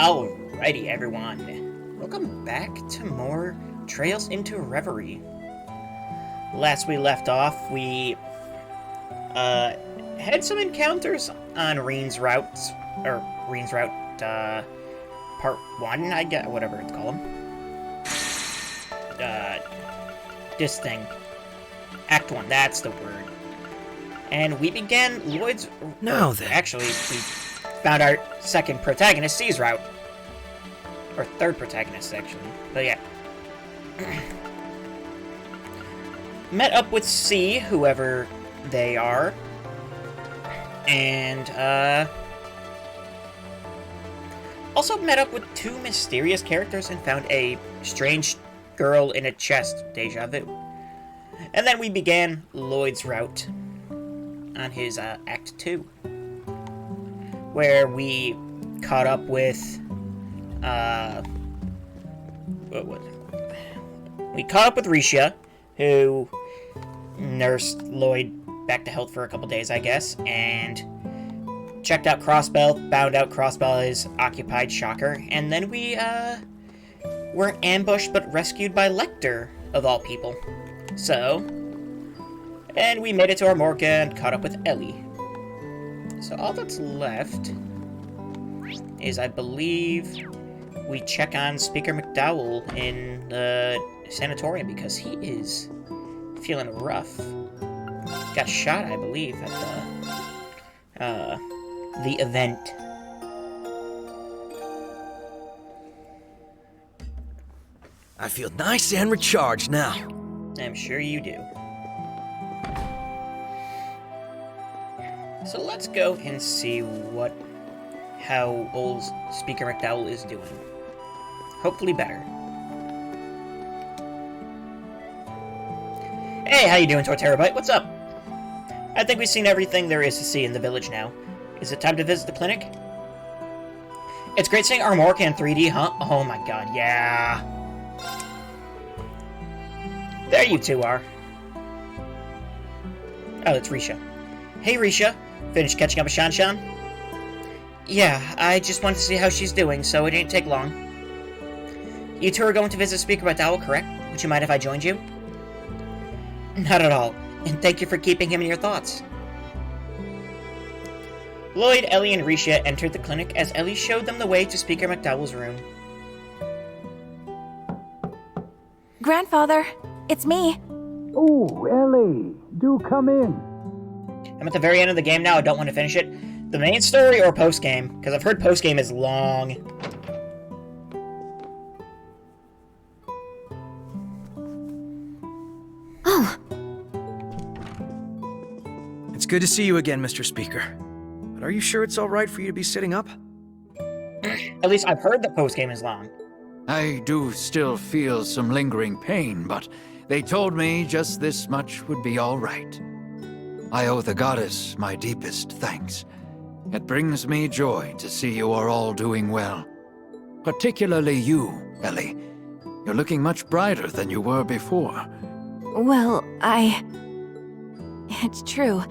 Alrighty, everyone. Welcome back to more Trails into Reverie. Last we left off, we had some encounters on Reen's route, part 1, I guess, whatever it's called. This thing. Act 1, that's the word. And we began Lloyd's... Now then. Actually, we found our second protagonist, C's route. Or third protagonist, actually. But yeah. Met up with C, whoever they are. And, also met up with two mysterious characters and found a strange girl in a chest. Deja vu. And then we began Lloyd's route on his, Act 2. Where we caught up with, we caught up with Risha, who nursed Lloyd back to health for a couple days, I guess, and checked out Crossbell, found out Crossbell is occupied, shocker, and then we, were ambushed but rescued by Lecter, of all people. So, and we made it to Armorca and caught up with Ellie. So all that's left is, I believe, we check on Speaker McDowell in the sanatorium because he is feeling rough. Got shot, I believe, at the event. I feel nice and recharged now. I'm sure you do. So let's go and see how old Speaker McDowell is doing. Hopefully better. Hey, how you doing, Torterabite? What's up? I think we've seen everything there is to see in the village now. Is it time to visit the clinic? It's great seeing Armorca in 3D, huh? Oh my god, yeah. There you two are. Oh, it's Risha. Hey, Risha. Finished catching up with Shanshan? Yeah, I just wanted to see how she's doing, so it didn't take long. You two are going to visit Speaker McDowell, correct? Would you mind if I joined you? Not at all, and thank you for keeping him in your thoughts. Lloyd, Ellie, and Risha entered the clinic as Ellie showed them the way to Speaker McDowell's room. Grandfather, it's me. Oh, Ellie, do come in. I'm at the very end of the game now, I don't want to finish it. The main story or post-game? Because I've heard post-game is long. Oh. It's good to see you again, Mr. Speaker. But are you sure it's all right for you to be sitting up? At least I've heard that post-game is long. I do still feel some lingering pain, but they told me just this much would be all right. I owe the goddess my deepest thanks. It brings me joy to see you are all doing well. Particularly you, Ellie. You're looking much brighter than you were before. Well, It's true.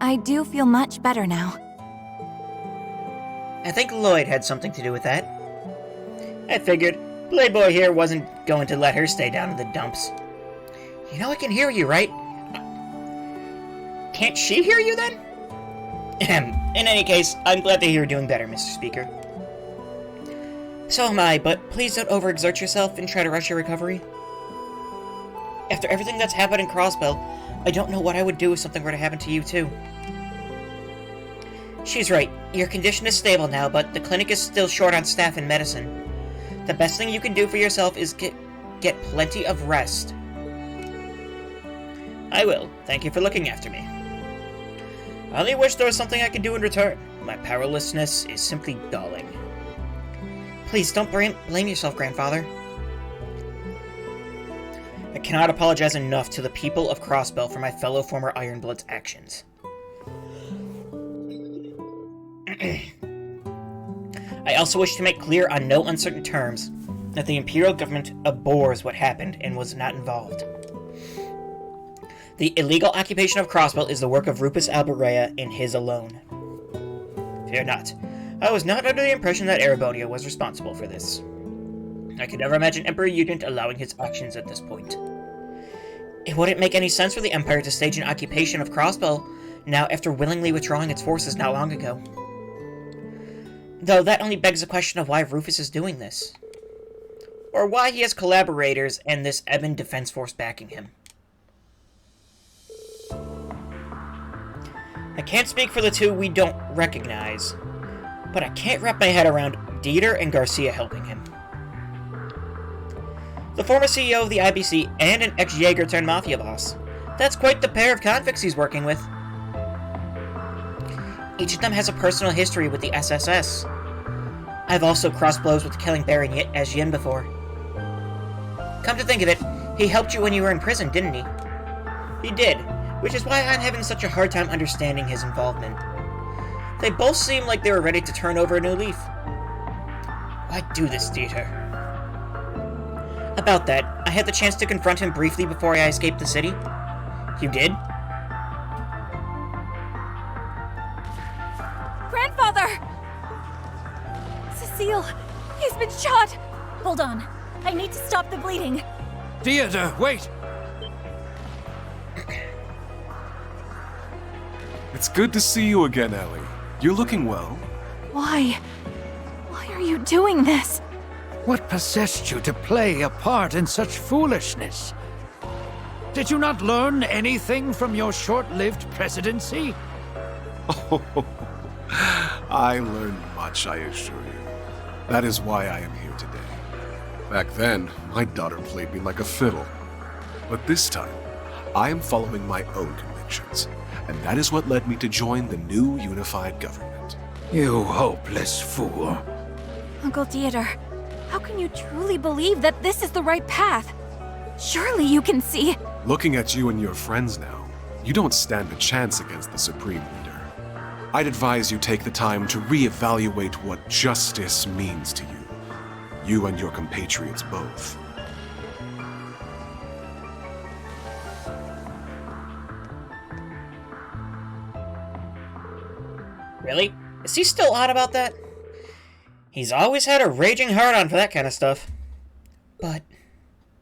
I do feel much better now. I think Lloyd had something to do with that. I figured Playboy here wasn't going to let her stay down in the dumps. You know I can hear you, right? Can't she hear you, then? In any case, I'm glad to hear you're doing better, Mr. Speaker. So am I, but please don't overexert yourself and try to rush your recovery. After everything that's happened in Crossbell, I don't know what I would do if something were to happen to you, too. She's right. Your condition is stable now, but the clinic is still short on staff and medicine. The best thing you can do for yourself is get plenty of rest. I will. Thank you for looking after me. I only wish there was something I could do in return. My powerlessness is simply galling. Please don't blame yourself, Grandfather. I cannot apologize enough to the people of Crossbell for my fellow former Ironblood's actions. I also wish to make clear on no uncertain terms that the Imperial government abhors what happened and was not involved. The illegal occupation of Crossbell is the work of Rupus Alberea and his alone. Fear not. I was not under the impression that Erebonia was responsible for this. I could never imagine Emperor Udent allowing his actions at this point. It wouldn't make any sense for the Empire to stage an occupation of Crossbell now after willingly withdrawing its forces not long ago. Though that only begs the question of why Rufus is doing this. Or why he has collaborators and this Ebon Defense Force backing him. I can't speak for the two we don't recognize, but I can't wrap my head around Dieter and Garcia helping him. The former CEO of the IBC and an ex-Jaeger turned Mafia boss. That's quite the pair of convicts he's working with. Each of them has a personal history with the SSS. I've also crossed blows with killing Baron as Yin before. Come to think of it, he helped you when you were in prison, didn't he? He did, which is why I'm having such a hard time understanding his involvement. They both seem like they were ready to turn over a new leaf. Why do this, Dieter? About that, I had the chance to confront him briefly before I escaped the city. You did? Grandfather! Cecile, he's been shot! Hold on. I need to stop the bleeding. Dieter, wait! It's good to see you again, Ellie. You're looking well. Why? Why are you doing this? What possessed you to play a part in such foolishness? Did you not learn anything from your short-lived presidency? Oh, I learned much, I assure you. That is why I am here today. Back then, my daughter played me like a fiddle. But this time, I am following my own convictions. And that is what led me to join the new unified government. You hopeless fool. Uncle Dieter, how can you truly believe that this is the right path? Surely you can see. Looking at you and your friends now, you don't stand a chance against the Supreme Leader. I'd advise you take the time to reevaluate what justice means to you. You and your compatriots both. Really? Is he still on about that? He's always had a raging hard-on for that kind of stuff. But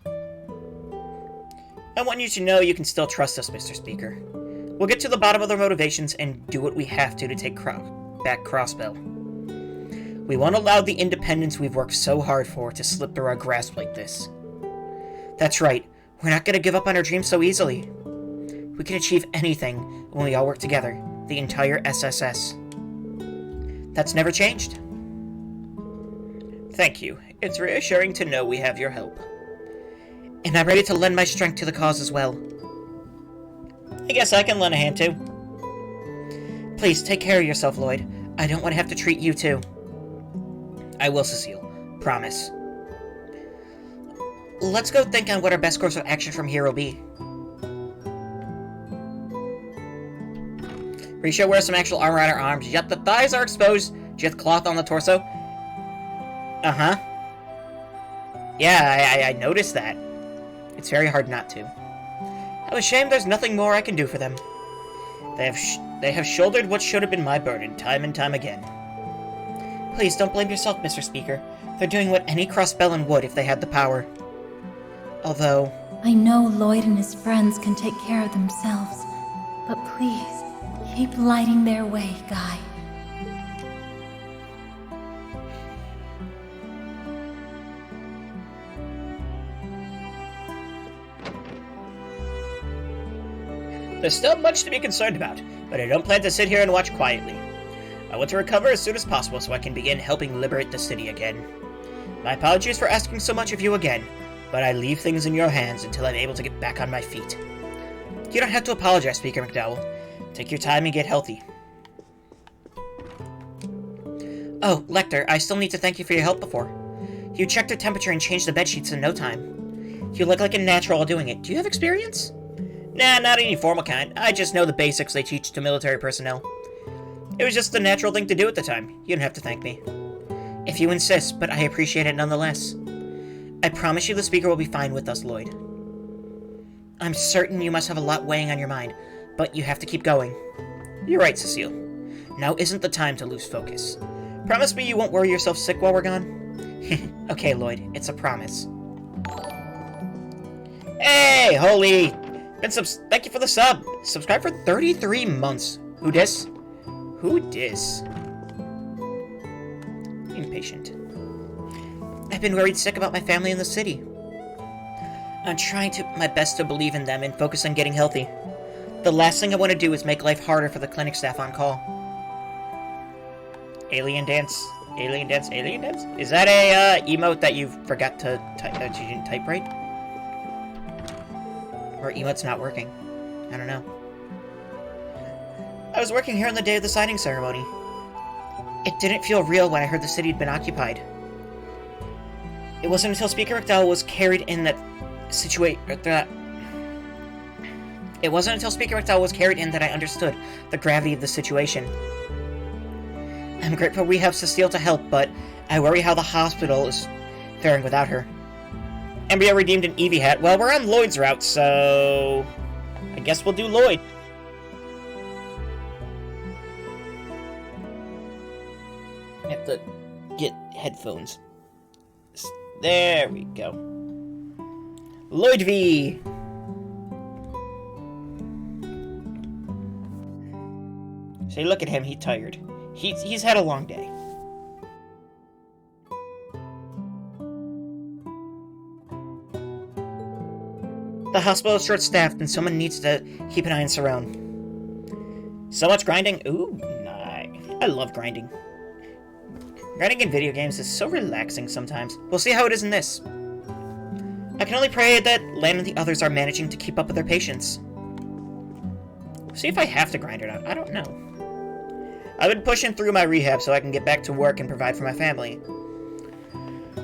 I want you to know you can still trust us, Mr. Speaker. We'll get to the bottom of their motivations and do what we have to take back Crossbell. We won't allow the independence we've worked so hard for to slip through our grasp like this. That's right, we're not going to give up on our dreams so easily. We can achieve anything when we all work together, the entire SSS. That's never changed. Thank you. It's reassuring to know we have your help. And I'm ready to lend my strength to the cause as well. I guess I can lend a hand too. Please, take care of yourself, Lloyd. I don't want to have to treat you too. I will, Cecile. Promise. Let's go think on what our best course of action from here will be. Risha wears some actual armor on her arms, yet the thighs are exposed. Just cloth on the torso. Uh-huh. Yeah, I noticed that. It's very hard not to. I'm ashamed there's nothing more I can do for them. They have shouldered what should have been my burden time and time again. Please don't blame yourself, Mr. Speaker. They're doing what any Crossbellan would if they had the power. Although... I know Lloyd and his friends can take care of themselves, but please, keep lighting their way, Guy. There's still much to be concerned about, but I don't plan to sit here and watch quietly. I want to recover as soon as possible so I can begin helping liberate the city again. My apologies for asking so much of you again, but I leave things in your hands until I'm able to get back on my feet. You don't have to apologize, Speaker McDowell. Take your time and get healthy. Oh, Lecter, I still need to thank you for your help before. You checked her temperature and changed the bedsheets in no time. You look like a natural while doing it. Do you have experience? Nah, not any formal kind. I just know the basics they teach to military personnel. It was just the natural thing to do at the time. You don't have to thank me. If you insist, but I appreciate it nonetheless. I promise you the Speaker will be fine with us, Lloyd. I'm certain you must have a lot weighing on your mind, but you have to keep going. You're right, Cecile. Now isn't the time to lose focus. Promise me you won't worry yourself sick while we're gone? Okay, Lloyd, it's a promise. Hey, holy! Thank you for the sub! Subscribe for 33 months. Who dis? Who dis? Impatient. I've been worried sick about my family in the city. I'm trying my best to believe in them and focus on getting healthy. The last thing I want to do is make life harder for the clinic staff on call. Alien dance. Alien dance. Alien dance? Is that a emote that you forgot to type, that you didn't type right? Or emote's not working? I don't know. I was working here on the day of the signing ceremony. It didn't feel real when I heard the city had been occupied. It wasn't until Speaker McDowell was carried in that It wasn't until Speaker McDowell was carried in that I understood the gravity of the situation. I'm grateful we have Cecile to help, but I worry how the hospital is faring without her. Embryo redeemed an Eevee hat. Well, we're on Lloyd's route, so I guess we'll do Lloyd. I have to get headphones. There we go. Lloyd V. See, look at him. He's tired. He's had a long day. The hospital is short-staffed, and someone needs to keep an eye on Saron. So much grinding? Ooh, nice. I love grinding. Grinding in video games is so relaxing sometimes. We'll see how it is in this. I can only pray that Lan and the others are managing to keep up with their patients. See if I have to grind or not. I don't know. I've been pushing through my rehab so I can get back to work and provide for my family.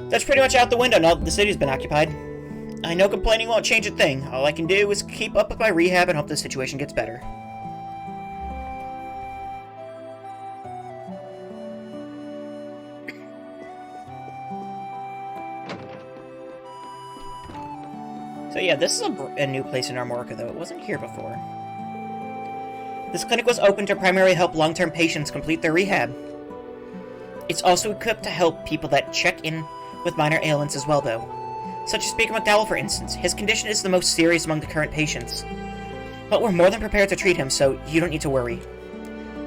That's pretty much out the window now that the city's been occupied. I know complaining won't change a thing. All I can do is keep up with my rehab and hope the situation gets better. So yeah, this is a new place in Armorica, though. It wasn't here before. This clinic was open to primarily help long-term patients complete their rehab. It's also equipped to help people that check in with minor ailments as well, though. Such as Speaker McDowell, for instance. His condition is the most serious among the current patients. But we're more than prepared to treat him, so you don't need to worry.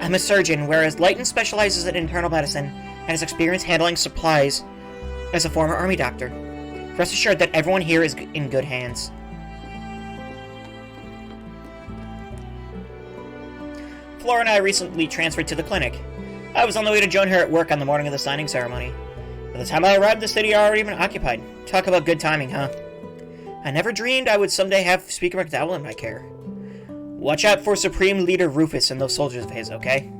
I'm a surgeon, whereas Lighton specializes in internal medicine and has experience handling supplies as a former army doctor. Rest assured that everyone here is in good hands. Flora and I recently transferred to the clinic. I was on the way to join her at work on the morning of the signing ceremony. By the time I arrived, the city had already been occupied. Talk about good timing, huh? I never dreamed I would someday have Speaker McDowell in my care. Watch out for Supreme Leader Rufus and those soldiers of his, okay?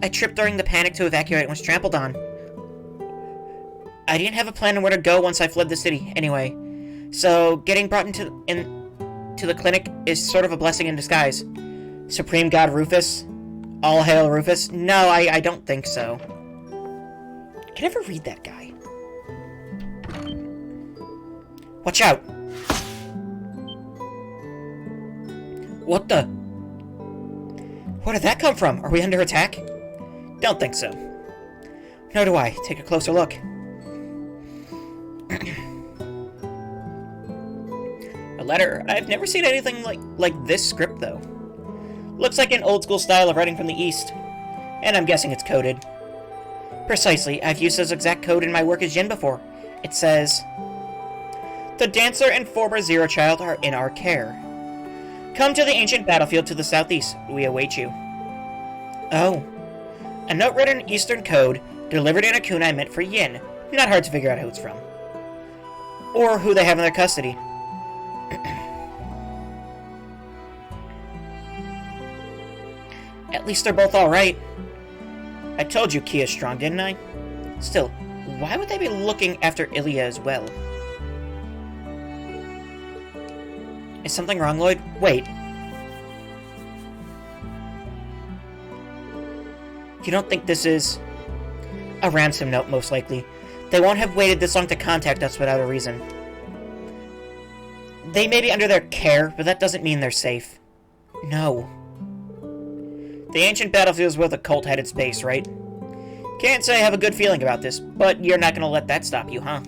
I tripped during the panic to evacuate and was trampled on. I didn't have a plan on where to go once I fled the city, anyway. So, getting brought into the clinic is sort of a blessing in disguise. Supreme God Rufus? All hail Rufus? No, I don't think so. Can I ever read that guy? Watch out! What the? Where did that come from? Are we under attack? Don't think so. Nor do I. Take a closer look. A letter. I've never seen anything like this script, though. Looks like an old-school style of writing from the East. And I'm guessing it's coded. Precisely. I've used this exact code in my work as Jin before. It says, "The Dancer and former Zero Child are in our care. Come to the ancient battlefield to the southeast. We await you." Oh. A note written in Eastern code, delivered in a kunai meant for Yin. Not hard to figure out who it's from. Or who they have in their custody. At least they're both alright. I told you Kia's strong, didn't I? Still, why would they be looking after Ilya as well? Is something wrong, Lloyd? Wait. You don't think this is a ransom note, most likely. They won't have waited this long to contact us without a reason. They may be under their care, but that doesn't mean they're safe. No. The ancient battlefield's with a cult-headed space, right? Can't say I have a good feeling about this, but you're not gonna let that stop you, huh?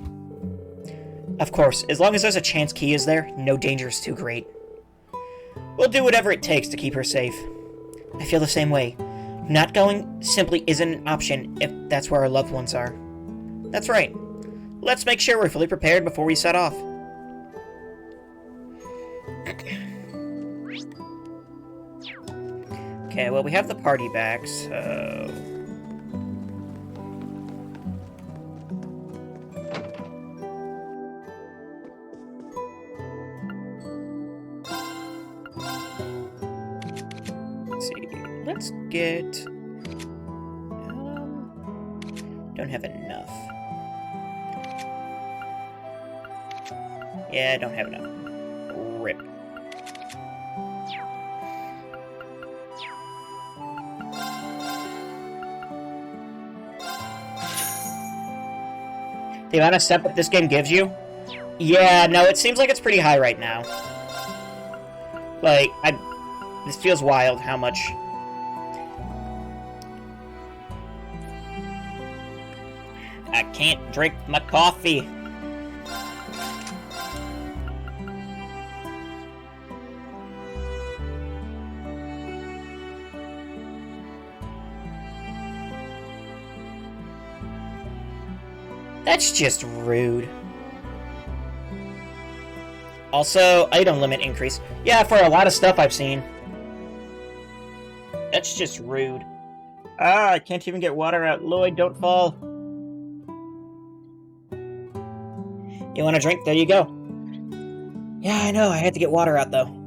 Of course, as long as there's a chance Key is there, no danger is too great. We'll do whatever it takes to keep her safe. I feel the same way. Not going simply isn't an option if that's where our loved ones are. That's right. Let's make sure we're fully prepared before we set off. Okay, well, we have the party back, so... Let's see. Let's get... don't have enough. Yeah, I don't have enough. Rip. The amount of step that this game gives you? Yeah, no, it seems like it's pretty high right now. Like, this feels wild how much... I can't drink my coffee. That's just rude. Also, item limit increase. Yeah, for a lot of stuff I've seen. That's just rude. Ah, I can't even get water out. Lloyd, don't fall. You want a drink? There you go. Yeah, I know. I had to get water out, though.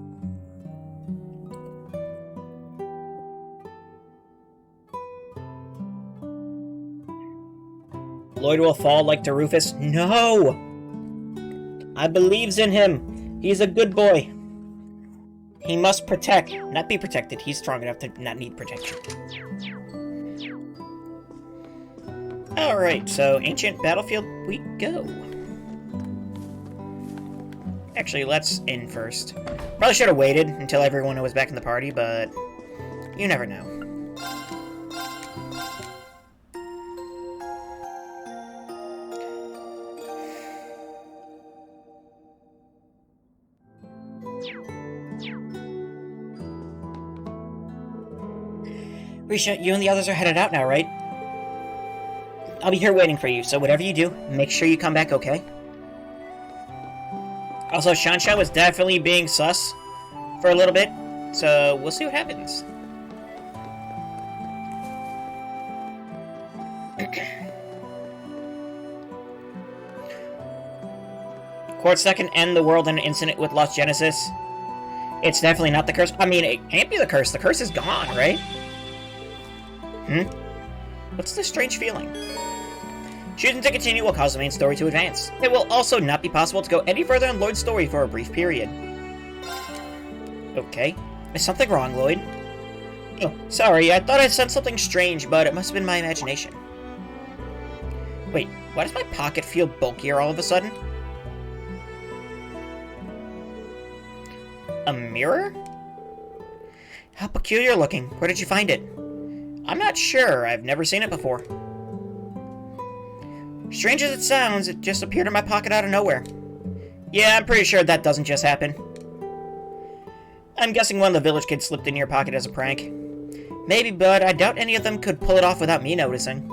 Lloyd will fall like to Rufus? No! I believes in him. He's a good boy. He must protect, not be protected. He's strong enough to not need protection. Alright, so ancient battlefield we go. Actually, let's in first. Probably should have waited until everyone was back in the party, but you never know. Risha, you and the others are headed out now, right? I'll be here waiting for you, so whatever you do, make sure you come back, okay? Also, Shansha was definitely being sus for a little bit, so we'll see what happens. Quartz second end the world in an incident with Lost Genesis. It's definitely not the curse. I mean, it can't be the curse. The curse is gone, right? What's this strange feeling? Choosing to continue will cause the main story to advance. It will also not be possible to go any further in Lloyd's story for a brief period. Okay. Is something wrong, Lloyd? Oh, sorry, I thought I said something strange, but it must have been my imagination. Wait, why does my pocket feel bulkier all of a sudden? A mirror? How peculiar looking. Where did you find it? I'm not sure. I've never seen it before. Strange as it sounds, it just appeared in my pocket out of nowhere. Yeah, I'm pretty sure that doesn't just happen. I'm guessing one of the village kids slipped in your pocket as a prank. Maybe, but I doubt any of them could pull it off without me noticing.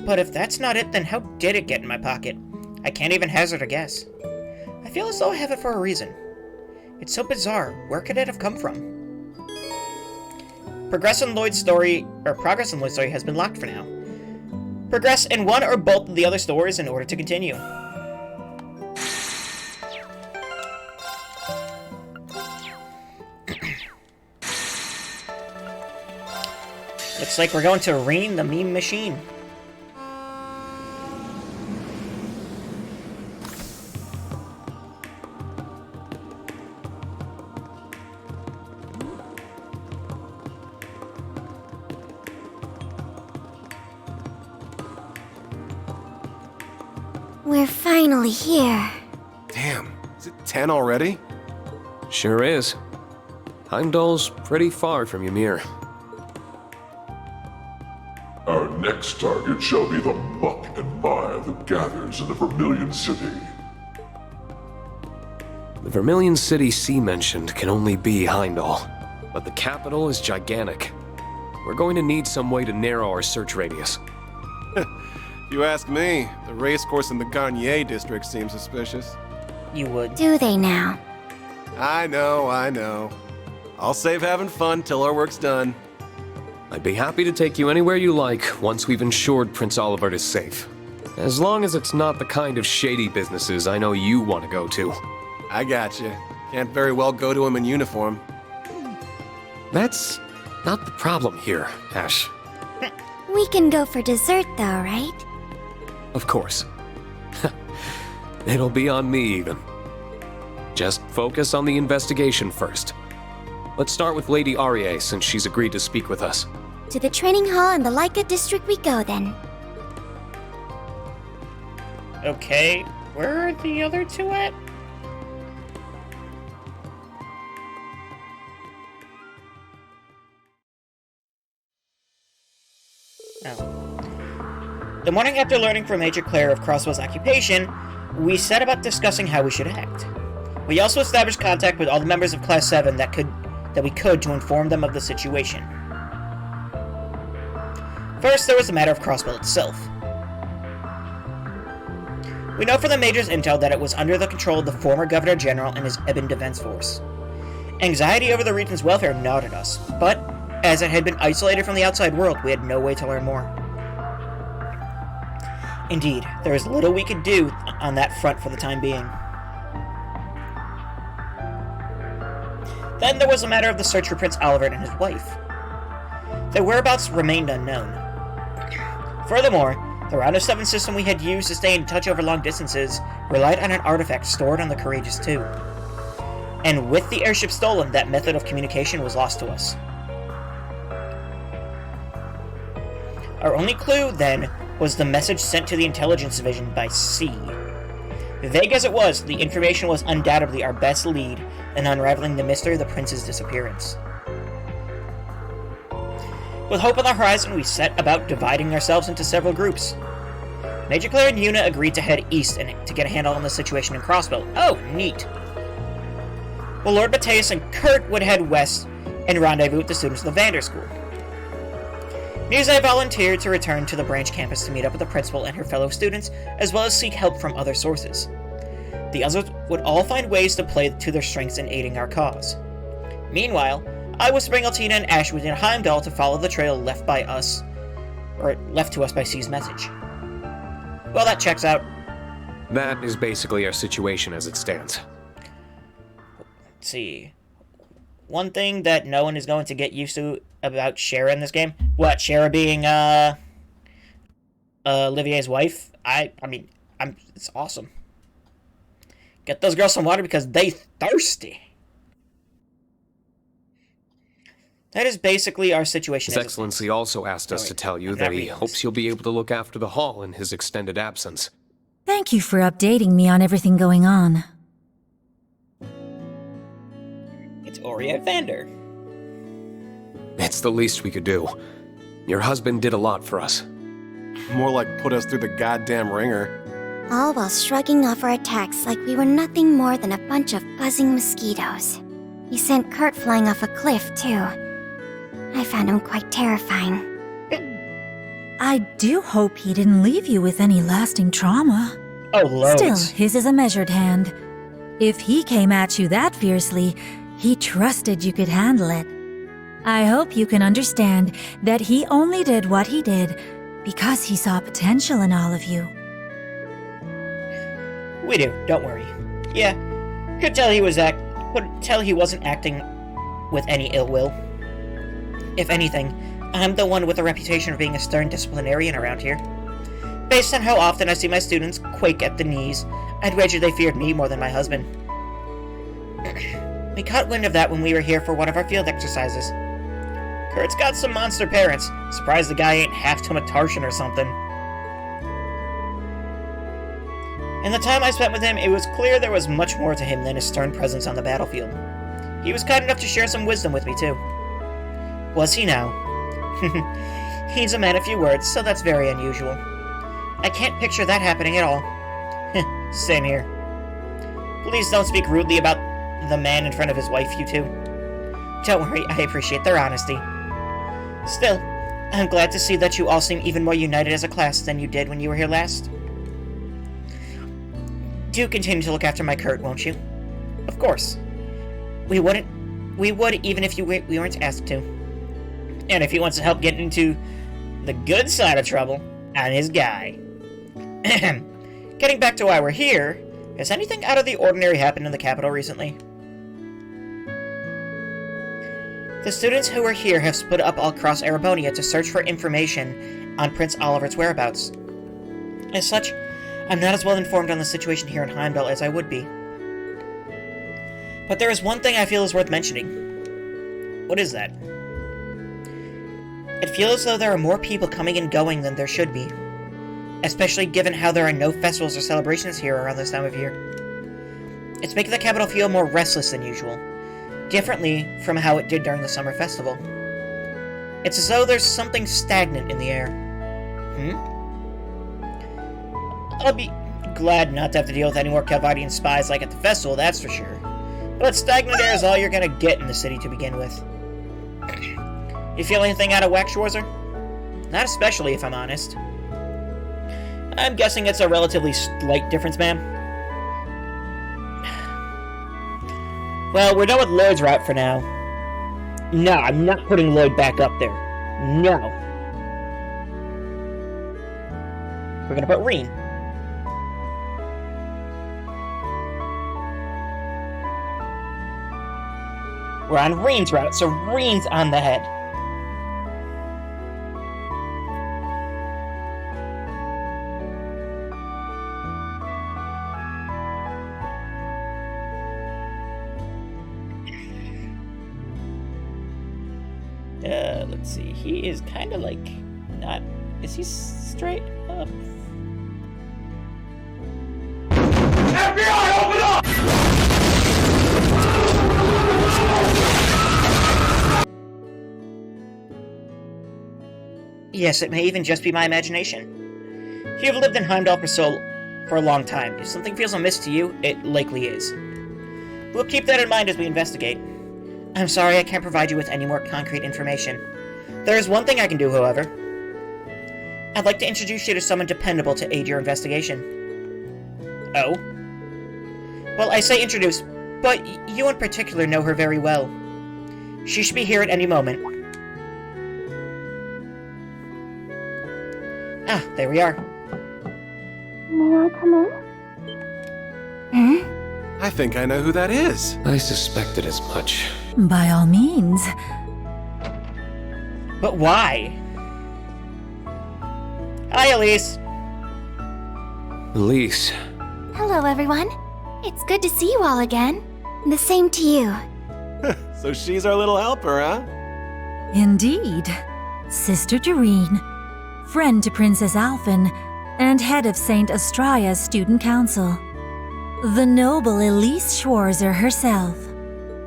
But if that's not it, then how did it get in my pocket? I can't even hazard a guess. I feel as though I have it for a reason. It's so bizarre. Where could it have come from? Progress in Lloyd's story has been locked for now. Progress in one or both of the other stories in order to continue. Looks like we're going to Reen the meme machine. We're finally here. Damn, is it 10 already? Sure is. Heimdallr's pretty far from Ymir. Our next target shall be the muck and mire that gathers in the Vermilion City. The Vermilion City C mentioned can only be Heimdallr, but the capital is gigantic. We're going to need some way to narrow our search radius. You ask me, the racecourse in the Garnier district seems suspicious. You would. Do they now? I know. I'll save having fun till our work's done. I'd be happy to take you anywhere you like once we've ensured Prince Olivert is safe. As long as it's not the kind of shady businesses I know you want to go to. I gotcha. Can't very well go to him in uniform. That's not the problem here, Ash. We can go for dessert though, right? Of course. It'll be on me even. Just focus on the investigation first. Let's start with Lady Arie since she's agreed to speak with us. To the training hall in the Laika district we go then. Okay, where are the other two at? Oh. The morning after learning from Major Claire of Crossbell's occupation, we set about discussing how we should act. We also established contact with all the members of Class 7 that we could to inform them of the situation. First, there was the matter of Crossbell itself. We know from the Major's intel that it was under the control of the former Governor General and his Ebon Defense Force. Anxiety over the region's welfare gnawed at us, but as it had been isolated from the outside world, we had no way to learn more. Indeed, there was little we could do on that front for the time being. Then there was the matter of the search for Prince Olivert and his wife. Their whereabouts remained unknown. Furthermore, the Round of 7 system we had used to stay in touch over long distances relied on an artifact stored on the Courageous 2. And with the airship stolen, that method of communication was lost to us. Our only clue, then, was the message sent to the Intelligence Division by C. Vague as it was, the information was undoubtedly our best lead in unraveling the mystery of the prince's disappearance. With hope on the horizon, we set about dividing ourselves into several groups. Major Claire and Yuna agreed to head east to get a handle on the situation in Crossbell. Oh, neat! Well, Lord Mateus and Kurt would head west and rendezvous with the students of the Vander School. Nizai volunteered to return to the branch campus to meet up with the principal and her fellow students, as well as seek help from other sources. The others would all find ways to play to their strengths in aiding our cause. Meanwhile, I was to bring Altina and Ash within Heimdallr to follow the trail left to us by C's message. Well, that checks out. That is basically our situation as it stands. Let's see. One thing that no one is going to get used to about Shara in this game. What, Shara being, Olivier's wife? It's awesome. Get those girls some water because they thirsty. That is basically our situation. His Excellency also asked us to tell you that he hopes you'll be able to look after the hall in his extended absence. Thank you for updating me on everything going on. It's Oriette Vander. It's the least we could do. Your husband did a lot for us. More like put us through the goddamn ringer. All while shrugging off our attacks like we were nothing more than a bunch of buzzing mosquitoes. He sent Kurt flying off a cliff, too. I found him quite terrifying. I do hope he didn't leave you with any lasting trauma. Oh, loads. Still, his is a measured hand. If he came at you that fiercely, he trusted you could handle it. I hope you can understand that he only did what he did because he saw potential in all of you. We do, don't worry. Yeah, could tell he wasn't acting with any ill will. If anything, I'm the one with a reputation of being a stern disciplinarian around here. Based on how often I see my students quake at the knees, I'd wager they feared me more than my husband. We caught wind of that when we were here for one of our field exercises. Kurt's got some monster parents. Surprised the guy ain't half Tomatartian or something. In the time I spent with him, it was clear there was much more to him than his stern presence on the battlefield. He was kind enough to share some wisdom with me, too. Was he now? He's a man of few words, so that's very unusual. I can't picture that happening at all. Same here. Please don't speak rudely about the man in front of his wife, you two. Don't worry, I appreciate their honesty. Still, I'm glad to see that you all seem even more united as a class than you did when you were here last. Do continue to look after my Kurt, won't you? Of course. We would even if we weren't asked to. And if he wants to help get into the good side of trouble, I'm his guy. Getting back to why we're here, has anything out of the ordinary happened in the capital recently? The students who are here have split up all across Erebonia to search for information on Prince Oliver's whereabouts. As such, I'm not as well informed on the situation here in Heimdallr as I would be. But there is one thing I feel is worth mentioning. What is that? It feels as though there are more people coming and going than there should be, especially given how there are no festivals or celebrations here around this time of year. It's making the capital feel more restless than usual, differently from how it did during the summer festival. It's as though there's something stagnant in the air. I'll be glad not to have to deal with any more Calvadian spies like at the festival, that's for sure. But stagnant air is all you're gonna get in the city to begin with. You feel anything out of whack, Schwarzer? Not especially, if I'm honest. I'm guessing it's a relatively slight difference, ma'am. Well, we're done with Lloyd's route for now. No, I'm not putting Lloyd back up there. No. We're gonna put Reen. We're on Reen's route, so Reen's on the head. Let's see. He is kind of like not. Is he straight up? FBI, open up! Yes, it may even just be my imagination. You have lived in Heimdallr for a long time. If something feels amiss to you, it likely is. We'll keep that in mind as we investigate. I'm sorry I can't provide you with any more concrete information. There is one thing I can do, however. I'd like to introduce you to someone dependable to aid your investigation. Oh? Well, I say introduce, but you in particular know her very well. She should be here at any moment. Ah, there we are. May I come in? I think I know who that is. I suspected as much. By all means. But why? Hi, Elise. Elise. Hello, everyone. It's good to see you all again. The same to you. So she's our little helper, huh? Indeed. Sister Doreen, friend to Princess Alphen, and head of St. Astraya's Student Council. The noble Elise Schwarzer herself.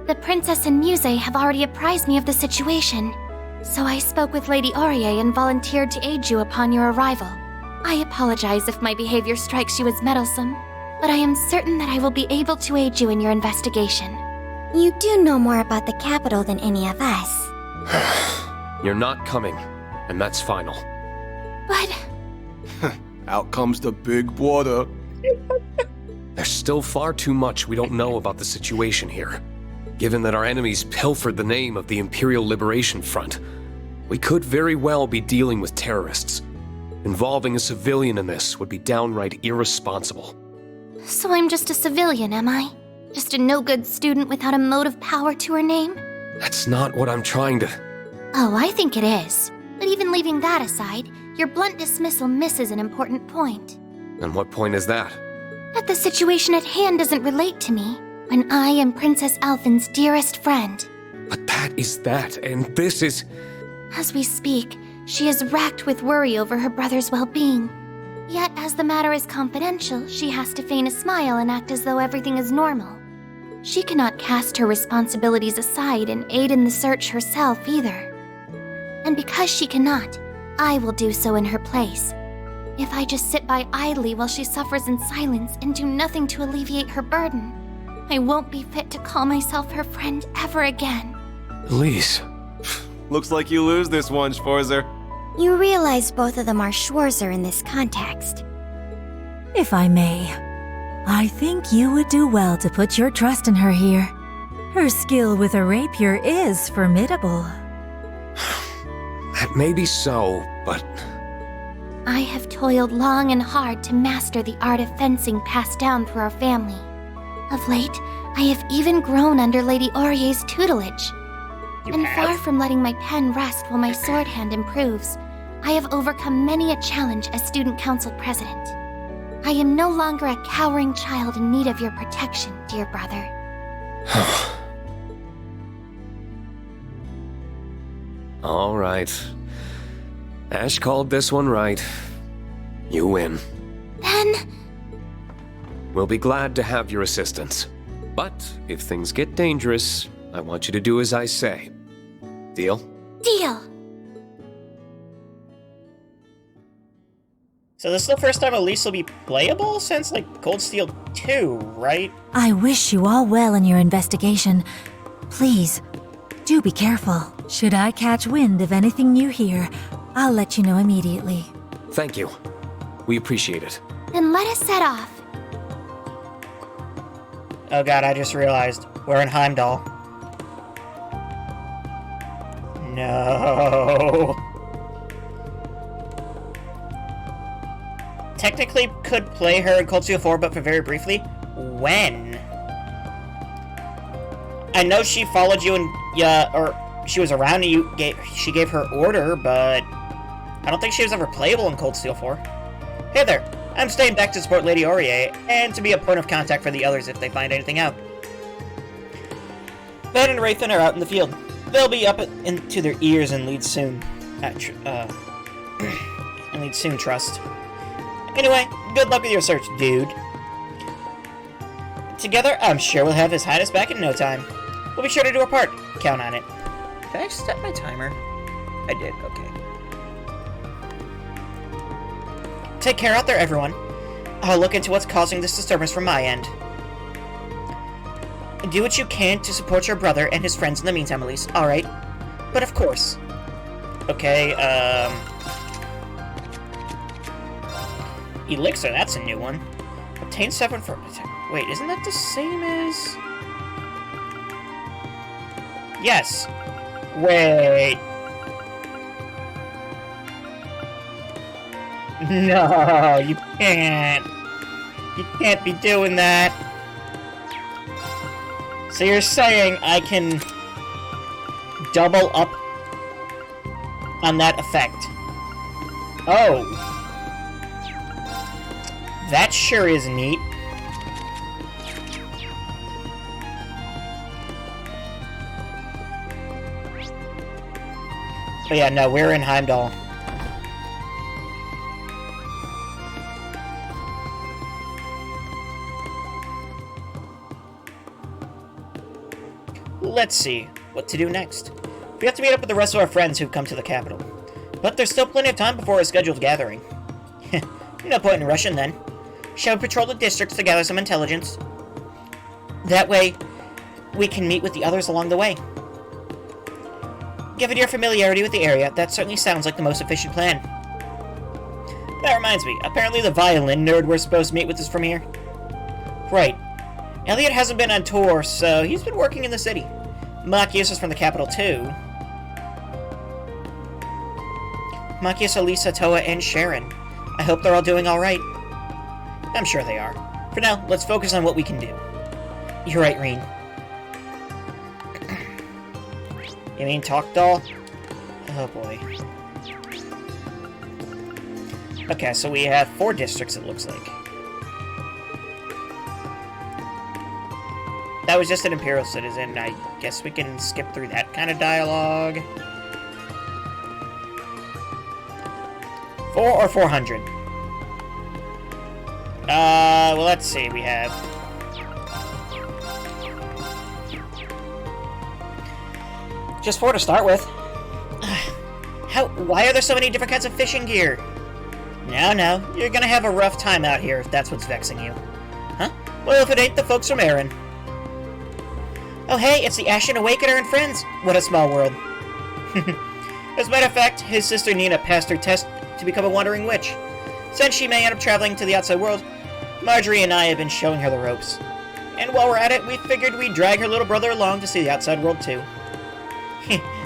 The Princess and Muse have already apprised me of the situation, so I spoke with Lady Aurier and volunteered to aid you upon your arrival. I apologize if my behavior strikes you as meddlesome, but I am certain that I will be able to aid you in your investigation. You do know more about the capital than any of us. You're not coming, and that's final. But... Out comes the big brother. There's still far too much we don't know about the situation here. Given that our enemies pilfered the name of the Imperial Liberation Front, we could very well be dealing with terrorists. Involving a civilian in this would be downright irresponsible. So I'm just a civilian, am I? Just a no-good student without a mote of power to her name? That's not what I'm trying to... Oh, I think it is. But even leaving that aside, your blunt dismissal misses an important point. And what point is that? That the situation at hand doesn't relate to me, when I am Princess Alphen's dearest friend. But that is that, and this is... As we speak, she is racked with worry over her brother's well-being. Yet, as the matter is confidential, she has to feign a smile and act as though everything is normal. She cannot cast her responsibilities aside and aid in the search herself either. And because she cannot, I will do so in her place. If I just sit by idly while she suffers in silence and do nothing to alleviate her burden, I won't be fit to call myself her friend ever again. Elise. Looks like you lose this one, Schwarzer. You realize both of them are Schwarzer in this context. If I may, I think you would do well to put your trust in her here. Her skill with a rapier is formidable. That may be so, but I have toiled long and hard to master the art of fencing passed down through our family. Of late, I have even grown under Lady Aurier's tutelage. Far from letting my pen rest while my sword hand improves, I have overcome many a challenge as student council president. I am no longer a cowering child in need of your protection, dear brother. all right. Ash called this one right. You win. Then... We'll be glad to have your assistance. But if things get dangerous, I want you to do as I say. Deal? Deal! So this is the first time Elise will be playable since, like, Cold Steel 2, right? I wish you all well in your investigation. Please, do be careful. Should I catch wind of anything you hear, I'll let you know immediately. Thank you. We appreciate it. Then let us set off. Oh god, I just realized. We're in Heimdallr. No. Technically could play her in Cold Steel 4, but for very briefly. When? I know she followed you and, or she was around and she gave her order, but I don't think she was ever playable in Cold Steel 4. Hey there, I'm staying back to support Lady Aurier, and to be a point of contact for the others if they find anything out. Ben and Raythan are out in the field. They'll be up into their ears and lead soon. And lead soon, trust. Anyway, good luck with your search, dude. Together, I'm sure we'll have His Highness back in no time. We'll be sure to do our part. Count on it. Did I set my timer? I did, okay. Take care out there, everyone. I'll look into what's causing this disturbance from my end. Do what you can to support your brother and his friends in the meantime, Elise, alright? But of course. Okay, Elixir, that's a new one. Obtain 7 for... Wait, isn't that the same as... Yes. Wait. No, you can't. You can't be doing that. So you're saying I can double up on that effect? Oh. That sure is neat. But yeah, no, we're in Heimdallr. Let's see what to do next. We have to meet up with the rest of our friends who've come to the capital. But there's still plenty of time before our scheduled gathering. No point in rushing then. Shall we patrol the districts to gather some intelligence? That way, we can meet with the others along the way. Given your familiarity with the area, that certainly sounds like the most efficient plan. That reminds me, apparently the violin nerd we're supposed to meet with is from here. Right. Elliot hasn't been on tour, so he's been working in the city. Machias is from the capital too. Machias, Elisa, Toa, and Sharon. I hope they're all doing alright. I'm sure they are. For now, let's focus on what we can do. You're right, Reen. You mean talk doll? Oh boy. Okay, so we have 4 districts, it looks like. That was just an Imperial citizen. I guess we can skip through that kind of dialogue. 4 or 400? Well, let's see. We have... Just 4 to start with. Why are there so many different kinds of fishing gear? No, you're gonna have a rough time out here if that's what's vexing you. Huh? Well, if it ain't the folks from Erin. Oh hey, it's the Ashen Awakener and friends! What a small world. As a matter of fact, his sister Nina passed her test to become a wandering witch. Since she may end up traveling to the outside world, Marjorie and I have been showing her the ropes. And while we're at it, we figured we'd drag her little brother along to see the outside world too.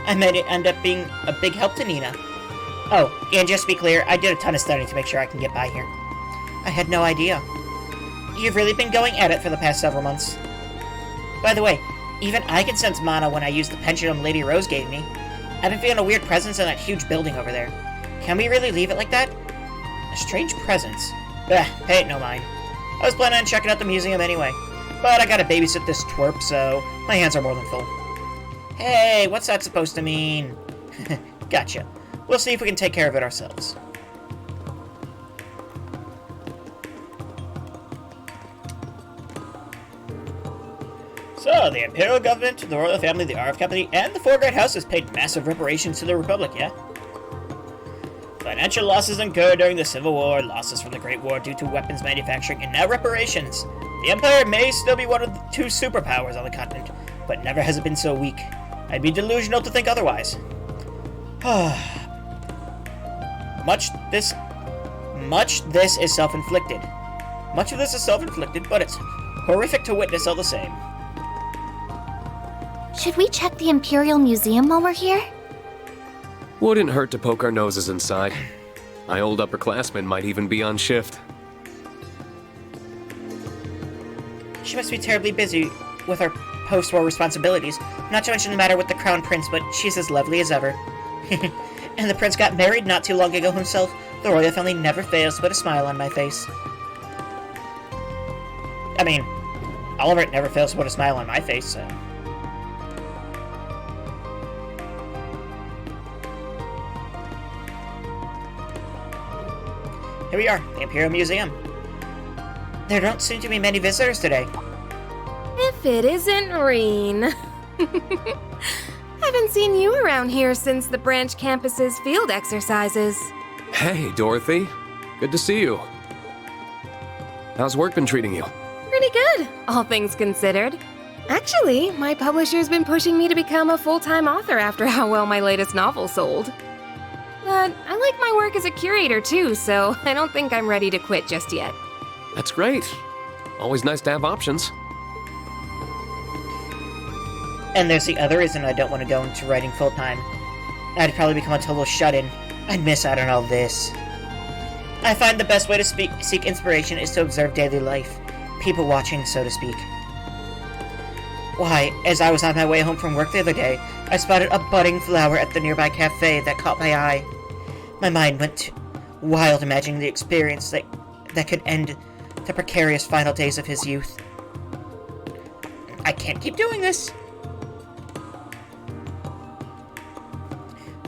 I made it end up being a big help to Nina. Oh, and just to be clear, I did a ton of studying to make sure I can get by here. I had no idea. You've really been going at it for the past several months. By the way, even I can sense mana when I use the pendulum Lady Rose gave me. I've been feeling a weird presence in that huge building over there. Can we really leave it like that? A strange presence. Pay it no mind. I was planning on checking out the museum anyway, but I gotta babysit this twerp, so my hands are more than full. Hey, what's that supposed to mean? Gotcha. We'll see if we can take care of it ourselves. So, the Imperial Government, the Royal Family, the RF Company, and the Four Great Houses paid massive reparations to the Republic, yeah? Financial losses incurred during the Civil War, losses from the Great War due to weapons manufacturing, and now reparations. The Empire may still be one of the two superpowers on the continent, but never has it been so weak. I'd be delusional to think otherwise. Much this is self-inflicted. Much of this is self-inflicted, but it's horrific to witness all the same. Should we check the Imperial Museum while we're here? Wouldn't hurt to poke our noses inside. My old upperclassmen might even be on shift. She must be terribly busy with her post-war responsibilities, not to mention the matter with the Crown Prince, but she's as lovely as ever. And the Prince got married not too long ago himself. The royal family never fails to put a smile on my face. I mean, Oliver never fails to put a smile on my face, so... Here we are, the Imperial Museum. There don't seem to be many visitors today. If it isn't Reen. Haven't seen you around here since the branch campus's field exercises. Hey, Dorothy. Good to see you. How's work been treating you? Pretty good, all things considered. Actually, my publisher's been pushing me to become a full-time author after how well my latest novel sold. But I like my work as a curator too, so I don't think I'm ready to quit just yet. That's great. Always nice to have options. And there's the other reason I don't want to go into writing full-time. I'd probably become a total shut-in. I'd miss out on all this. I find the best way to seek inspiration is to observe daily life. People watching, so to speak. Why, as I was on my way home from work the other day, I spotted a budding flower at the nearby cafe that caught my eye. My mind went wild imagining the experience that could end the precarious final days of his youth. I can't keep doing this.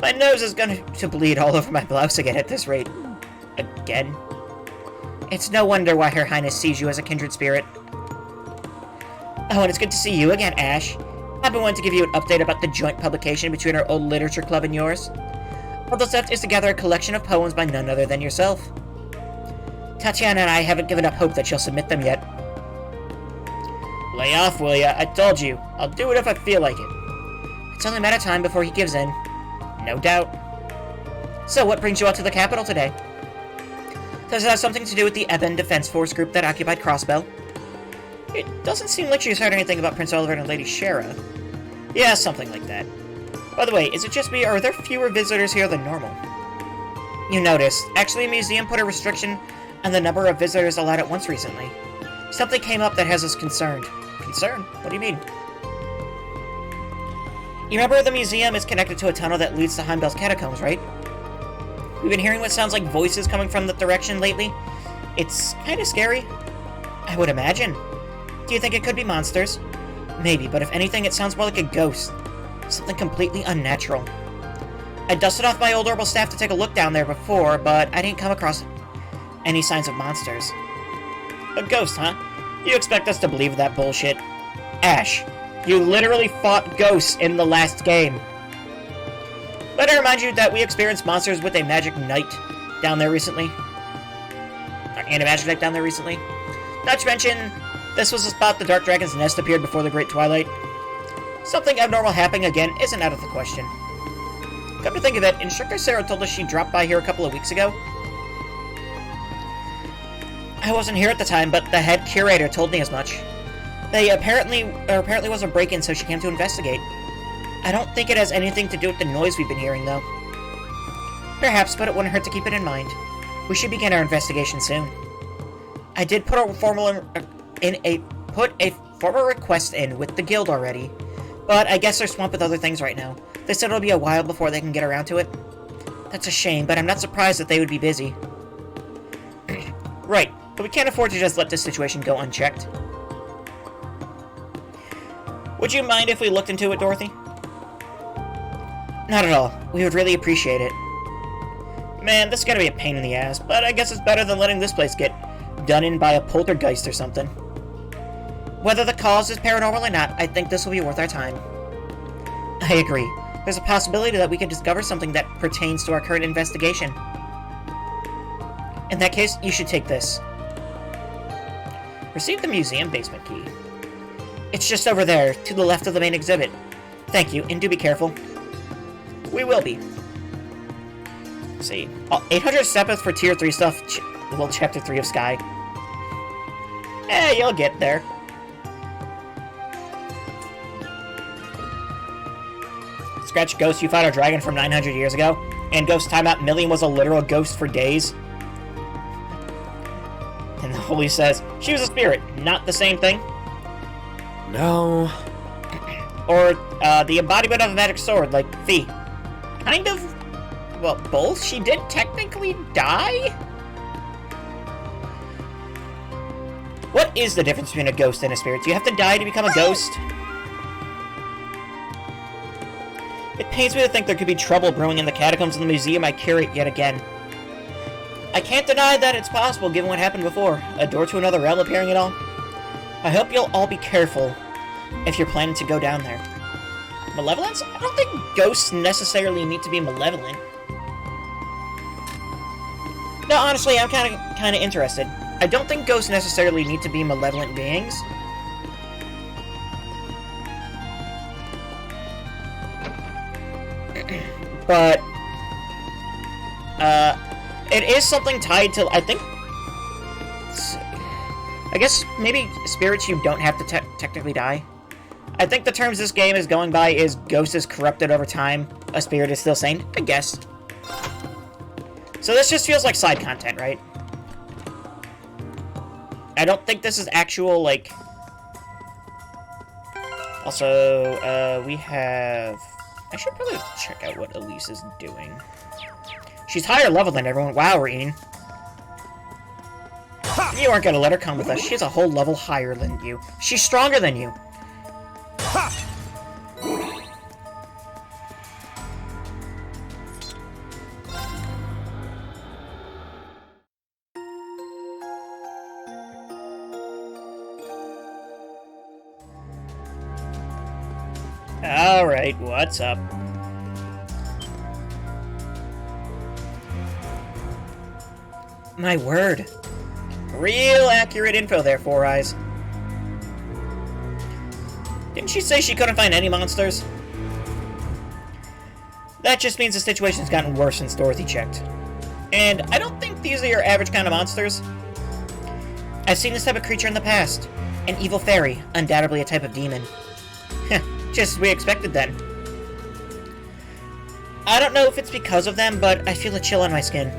My nose is going to bleed all over my blouse again at this rate. Again. It's no wonder why Her Highness sees you as a kindred spirit. Oh, and it's good to see you again, Ash. I've been wanting to give you an update about the joint publication between our old literature club and yours. All that's left is to gather a collection of poems by none other than yourself. Tatiana and I haven't given up hope that she'll submit them yet. Lay off, will ya? I told you. I'll do it if I feel like it. It's only a matter of time before he gives in. No doubt. So, what brings you out to the capital today? Does it have something to do with the Eben Defense Force group that occupied Crossbell? It doesn't seem like she's heard anything about Prince Oliver and Lady Shara. Yeah, something like that. By the way, is it just me, or are there fewer visitors here than normal? You noticed. Actually, the museum put a restriction on the number of visitors allowed at once recently. Something came up that has us concerned. Concerned? What do you mean? You remember the museum is connected to a tunnel that leads to Heimdallr's catacombs, right? We've been hearing what sounds like voices coming from that direction lately. It's kind of scary. I would imagine. Do you think it could be monsters? Maybe, but if anything, it sounds more like a ghost. Something completely unnatural. I dusted off my old orbital staff to take a look down there before, but I didn't come across any signs of monsters. A ghost, huh? You expect us to believe that bullshit? Ash, you literally fought ghosts in the last game. Let me remind you that we experienced monsters with a magic knight down there recently. And a magic knight down there recently. Not to mention, this was the spot the Dark Dragon's nest appeared before the Great Twilight. Something abnormal happening again isn't out of the question. Come to think of it, Instructor Sarah told us she dropped by here a couple of weeks ago. I wasn't here at the time, but the head curator told me as much. They apparently was a break-in, so she came to investigate. I don't think it has anything to do with the noise we've been hearing, though. Perhaps, but it wouldn't hurt to keep it in mind. We should begin our investigation soon. I did put a formal request in with the guild already, but I guess they're swamped with other things right now. They said it'll be a while before they can get around to it. That's a shame, but I'm not surprised that they would be busy. Right, but we can't afford to just let this situation go unchecked. Would you mind if we looked into it, Dorothy? Not at all. We would really appreciate it. Man, this is gonna be a pain in the ass, but I guess it's better than letting this place get done in by a poltergeist or something. Whether the cause is paranormal or not, I think this will be worth our time. I agree. There's a possibility that we could discover something that pertains to our current investigation. In that case, you should take this. Receive the museum basement key. It's just over there, to the left of the main exhibit. Thank you, and do be careful. We will be. Let's see. 800 Sepith for Tier 3 stuff. Well, Chapter 3 of Sky. You'll get there. Scratch Ghost, you fought a dragon from 900 years ago, and Ghost Timeout Million was a literal ghost for days. And the Holy says, she was a spirit, not the same thing. No. Or, the embodiment of a magic sword, like Fee. Kind of. Well, both? She did technically die? What is the difference between a ghost and a spirit? Do you have to die to become a ghost? It pains me to think there could be trouble brewing in the catacombs of the museum I curate yet again. I can't deny that it's possible given what happened before. A door to another realm appearing and all. I hope you'll all be careful if you're planning to go down there. Malevolence? I don't think ghosts necessarily need to be malevolent. No, honestly, I'm kind of interested. I don't think ghosts necessarily need to be malevolent beings. But, it is something tied to, I think, I guess maybe spirits you don't have to technically die. I think the terms this game is going by is ghost is corrupted over time, a spirit is still sane, I guess. So this just feels like side content, right? I don't think this is actual, like... Also, we have... I should probably check out what Elise is doing. She's higher level than everyone. Wow, Reen. You aren't gonna let her come with us. She's a whole level higher than you. She's stronger than you. Alright, what's up? My word. Real accurate info there, Four Eyes. Didn't she say she couldn't find any monsters? That just means the situation's gotten worse since Dorothy checked. And I don't think these are your average kind of monsters. I've seen this type of creature in the past. An evil fairy, undoubtedly a type of demon. Just as we expected then. I don't know if it's because of them, but I feel a chill on my skin.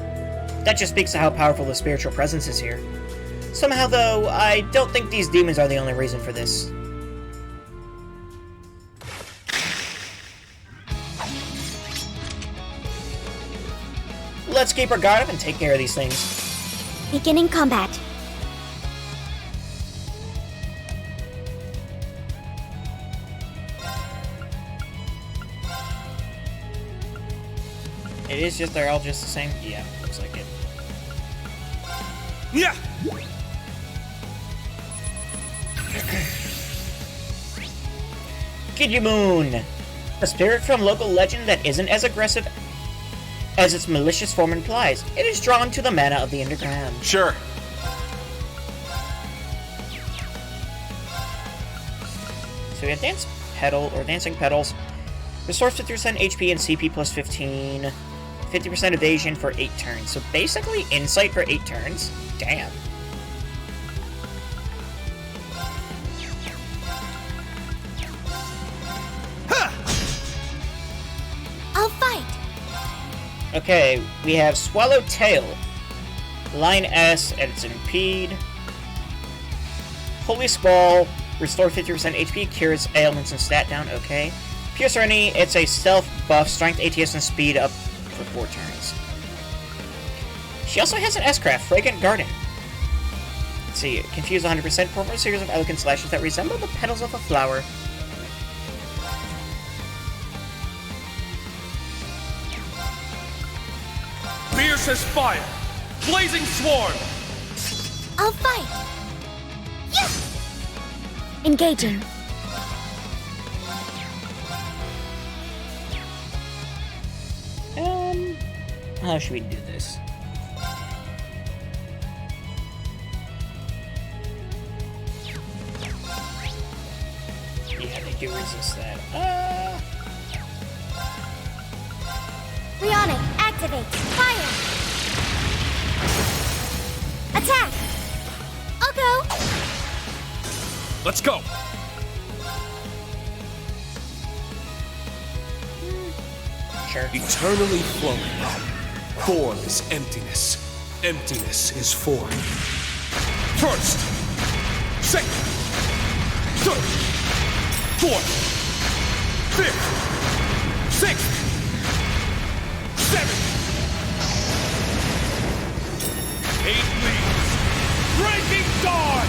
That just speaks to how powerful the spiritual presence is here. Somehow, though, I don't think these demons are the only reason for this. Let's keep our guard up and take care of these things. Beginning combat. It is just, they're all just the same? Yeah, looks like it. Yeah! Kijimoon! A spirit from local legend that isn't as aggressive as its malicious form implies. It is drawn to the mana of the underground. Sure. So we have Dance Petal, or Dancing Petals. Restores 50% HP and CP plus 15. 50% evasion for 8 turns. So basically Insight for 8 turns. Damn. I'll fight. Okay, we have Swallowtail. Line S, and it's Impede. Holy Squall. Restore 50% HP, cures ailments and stat down, okay. Pure Serenity, it's a stealth buff, strength, ATS, and speed up for 4 turns. She also has an S-Craft, Fragrant Garden. Let's see, confuse 100%, perform a series of elegant slashes that resemble the petals of a flower. Fierce as fire! Blazing swarm! I'll fight. Yes! Engaging. How should we do this? Yeah, they do resist that. Rionic, activate. Fire. Attack. I'll go. Let's go! Sure. Eternally flowing. Form is emptiness. Emptiness is form. First, second, third, fourth, fifth, sixth, seventh, 8 leaves. Breaking dawn!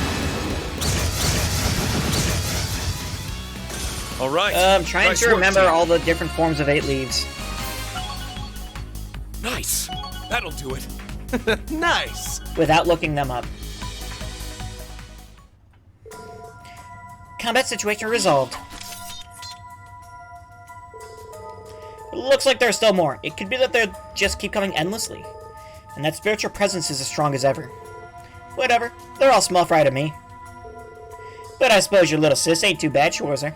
All right. I'm trying nice to work, remember team. all the different forms of 8 leaves. Nice. That'll do it. Nice. Without looking them up. Combat situation resolved. Looks like there's still more. It could be that they just keep coming endlessly. And that spiritual presence is as strong as ever. Whatever. They're all small fry to me. But I suppose your little sis ain't too bad, Schwarzer.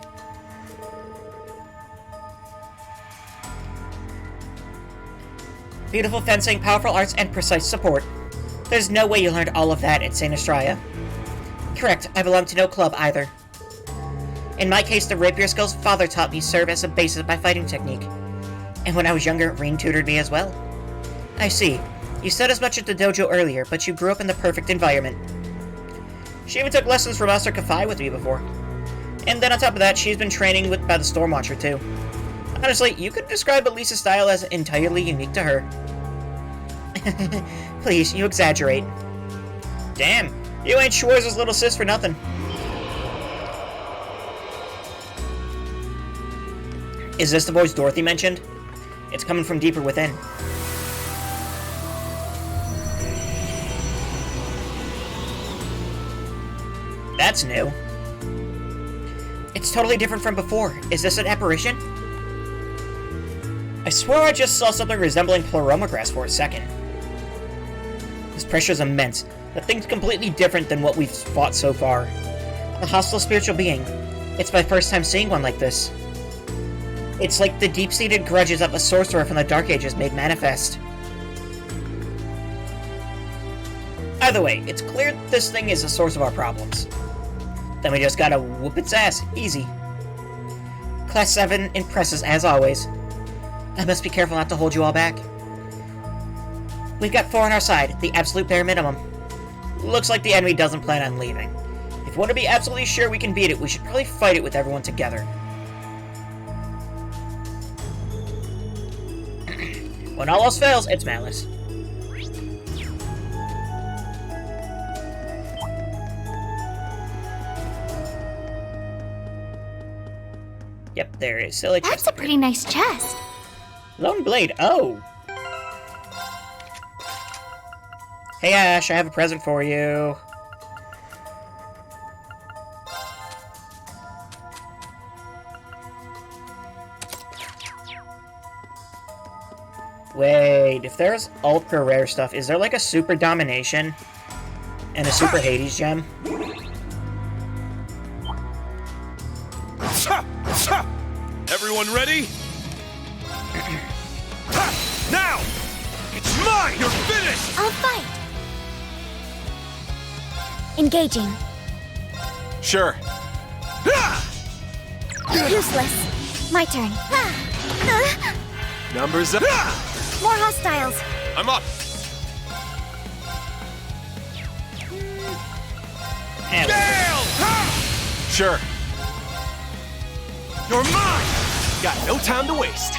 Beautiful fencing, powerful arts, and precise support. There's no way you learned all of that at St. Estraya. Correct, I belong to no club either. In my case, the rapier skills Father taught me serve as a basis of my fighting technique. And when I was younger, Reen tutored me as well. I see. You said as much at the dojo earlier, but you grew up in the perfect environment. She even took lessons from Master Kafai with me before. And then on top of that, she's been training by the Stormwatcher too. Honestly, you could describe Elisa's style as entirely unique to her. Please, you exaggerate. Damn, you ain't Schwarzer's little sis for nothing. Is this the voice Dorothy mentioned? It's coming from deeper within. That's new. It's totally different from before. Is this an apparition? I swear I just saw something resembling Pleroma grass for a second. This pressure is immense. The thing's completely different than what we've fought so far. A hostile spiritual being. It's my first time seeing one like this. It's like the deep-seated grudges of a sorcerer from the Dark Ages made manifest. Either way, it's clear this thing is the source of our problems. Then we just gotta whoop its ass. Easy. Class 7 impresses as always. I must be careful not to hold you all back. We've got 4 on our side, the absolute bare minimum. Looks like the enemy doesn't plan on leaving. If you want to be absolutely sure we can beat it, we should probably fight it with everyone together. When all else fails, it's malice. Yep, there is. Silly chest. That's a pretty nice chest. Lone Blade, oh! Hey Ash, I have a present for you. if there's ultra rare stuff, is there like a super domination and a super Hades gem? Everyone ready? Now! It's mine! You're finished! I'll fight. Engaging. Sure. Useless. My turn. Numbers up. More hostiles. I'm up. Gale! Sure. You're mine! Got no time to waste.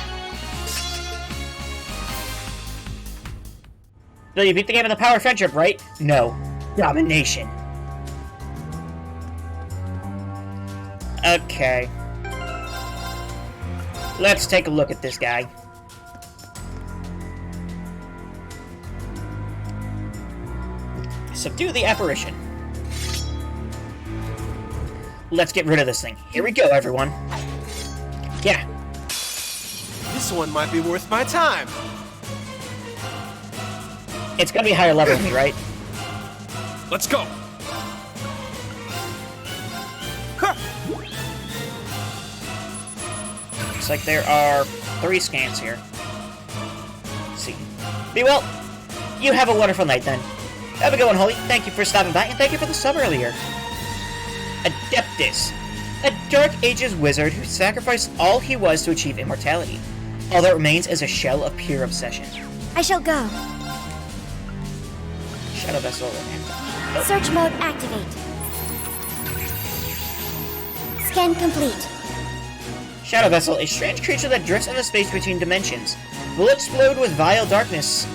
So you beat the game of the power of friendship, right? No. Domination. Okay. Let's take a look at this guy. Subdue the apparition. Let's get rid of this thing. Here we go, everyone. Yeah. This one might be worth my time. It's gonna be higher level than me, right? Let's go! Looks like there are 3 scans here. Let's see. Be well. You have a wonderful night, then. Have a good one, Holly. Thank you for stopping by, and thank you for the sub earlier. Adeptus. A Dark Ages wizard who sacrificed all he was to achieve immortality. All that remains is a shell of pure obsession. I shall go. Shadow Vessel. Oh. Search mode activate. Scan complete. Shadow Vessel, a strange creature that drifts in the space between dimensions. Will explode with vile darkness,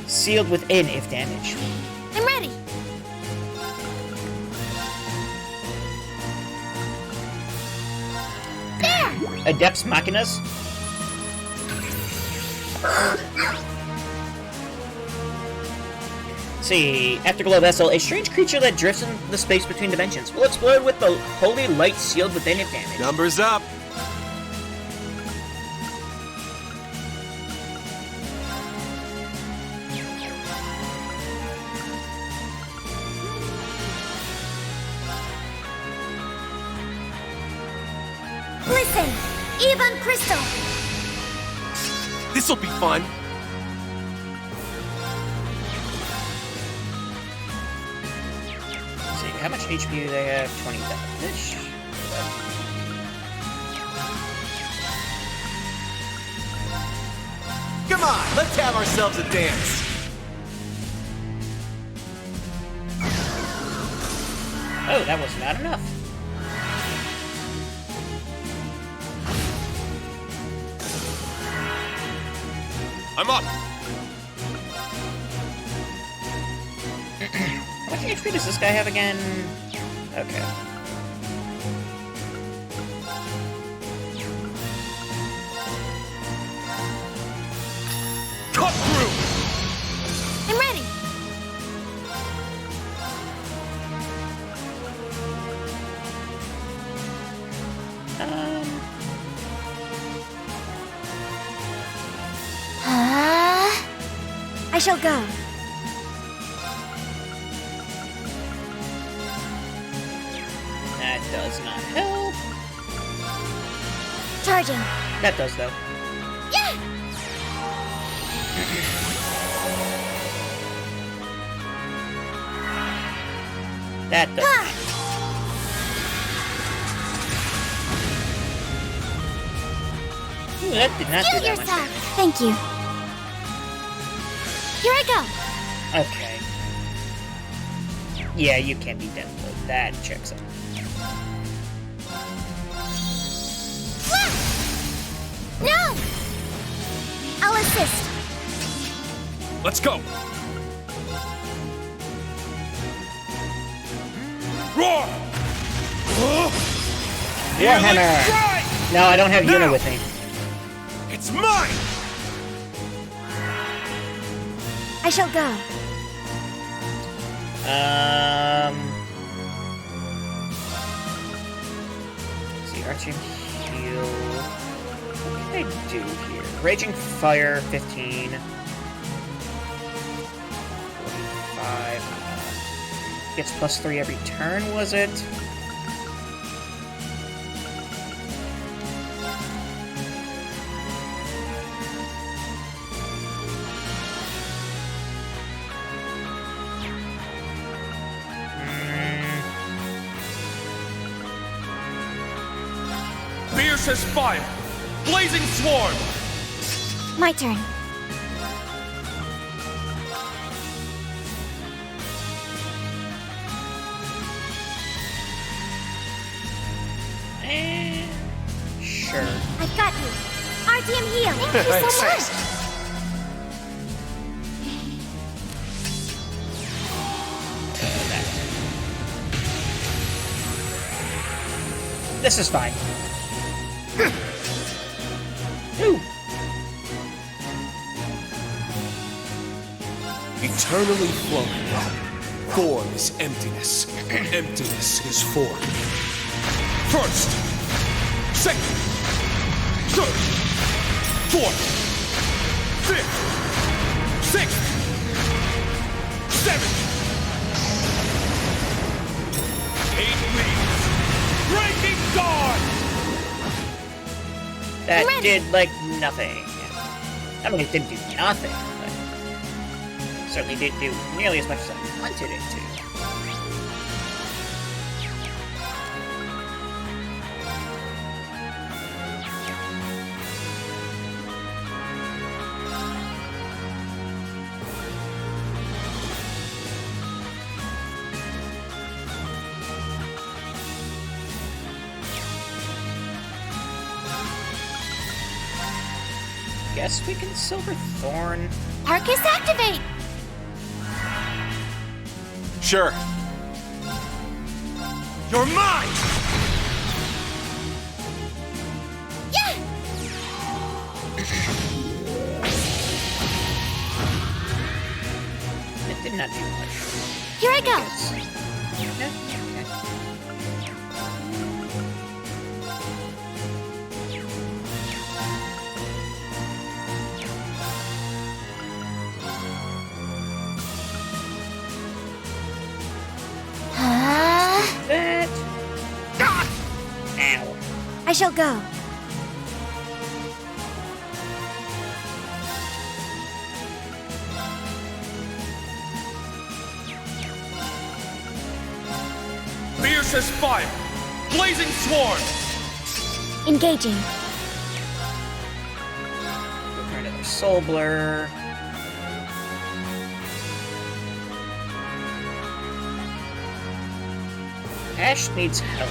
sealed within if damaged. I'm ready. There! Adepts Machinas. See, Afterglow Vessel, a strange creature that drifts in the space between dimensions. Will explode with the holy light sealed within if damaged. Numbers up. Listen! Even Crystal! This'll be fun. Let's see, how much HP do they have? 20,000-ish. Come on, let's have ourselves a dance. Oh, that was not enough. I'm up. How much HP does this guy have again? Okay. Cut through. I'm ready. I shall go. That does not help. Charging. That does, though. Yeah! That does. Ooh, that did not do that much damage. Thank you. Here I go. Okay. Yeah, you can be dead. That checks out. No! I'll assist. Let's go. Roar! Warhammer! No, I don't have Yuna with me. It's mine! I shall go. Let's see, Arching Heal. What can I do here? Raging Fire, 15. 5. Gets +3 every turn, was it? Fiercest fire! Blazing swarm! My turn. Sure. I've got you. RTM heal. Thank you so much. This is fine. Ooh. Eternally flowing. Form is emptiness. Emptiness is form. First! Second! Third! Fourth! Fifth! Sixth! Seventh! 8 leaves! Breaking Dawn! That did, like, nothing. I mean, it didn't do nothing, but certainly didn't do nearly as much as I wanted it to. Guess we can Silver Thorn. Arcus, activate! Sure. You're mine! Yeah! It did not do much. Here I go! Yeah, that. Ow. I shall go. Fiercest fire! Blazing swarm! Engaging. Go for another Soul Blur. Ash needs help.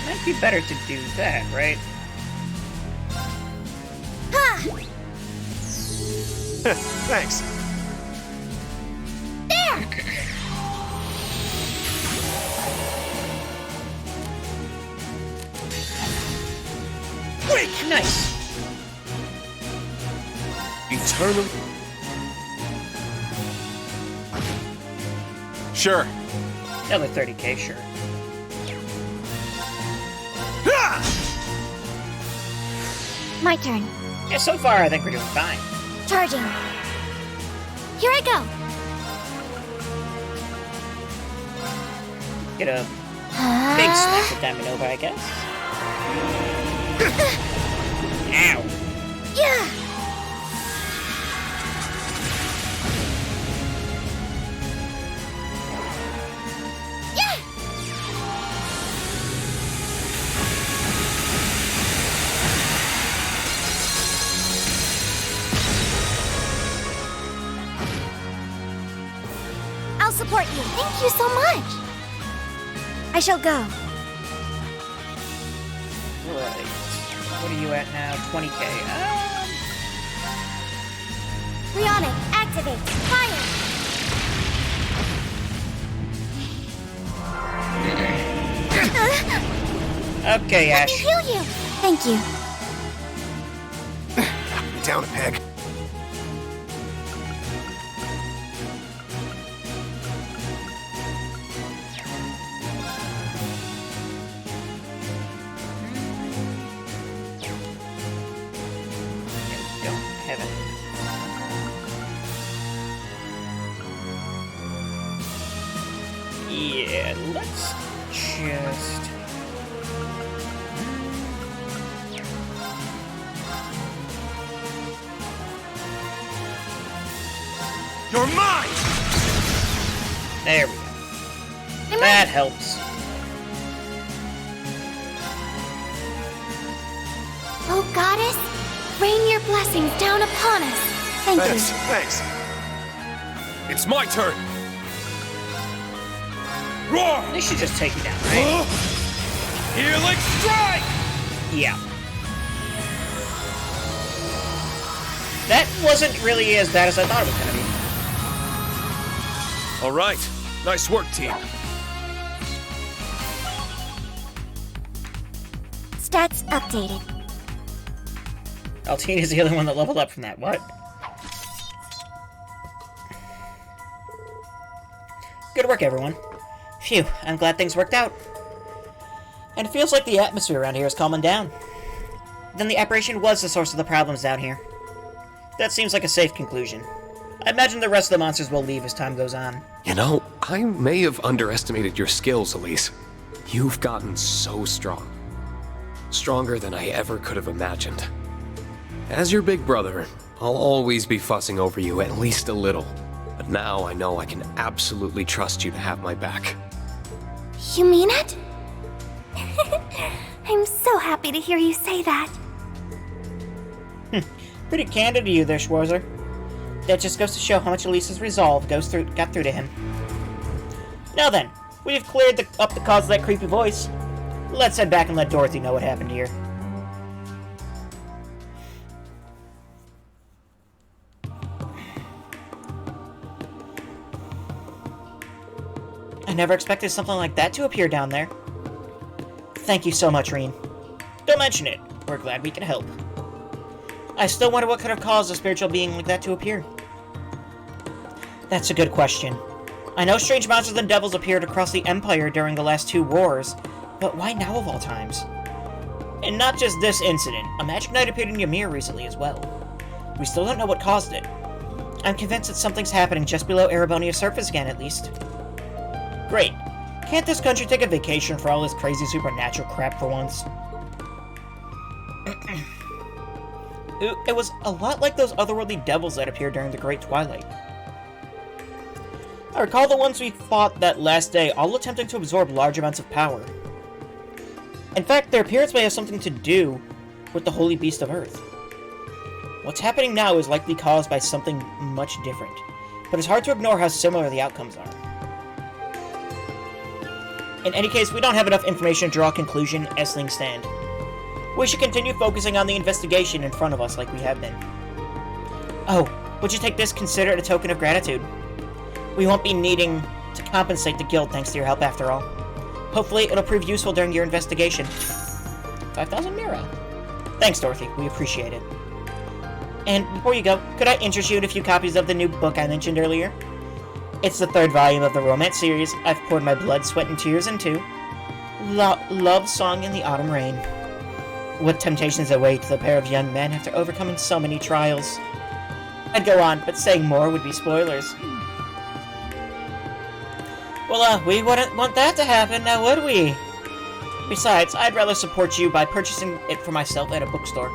Might be better to do that, right? Thanks. There! Quick! Nice! Eternal. Sure. Another 30k, sure. My turn. Yeah, so far I think we're doing fine. Charging. Here I go! Get a big smack with Diamond Nova, I guess. Ow! Yeah! I'll support you. Thank you so much! I shall go. Right. What are you at now? 20k. Rionic, activate. Fire! Okay, Let Ash. me heal you! Thank you. Knock me down a peg. let's just... You're mine! There we go. That helps. Oh, Goddess, rain your blessings down upon us. Thank you. Thanks. It's my turn. Roar! They should just take you down, right? Healing strike! Yeah. That wasn't really as bad as I thought it was gonna be. All right. Nice work, team. Stats updated. Altina's the only one that leveled up from that. What? Good work, everyone. Phew, I'm glad things worked out. And it feels like the atmosphere around here is calming down. Then the apparition was the source of the problems down here. That seems like a safe conclusion. I imagine the rest of the monsters will leave as time goes on. You know, I may have underestimated your skills, Elise. You've gotten so strong. Stronger than I ever could have imagined. As your big brother, I'll always be fussing over you at least a little. But now I know I can absolutely trust you to have my back. You mean it? I'm so happy to hear you say that. Pretty candid of you there, Schwarzer. That just goes to show how much Elise's resolve got through to him. Now then, we've cleared up the cause of that creepy voice. Let's head back and let Dorothy know what happened here. I never expected something like that to appear down there. Thank you so much, Reen. Don't mention it. We're glad we can help. I still wonder what could have caused a spiritual being like that to appear. That's a good question. I know strange monsters and devils appeared across the Empire during the last 2 wars, but why now of all times? And not just this incident. A magic knight appeared in Ymir recently as well. We still don't know what caused it. I'm convinced that something's happening just below Erebonia's surface again, at least. Great. Can't this country take a vacation for all this crazy supernatural crap for once? It was a lot like those otherworldly devils that appeared during the Great Twilight. I recall the ones we fought that last day, all attempting to absorb large amounts of power. In fact, their appearance may have something to do with the Holy Beast of Earth. What's happening now is likely caused by something much different, but it's hard to ignore how similar the outcomes are. In any case, we don't have enough information to draw a conclusion as things stand. We should continue focusing on the investigation in front of us like we have been. Oh, would you take this considered a token of gratitude? We won't be needing to compensate the guild thanks to your help after all. Hopefully, it'll prove useful during your investigation. 5,000 Mira. Thanks, Dorothy. We appreciate it. And before you go, could I interest you in a few copies of the new book I mentioned earlier? It's the 3rd volume of the romance series I've poured my blood, sweat, and tears into. Love Song in the Autumn Rain. What temptations await the pair of young men after overcoming so many trials. I'd go on, but saying more would be spoilers. Well, we wouldn't want that to happen, now would we? Besides, I'd rather support you by purchasing it for myself at a bookstore.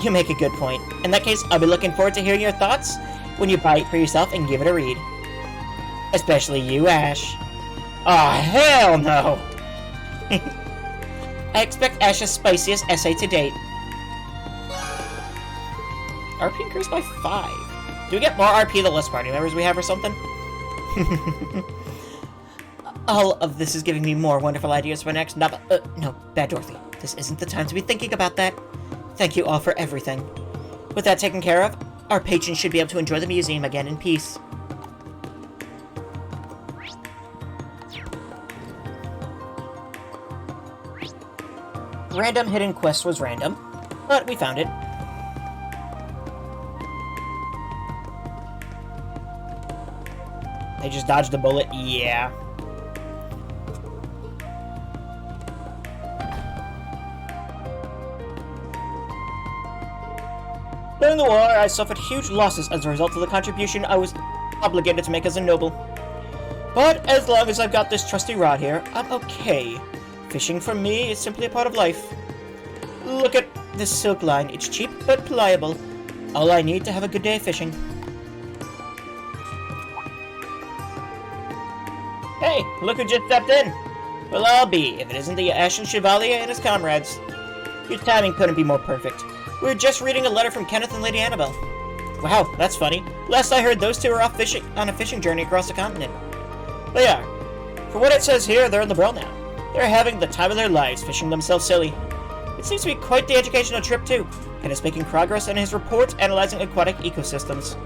You make a good point. In that case, I'll be looking forward to hearing your thoughts when you buy it for yourself and give it a read. Especially you, Ash. Aw, hell no! I expect Ash's spiciest essay to date. RP increased by 5. Do we get more RP the less party members we have or something? All of this is giving me more wonderful ideas for next no, Bad Dorothy. This isn't the time to be thinking about that. Thank you all for everything. With that taken care of, our patrons should be able to enjoy the museum again in peace. Random hidden quest was random, but we found it. They just dodged the bullet? Yeah. During the war, I suffered huge losses as a result of the contribution I was obligated to make as a noble. But as long as I've got this trusty rod here, I'm okay. Fishing for me is simply a part of life. Look at this silk line. It's cheap but pliable. All I need to have a good day fishing. Hey, look who just stepped in. Well, I'll be, if it isn't the Ashen Chevalier and his comrades. Your timing couldn't be more perfect. We were just reading a letter from Kenneth and Lady Annabelle. Wow, that's funny. Last I heard, those two are off fishing on a fishing journey across the continent. They are. For what it says here, they're in the Brill now. They're having the time of their lives, fishing themselves silly. It seems to be quite the educational trip, too. Ken is making progress in his report analyzing aquatic ecosystems.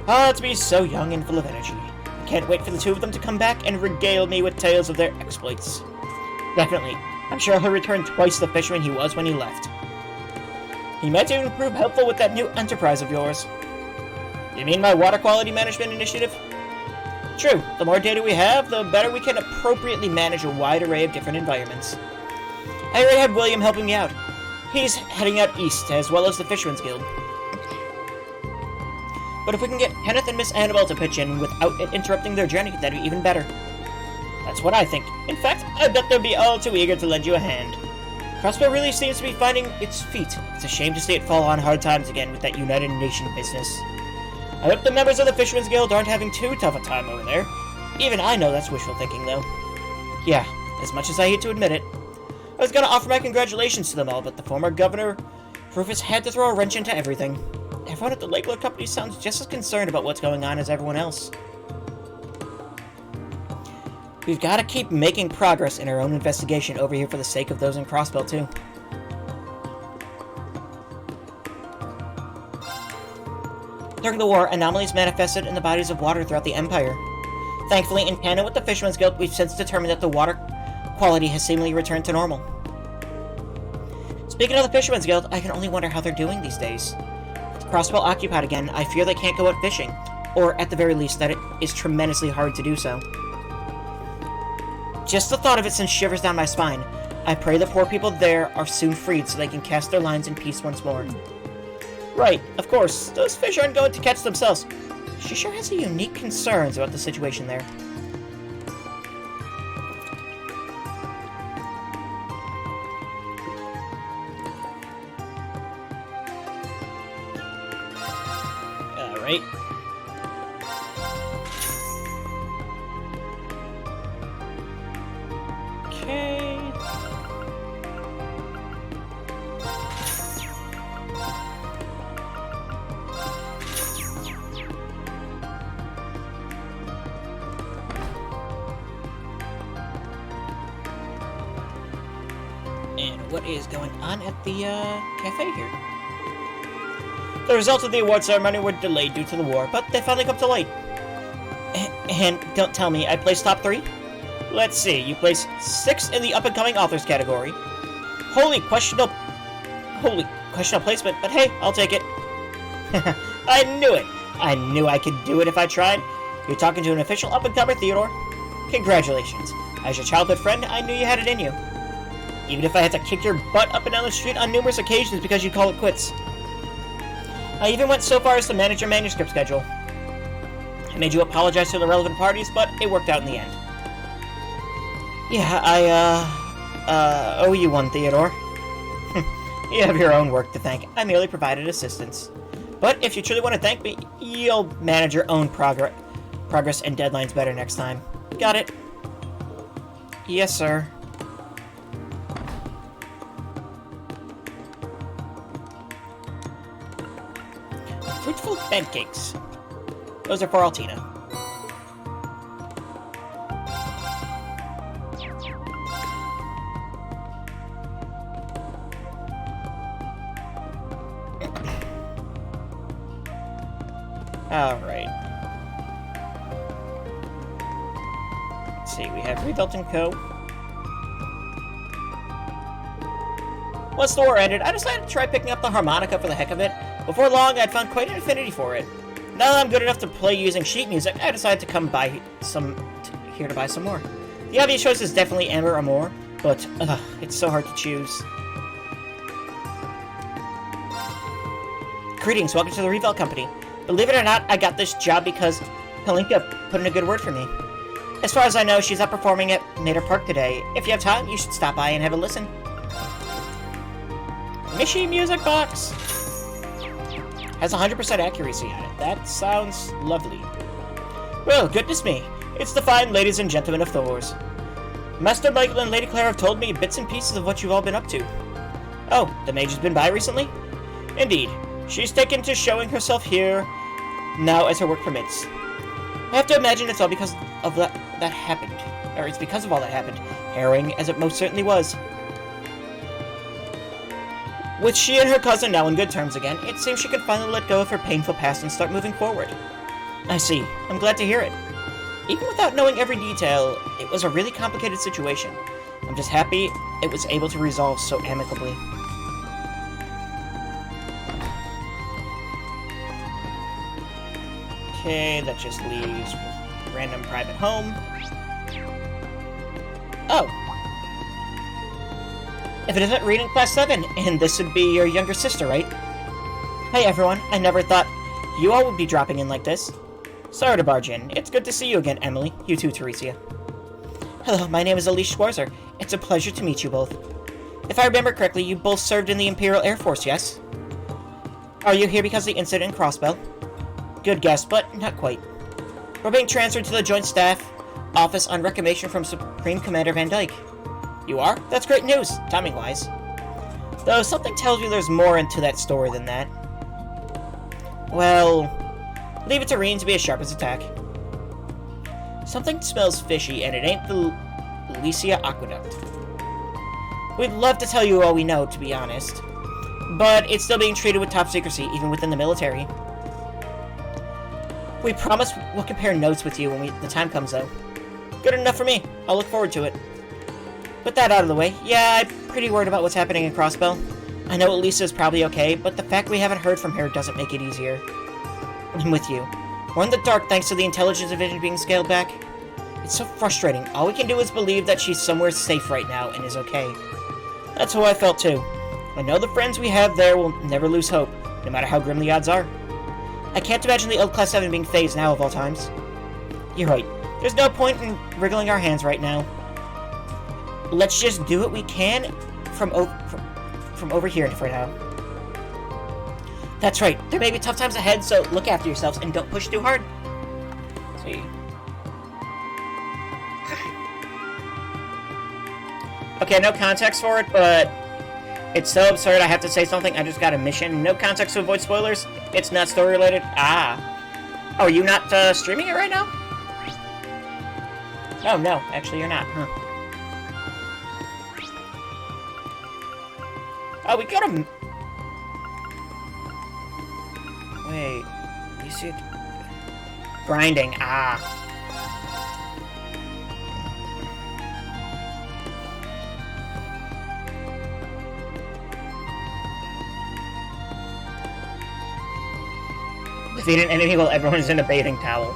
Ah, to be so young and full of energy. I can't wait for the two of them to come back and regale me with tales of their exploits. Definitely. I'm sure he'll return twice the fisherman he was when he left. He might even prove helpful with that new enterprise of yours. You mean my water quality management initiative? True. The more data we have, the better we can appropriately manage a wide array of different environments. I already had William helping me out. He's heading out east, as well as the Fisherman's Guild. But if we can get Kenneth and Miss Annabelle to pitch in without interrupting their journey, that'd be even better. That's what I think. In fact, I bet they'll be all too eager to lend you a hand. Crossbow really seems to be finding its feet. It's a shame to see it fall on hard times again with that United Nation business. I hope the members of the Fisherman's Guild aren't having too tough a time over there. Even I know that's wishful thinking, though. Yeah, as much as I hate to admit it. I was gonna offer my congratulations to them all, but the former governor, Rufus, had to throw a wrench into everything. Everyone at the Lakeland Company sounds just as concerned about what's going on as everyone else. We've got to keep making progress in our own investigation over here for the sake of those in Crossbell, too. During the war, anomalies manifested in the bodies of water throughout the Empire. Thankfully, in tandem with the Fisherman's Guild, we've since determined that the water quality has seemingly returned to normal. Speaking of the Fisherman's Guild, I can only wonder how they're doing these days. With Crossbell occupied again, I fear they can't go out fishing, or at the very least that it is tremendously hard to do so. Just the thought of it sends shivers down my spine. I pray the poor people there are soon freed so they can cast their lines in peace once more. Right, of course, those fish aren't going to catch themselves. She sure has unique concerns about the situation there. Alright. Okay. And what is going on at the cafe here? The results of the award ceremony were delayed due to the war, but they finally come to light. And don't tell me I placed top 3? Let's see, you placed 6th in the up-and-coming authors category. Holy questionable placement, but hey, I'll take it. I knew it! I knew I could do it if I tried. You're talking to an official up-and-comer, Theodore. Congratulations. As your childhood friend, I knew you had it in you. Even if I had to kick your butt up and down the street on numerous occasions because you'd call it quits. I even went so far as to manage your manuscript schedule. I made you apologize to the relevant parties, but it worked out in the end. Yeah, I owe you one, Theodore. You have your own work to thank. I merely provided assistance. But if you truly want to thank me, you'll manage your own progress and deadlines better next time. Got it? Yes, sir. Fruitful pancakes. Those are for Altina. Alright. Let's see, we have Rebuilt & Co. Once the war ended, I decided to try picking up the harmonica for the heck of it. Before long, I'd found quite an affinity for it. Now that I'm good enough to play using sheet music, I decided to come by here to buy some more. The obvious choice is definitely Amber or more, but it's so hard to choose. Greetings, welcome to the Rebuilt Company. Believe it or not, I got this job because Kalinka put in a good word for me. As far as I know, she's out performing at Mater Park today. If you have time, you should stop by and have a listen. Mishi Music Box! Has 100% accuracy on it. That sounds lovely. Well, goodness me. It's the fine ladies and gentlemen of Thor's. Master Michael and Lady Claire have told me bits and pieces of what you've all been up to. Oh, the mage has been by recently? Indeed. She's taken to showing herself here now as her work permits. I have to imagine it's all because of that happened. Or it's because of all that happened. Harrowing as it most certainly was. With she and her cousin now in good terms again, it seems she can finally let go of her painful past and start moving forward. I see. I'm glad to hear it. Even without knowing every detail, it was a really complicated situation. I'm just happy it was able to resolve so amicably. Okay, that just leaves random private home. Oh! If it isn't reading class 7, and this would be your younger sister, right? Hey everyone, I never thought you all would be dropping in like this. Sorry to barge in. It's good to see you again, Emily. You too, Teresia. Hello, my name is Elise Schwarzer. It's a pleasure to meet you both. If I remember correctly, you both served in the Imperial Air Force, yes? Are you here because of the incident in Crossbell? Good guess, but not quite. We're being transferred to the Joint Staff Office on recommendation from Supreme Commander Van Dyke. You are? That's great news, timing-wise. Though something tells me there's more into that story than that. Well, leave it to Reen to be as sharp as a tack. Something smells fishy, and it ain't the Lycia Aqueduct. We'd love to tell you all we know, to be honest. But it's still being treated with top secrecy, even within the military. We promise we'll compare notes with you when the time comes, though. Good enough for me. I'll look forward to it. With that out of the way, yeah, I'm pretty worried about what's happening in Crossbell. I know Elisa is probably okay, but the fact we haven't heard from her doesn't make it easier. I'm with you. We're in the dark thanks to the intelligence division being scaled back. It's so frustrating. All we can do is believe that she's somewhere safe right now and is okay. That's how I felt too. I know the friends we have there will never lose hope, no matter how grim the odds are. I can't imagine the old Class 7 being phased now of all times. You're right. There's no point in wriggling our hands right now. Let's just do what we can from over here for now. That's right. There may be tough times ahead, so look after yourselves and don't push too hard. See. Okay, no context for it, but it's so absurd I have to say something. I just got a mission. No context to avoid spoilers. It's not story related. Ah. Oh, are you not streaming it right now? Oh, no. Actually, you're not, huh? Oh, we got him. Wait. You see it? Grinding. Ah. Defeat an enemy while everyone is in a bathing towel.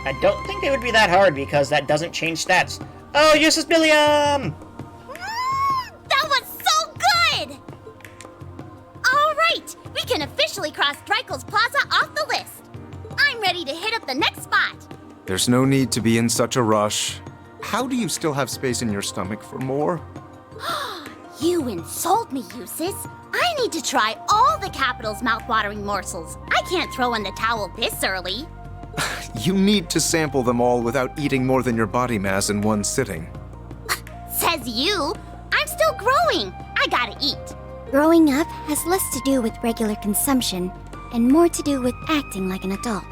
I don't think it would be that hard because that doesn't change stats. Oh, Eustace Billiam! That was so good! Alright, we can officially cross Drykel's Plaza off the list. I'm ready to hit up the next spot. There's no need to be in such a rush. How do you still have space in your stomach for more? You insult me, Eustace. I need to try all the capital's mouth-watering morsels. I can't throw in the towel this early. You need to sample them all without eating more than your body mass in one sitting. Says you. I'm still growing. I gotta eat. Growing up has less to do with regular consumption and more to do with acting like an adult.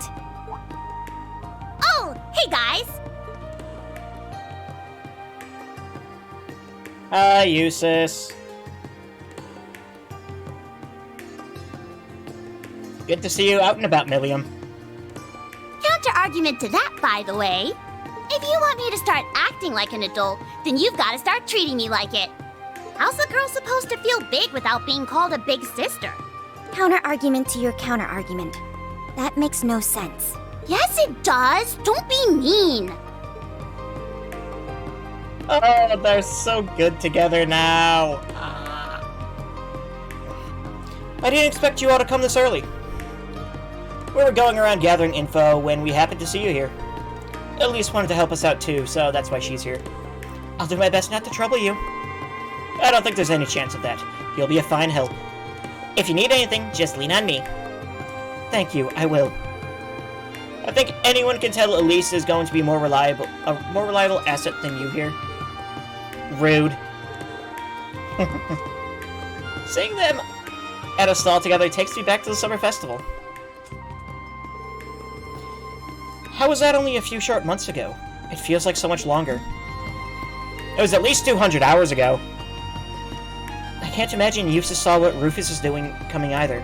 Oh, hey guys. Hi, Eustace. Good to see you out and about, Milliam. Counter-argument to that, by the way. If you want me to start acting like an adult, then you've got to start treating me like it. How's a girl supposed to feel big without being called a big sister? Counter-argument to your counter-argument. That makes no sense. Yes, it does. Don't be mean. Oh, they're so good together now. I didn't expect you all to come this early. We were going around gathering info when we happened to see you here. Elise wanted to help us out too, so that's why she's here. I'll do my best not to trouble you. I don't think there's any chance of that. You'll be a fine help. If you need anything, just lean on me. Thank you, I will. I think anyone can tell Elise is going to be a more reliable asset than you here. Rude. Seeing them at a stall together takes me back to the summer festival. How was that only a few short months ago? It feels like so much longer. It was at least 200 hours ago. I can't imagine Eustace saw what Rufus is doing coming either.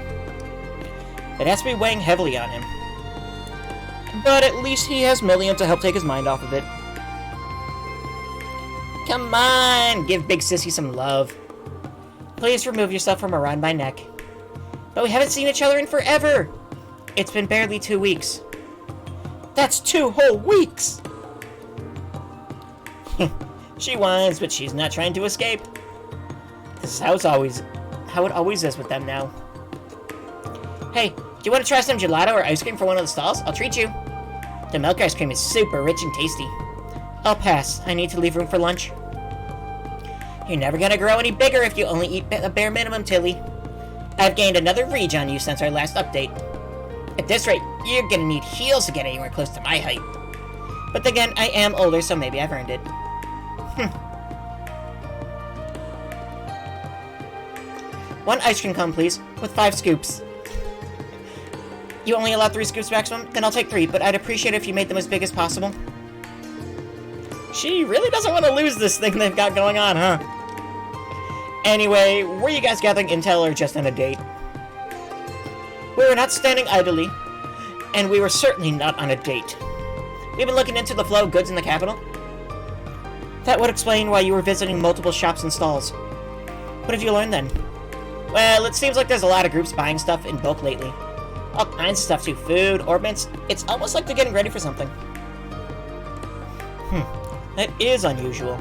It has to be weighing heavily on him. But at least he has Milliam to help take his mind off of it. Come on, give Big Sissy some love. Please remove yourself from around my neck. But we haven't seen each other in forever. It's been barely 2 weeks. That's 2 whole weeks! She whines, but she's not trying to escape. This is how it always is with them now. Hey, do you want to try some gelato or ice cream from one of the stalls? I'll treat you. The milk ice cream is super rich and tasty. I'll pass. I need to leave room for lunch. You're never gonna grow any bigger if you only eat a bare minimum, Tilly. I've gained another reach on you since our last update. At this rate, you're gonna need heels to get anywhere close to my height. But again, I am older, so maybe I've earned it. One ice cream cone, please, with 5 scoops. You only allow 3 scoops maximum? Then I'll take 3, but I'd appreciate it if you made them as big as possible. She really doesn't want to lose this thing they've got going on, huh? Anyway, were you guys gathering intel or just on a date? We were not standing idly, and we were certainly not on a date. We've been looking into the flow of goods in the capital. That would explain why you were visiting multiple shops and stalls. What have you learned then? Well, it seems like there's a lot of groups buying stuff in bulk lately. All kinds of stuff too. Food, ornaments. It's almost like they're getting ready for something. That is unusual.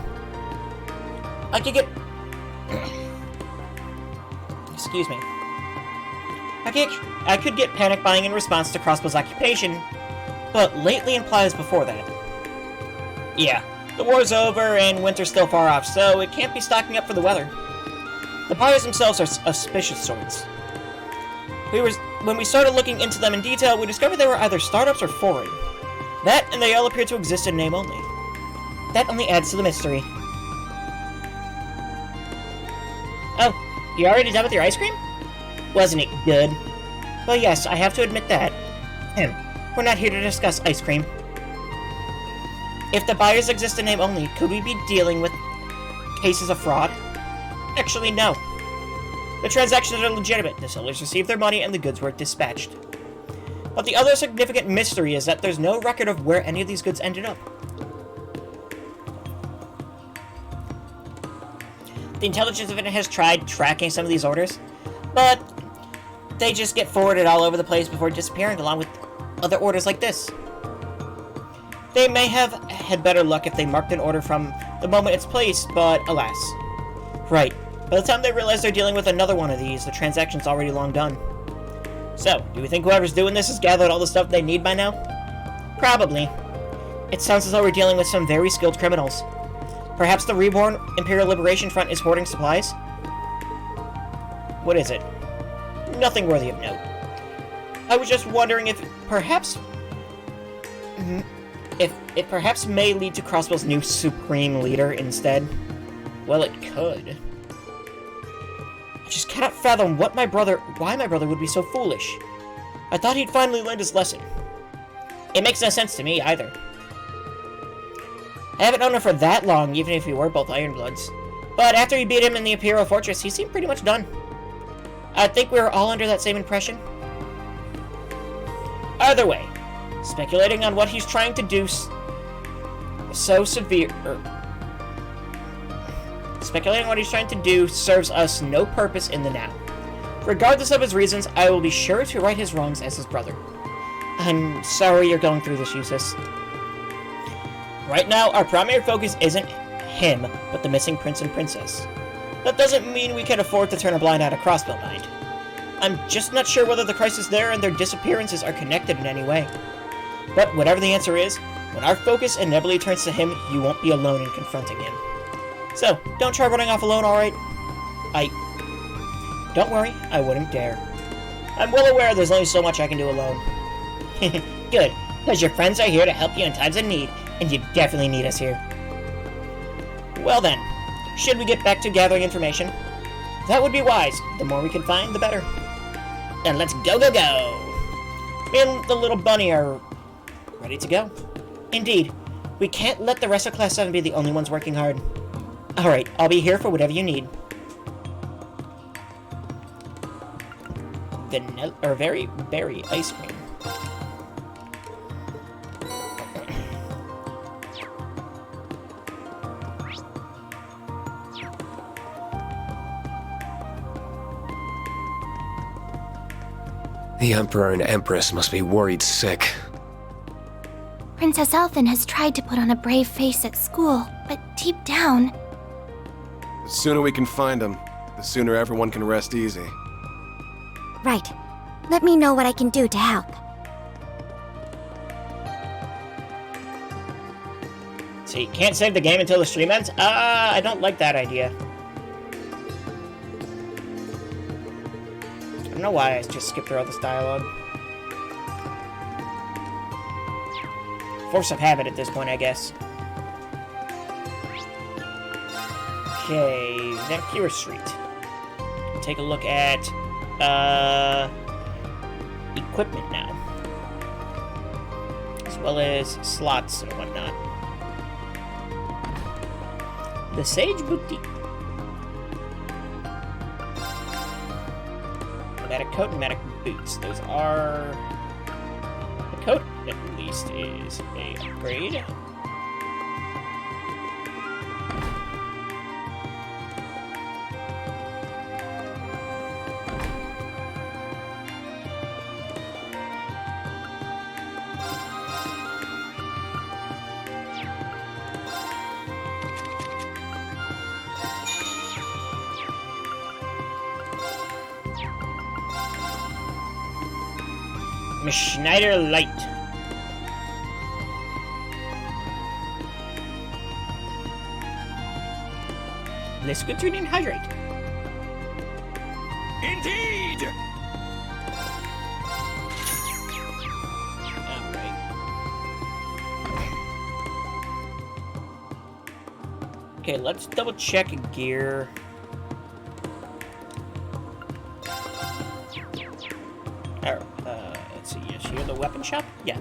I could get... Excuse me. I could get panic buying in response to Crossbow's occupation, but lately implies before that. Yeah, the war's over and winter's still far off, so it can't be stocking up for the weather. The buyers themselves are auspicious sorts. When we started looking into them in detail, we discovered they were either startups or foreign. That, and they all appear to exist in name only. That only adds to the mystery. Oh, you already done with your ice cream? Wasn't it good? Well, yes, I have to admit that. We're not here to discuss ice cream. If the buyers exist in name only, could we be dealing with cases of fraud? Actually, no. The transactions are legitimate. The sellers received their money and the goods were dispatched. But the other significant mystery is that there's no record of where any of these goods ended up. The intelligence of it has tried tracking some of these orders, but they just get forwarded all over the place before disappearing along with other orders like this. They may have had better luck if they marked an order from the moment it's placed, but alas. Right. By the time they realize they're dealing with another one of these, the transaction's already long done. So, do we think whoever's doing this has gathered all the stuff they need by now? Probably. It sounds as though we're dealing with some very skilled criminals. Perhaps the Reborn Imperial Liberation Front is hoarding supplies? What is it? Nothing worthy of note. I was just wondering if perhaps... If it perhaps may lead to Crossbow's new Supreme Leader instead. Well, it could. I just cannot fathom why my brother would be so foolish. I thought he'd finally learned his lesson. It makes no sense to me, either. I haven't known him for that long, even if we were both Ironbloods. But after he beat him in the Imperial Fortress, he seemed pretty much done. I think we were all under that same impression. Either way, speculating on what he's trying to do Speculating on what he's trying to do serves us no purpose in the now. Regardless of his reasons, I will be sure to right his wrongs as his brother. I'm sorry you're going through this, Eustace. Right now, our primary focus isn't him, but the missing prince and princess. That doesn't mean we can afford to turn a blind eye to Crossbow Mind. I'm just not sure whether the crisis there and their disappearances are connected in any way. But whatever the answer is, When our focus inevitably turns to him, you won't be alone in confronting him. So, don't try running off alone, alright? Don't worry, I wouldn't dare. I'm well aware there's only so much I can do alone. Good, because your friends are here to help you in times of need, and you definitely need us here. Well then, should we get back to gathering information? That would be wise. The more we can find, the better. And let's go, go, go! Me and the little bunny are ready to go. Indeed. We can't let the rest of Class 7 be the only ones working hard. Alright, I'll be here for whatever you need. Vanilla, or very berry ice cream. The Emperor and Empress must be worried sick. Princess Elfin has tried to put on a brave face at school, but deep down... The sooner we can find him, the sooner everyone can rest easy. Right. Let me know what I can do to help. So you can't save the game until the stream ends? I don't like that idea. I don't know why I just skipped through all this dialogue. Force of habit at this point, I guess. Okay, Vampire Street. Take a look at, equipment now. As well as slots and whatnot. The Sage Boutique. Medic coat and medic boots. Those are... The coat, at least, is a upgrade. Miss Schneider Light. Let's go to hydrate. Indeed! Alright. Okay, let's double check gear. Let's see, is here the weapon shop? Yeah.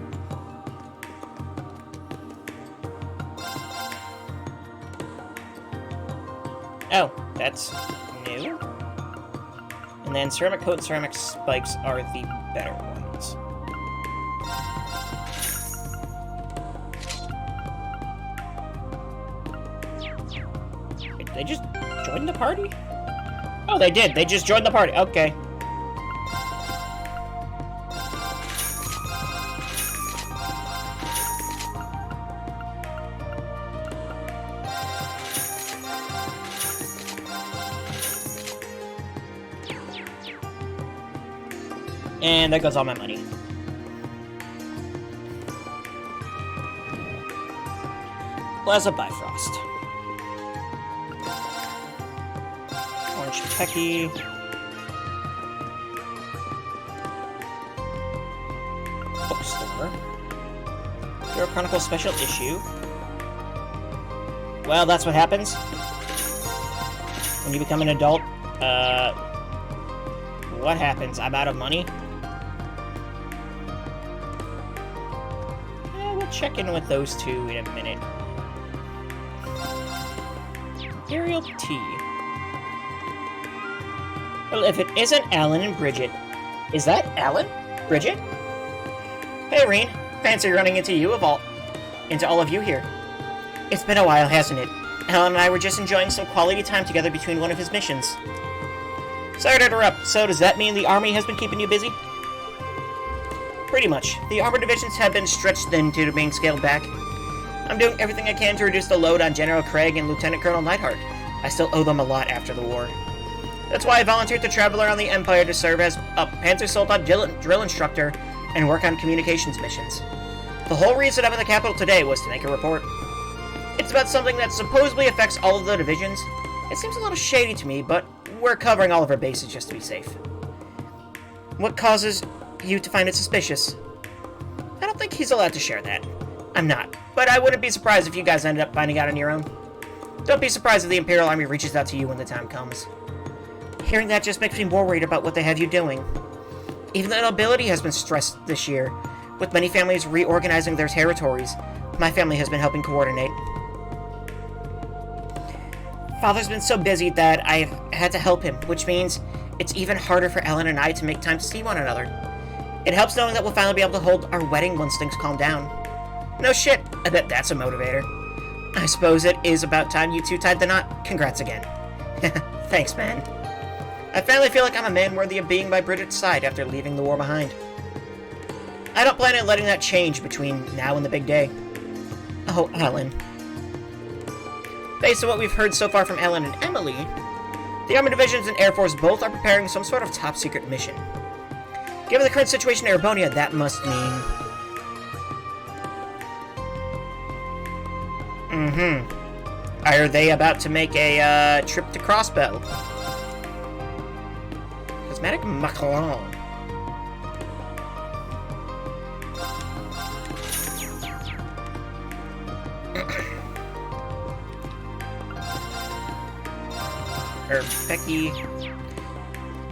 Oh, that's new. And then ceramic coat and ceramic spikes are the better ones. Wait, they just joined the party? Oh, they did. They just joined the party. Okay. And there goes all my money. Plaza Bifrost. Orange Pecky. Bookstore. Hero Chronicle Special Issue. Well, that's what happens when you become an adult. What happens? I'm out of money? We'll check in with those two in a minute. Imperial Tea. Well, if it isn't Alan and Bridget. Is that Alan? Bridget? Hey, Reen. Fancy running into all of you here. It's been a while, hasn't it? Alan and I were just enjoying some quality time together between one of his missions. Sorry to interrupt. So does that mean the army has been keeping you busy? Pretty much. The armor divisions have been stretched thin due to being scaled back. I'm doing everything I can to reduce the load on General Craig and Lieutenant Colonel Neidhart. I still owe them a lot after the war. That's why I volunteered to travel around the Empire to serve as a Panzer Soldat drill instructor and work on communications missions. The whole reason I'm in the capital today was to make a report. It's about something that supposedly affects all of the divisions. It seems a little shady to me, but we're covering all of our bases just to be safe. What causes you to find it suspicious? I don't think he's allowed to share that. I'm not, but I wouldn't be surprised if you guys ended up finding out on your own. Don't be surprised if the Imperial Army reaches out to you when the time comes. Hearing that just makes me more worried about what they have you doing. Even the nobility has been stressed this year, with many families reorganizing their territories. My family has been helping coordinate. Father's been so busy that I've had to help him, which means it's even harder for Ellen and I to make time to see one another. It helps knowing that we'll finally be able to hold our wedding once things calm down. No shit, I bet that's a motivator. I suppose it is about time you two tied the knot. Congrats again. Thanks, man. I finally feel like I'm a man worthy of being by Bridget's side after leaving the war behind. I don't plan on letting that change between now and the big day. Oh, Ellen. Based on what we've heard so far from Ellen and Emily, the Army Divisions and Air Force both are preparing some sort of top-secret mission. Given the current situation in Erebonia, that must mean... Are they about to make a trip to Crossbell? Cosmetic Macron. Becky.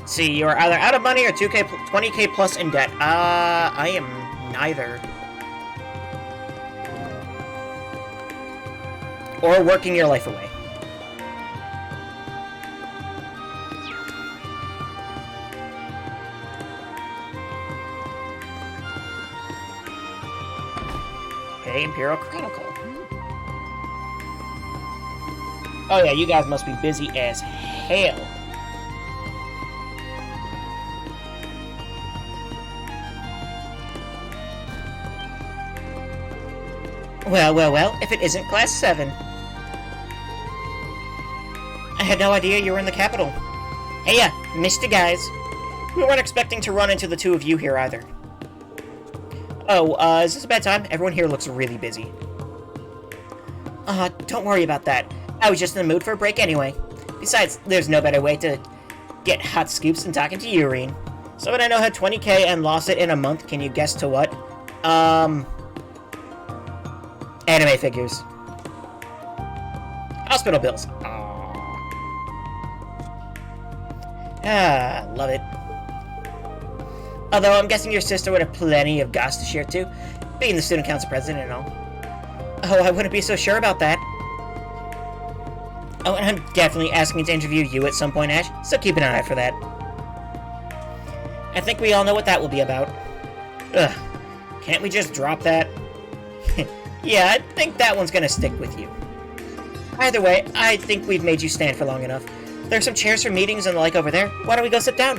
See, you are either out of money or 20k plus in debt. I am neither. Or working your life away. Okay, Imperial Chronicle. Oh yeah, you guys must be busy as hell. Well, if it isn't Class 7. I had no idea you were in the capital. Hey, missed you guys. We weren't expecting to run into the two of you here either. Oh, is this a bad time? Everyone here looks really busy. Don't worry about that. I was just in the mood for a break anyway. Besides, there's no better way to get hot scoops than talking to you, Irene. Someone I know had 20k and lost it in a month. Can you guess to what? Anime figures. Hospital bills. Love it. Although I'm guessing your sister would have plenty of goss to share too, being the student council president and all. Oh, I wouldn't be so sure about that. Oh, and I'm definitely asking to interview you at some point, Ash, so keep an eye out for that. I think we all know what that will be about. Ugh. Can't we just drop that? Yeah, I think that one's gonna stick with you. Either way, I think we've made you stand for long enough. There's some chairs for meetings and the like over there. Why don't we go sit down?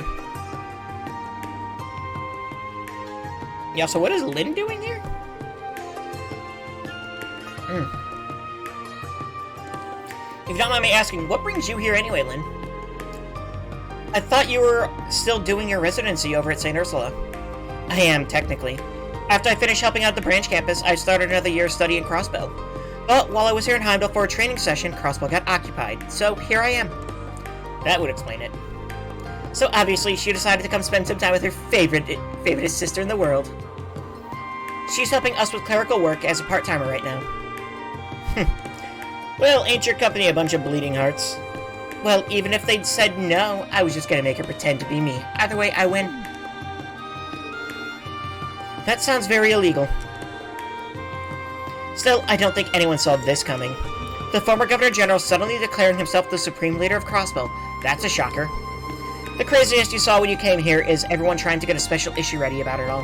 Yeah, so what is Lynn doing here? If you don't mind me asking, what brings you here anyway, Lynn? I thought you were still doing your residency over at St. Ursula. I am, technically. After I finished helping out the branch campus, I started another year studying Crossbell. But while I was here in Heimdallr for a training session, Crossbell got occupied, so here I am. That would explain it. So obviously, she decided to come spend some time with her favorite sister in the world. She's helping us with clerical work as a part-timer right now. Well, ain't your company a bunch of bleeding hearts? Well, even if they'd said no, I was just gonna make her pretend to be me. Either way, I win. That sounds very illegal. Still, I don't think anyone saw this coming. The former Governor General suddenly declaring himself the supreme leader of Crossbell. That's a shocker. The craziest you saw when you came here is everyone trying to get a special issue ready about it all.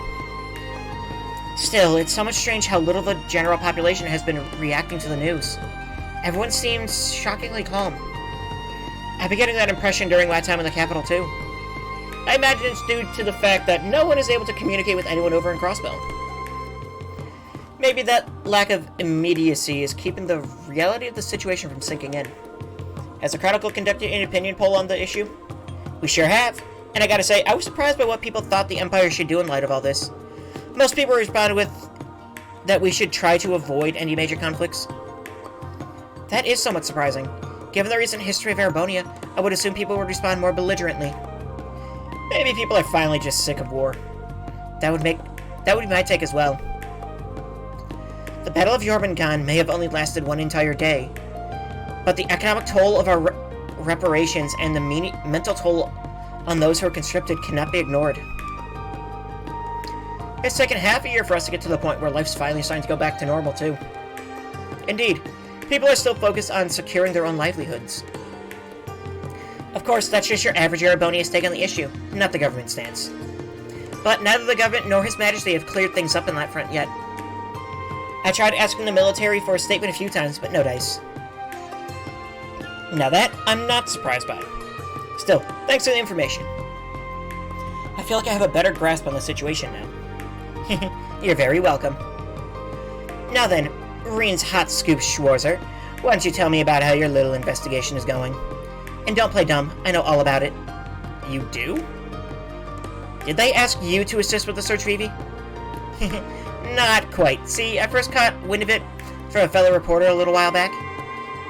Still, it's somewhat strange how little the general population has been reacting to the news. Everyone seems shockingly calm. I've been getting that impression during my time in the capital, too. I imagine it's due to the fact that no one is able to communicate with anyone over in Crossbell. Maybe that lack of immediacy is keeping the reality of the situation from sinking in. Has the Chronicle conducted an opinion poll on the issue? We sure have. And I gotta say, I was surprised by what people thought the Empire should do in light of all this. Most people responded with that we should try to avoid any major conflicts? That is somewhat surprising. Given the recent history of Erebonia, I would assume people would respond more belligerently. Maybe people are finally just sick of war. That would be my take as well. The Battle of Jormungand may have only lasted one entire day, but the economic toll of our reparations and the mental toll on those who are conscripted cannot be ignored. It's taken half a year for us to get to the point where life's finally starting to go back to normal, too. Indeed, people are still focused on securing their own livelihoods. Of course, that's just your average Erebonia's take on the issue, not the government stance. But neither the government nor His Majesty have cleared things up on that front yet. I tried asking the military for a statement a few times, but no dice. Now that, I'm not surprised by. Still, thanks for the information. I feel like I have a better grasp on the situation now. You're very welcome. Now then, Reen's hot scoop Schwarzer, why don't you tell me about how your little investigation is going? And don't play dumb, I know all about it. You do? Did they ask you to assist with the search, Vivi? Not quite. See, I first caught wind of it from a fellow reporter a little while back.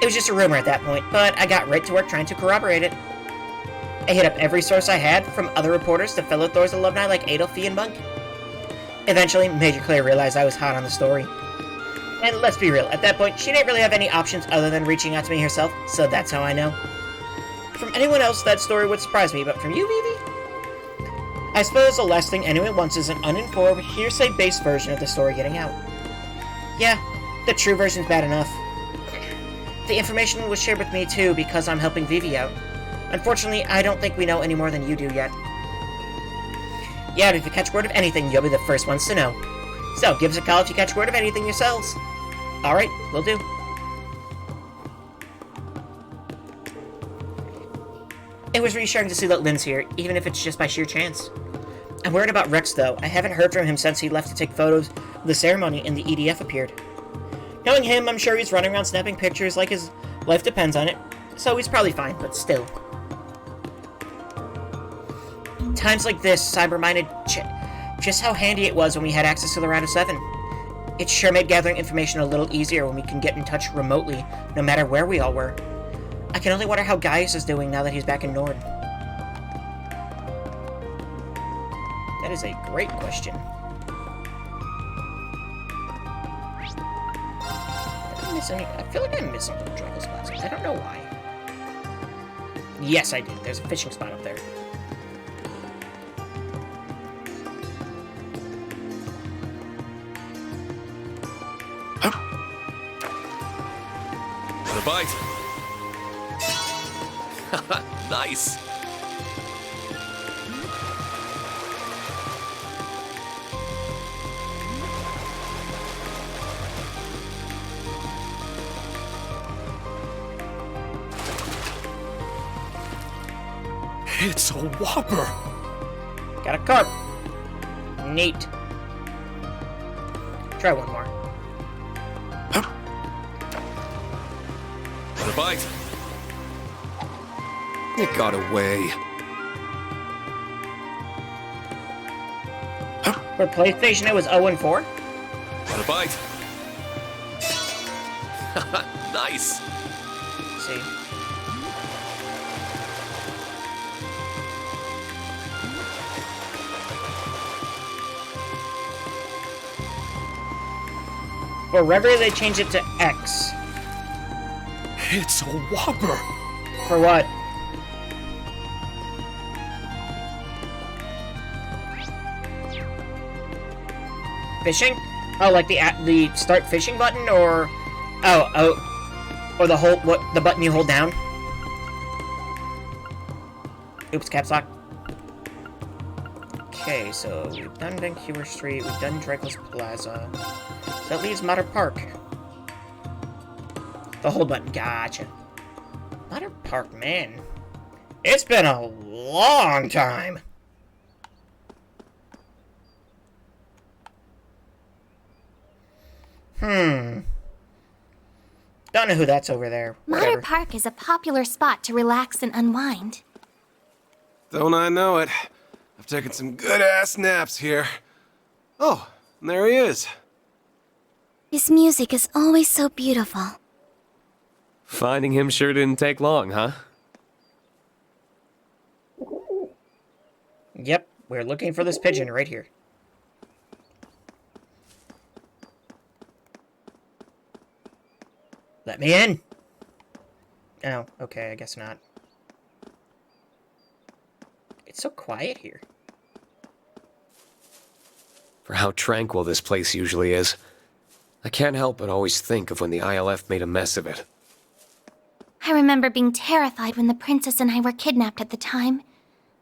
It was just a rumor at that point, but I got right to work trying to corroborate it. I hit up every source I had, from other reporters to fellow Thor's alumni like Adolf and Monk. Eventually, Major Claire realized I was hot on the story. And let's be real, at that point, she didn't really have any options other than reaching out to me herself, so that's how I know. From anyone else, that story would surprise me, but from you, Vivi? I suppose the last thing anyone wants is an uninformed, hearsay-based version of the story getting out. Yeah, the true version's bad enough. The information was shared with me too because I'm helping Vivi out. Unfortunately, I don't think we know any more than you do yet. Yeah, if you catch word of anything, you'll be the first ones to know. So, give us a call if you catch word of anything yourselves. Alright, will do. It was reassuring to see that Lynn's here, even if it's just by sheer chance. I'm worried about Rex, though. I haven't heard from him since he left to take photos of the ceremony and the EDF appeared. Knowing him, I'm sure he's running around snapping pictures like his life depends on it. So he's probably fine, but still. Times like this, Cyber-minded just how handy it was when we had access to the Round of Seven. It sure made gathering information a little easier when we can get in touch remotely, no matter where we all were. I can only wonder how Gaius is doing now that he's back in Nord. That is a great question. I feel like I'm missing Draco's glasses. I don't know why. Yes, I did. There's a fishing spot up there. Want a bite? Nice. It's a whopper! Got a carp. Neat. Try one more. Want a bite? It got away. For PlayStation, it was 0-4. Want a bite? Nice. Let's see. For Reverie, they changed it to X. It's a whopper! For what? Fishing? Oh, like the start fishing button, or or the button you hold down? Oops, caps lock. Okay, so we've done Vancouver Street, we've done Dracula's Plaza. So that leaves Modern Park. The hold button, gotcha. Modern Park, man. It's been a long time. Don't know who that's over there. Whatever. Modern Park is a popular spot to relax and unwind. Don't I know it? I've taken some good-ass naps here. Oh, and there he is. His music is always so beautiful. Finding him sure didn't take long, huh? Yep, we're looking for this pigeon right here. Let me in! Oh, okay, I guess not. It's so quiet here. For how tranquil this place usually is, I can't help but always think of when the ILF made a mess of it. I remember being terrified when the princess and I were kidnapped at the time,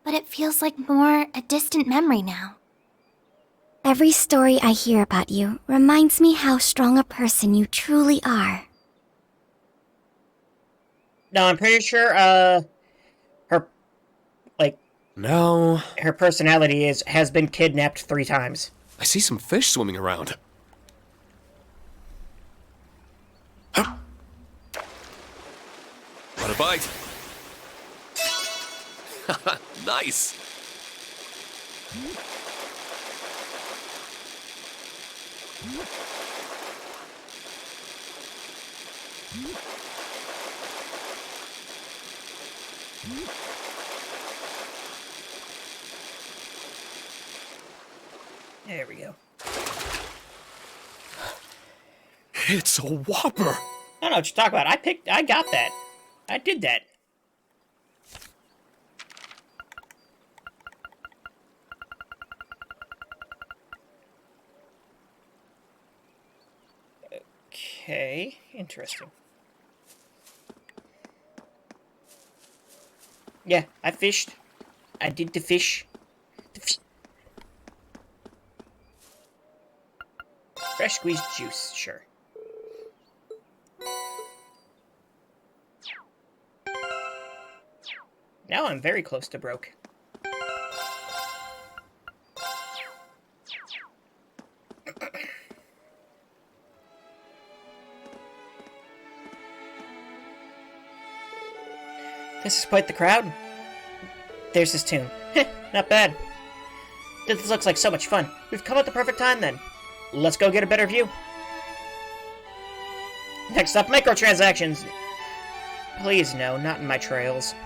but it feels like more a distant memory now. Every story I hear about you reminds me how strong a person you truly are. No, I'm pretty sure, No. her personality has been kidnapped 3 times. I see some fish swimming around. What a bite! Nice! There we go. It's a whopper! I don't know what you're talking about. I got that. I did that. Okay, interesting. Yeah, I fished. I did the fish. Fresh squeezed juice, sure. Now I'm very close to broke. This is quite the crowd. There's his tune. Heh, not bad. This looks like so much fun. We've come at the perfect time then. Let's go get a better view. Next up, microtransactions. Please no, not in my trails.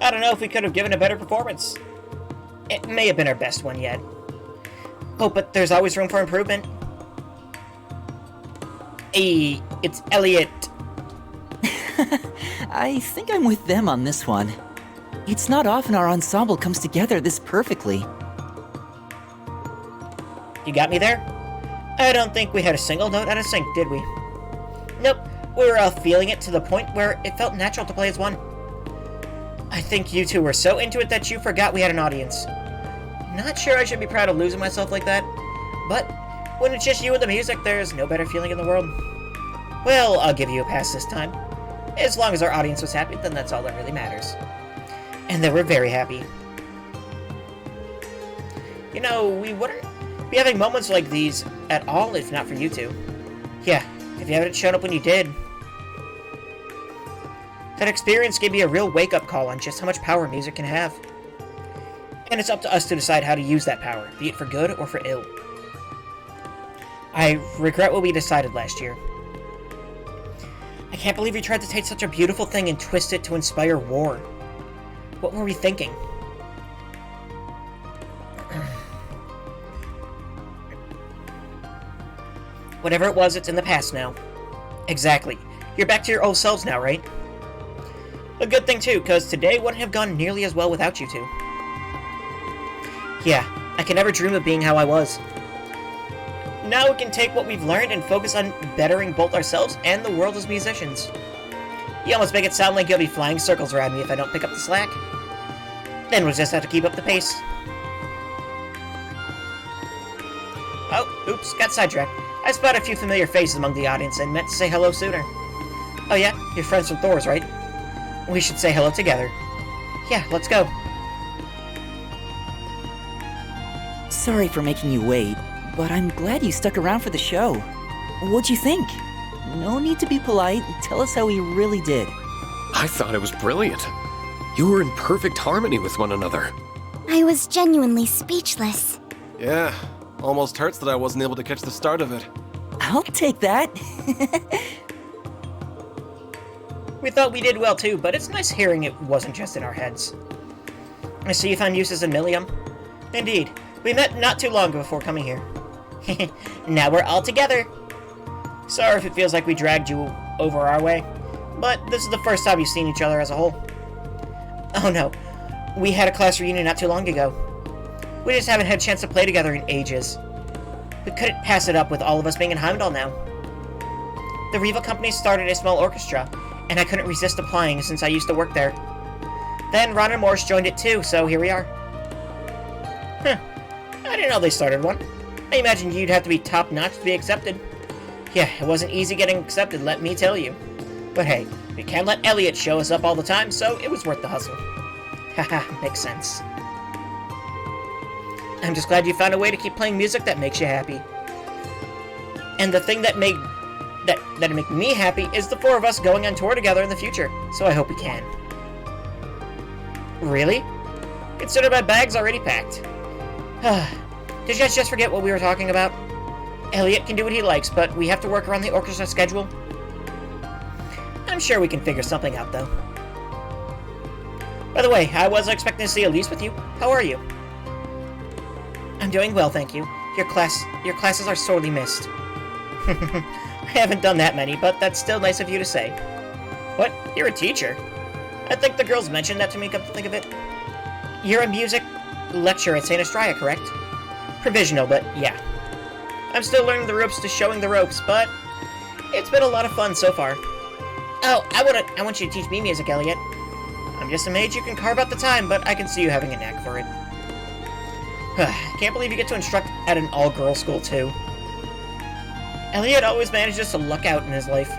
I don't know if we could have given a better performance. It may have been our best one yet. Oh, but there's always room for improvement. Hey, it's Elliot. I think I'm with them on this one. It's not often our ensemble comes together this perfectly. You got me there? I don't think we had a single note out of sync, did we? Nope, we were all feeling it to the point where it felt natural to play as one. I think you two were so into it that you forgot we had an audience. Not sure I should be proud of losing myself like that, but when it's just you and the music, there's no better feeling in the world. Well, I'll give you a pass this time. As long as our audience was happy, then that's all that really matters. And they were very happy. You know, we wouldn't be having moments like these at all if not for you two. Yeah, if you hadn't shown up when you did. That experience gave me a real wake-up call on just how much power music can have. And it's up to us to decide how to use that power, be it for good or for ill. I regret what we decided last year. I can't believe we tried to take such a beautiful thing and twist it to inspire war. What were we thinking? Whatever it was, it's in the past now. Exactly. You're back to your old selves now, right? A good thing too, because today wouldn't have gone nearly as well without you two. Yeah, I can never dream of being how I was. Now we can take what we've learned and focus on bettering both ourselves and the world as musicians. You almost make it sound like you'll be flying circles around me if I don't pick up the slack. Then we'll just have to keep up the pace. Oh, oops, got sidetracked. I spotted a few familiar faces among the audience and meant to say hello sooner. Oh yeah, you're friends from Thor's, right? We should say hello together. Yeah, let's go. Sorry for making you wait, but I'm glad you stuck around for the show. What'd you think? No need to be polite. Tell us how we really did. I thought it was brilliant. You were in perfect harmony with one another. I was genuinely speechless. Yeah, almost hurts that I wasn't able to catch the start of it. I'll take that. We thought we did well too, but it's nice hearing it wasn't just in our heads. I see you found uses in Millium. Indeed. We met not too long before coming here. Now we're all together. Sorry if it feels like we dragged you over our way, but this is the first time you've seen each other as a whole. Oh no, we had a class reunion not too long ago. We just haven't had a chance to play together in ages. We couldn't pass it up with all of us being in Heimdallr now. The Riva company started a small orchestra, and I couldn't resist applying since I used to work there. Then Ron and Morris joined it too, so here we are. Huh. I didn't know they started one. I imagined you'd have to be top-notch to be accepted. Yeah, it wasn't easy getting accepted, let me tell you. But hey, we can't let Elliot show us up all the time, so it was worth the hustle. Haha, makes sense. I'm just glad you found a way to keep playing music that makes you happy. And the thing that make me happy is the four of us going on tour together in the future, so I hope we can. Really? Consider my bag's already packed. Did you guys just forget what we were talking about? Elliot can do what he likes, but we have to work around the orchestra schedule. I'm sure we can figure something out, though. By the way, I wasn't expecting to see Elise with you. How are you? I'm doing well, thank you. Your classes are sorely missed. I haven't done that many, but that's still nice of you to say. What? You're a teacher? I think the girls mentioned that to me, come to think of it. You're a music lecturer at St. Estrella, correct? Provisional, but yeah. I'm still learning the ropes to showing the ropes, but it's been a lot of fun so far. Oh, I want you to teach me music, Elliot. I'm just amazed you can carve out the time, but I can see you having a knack for it. Can't believe you get to instruct at an all-girls school, too. Elliot always manages to luck out in his life.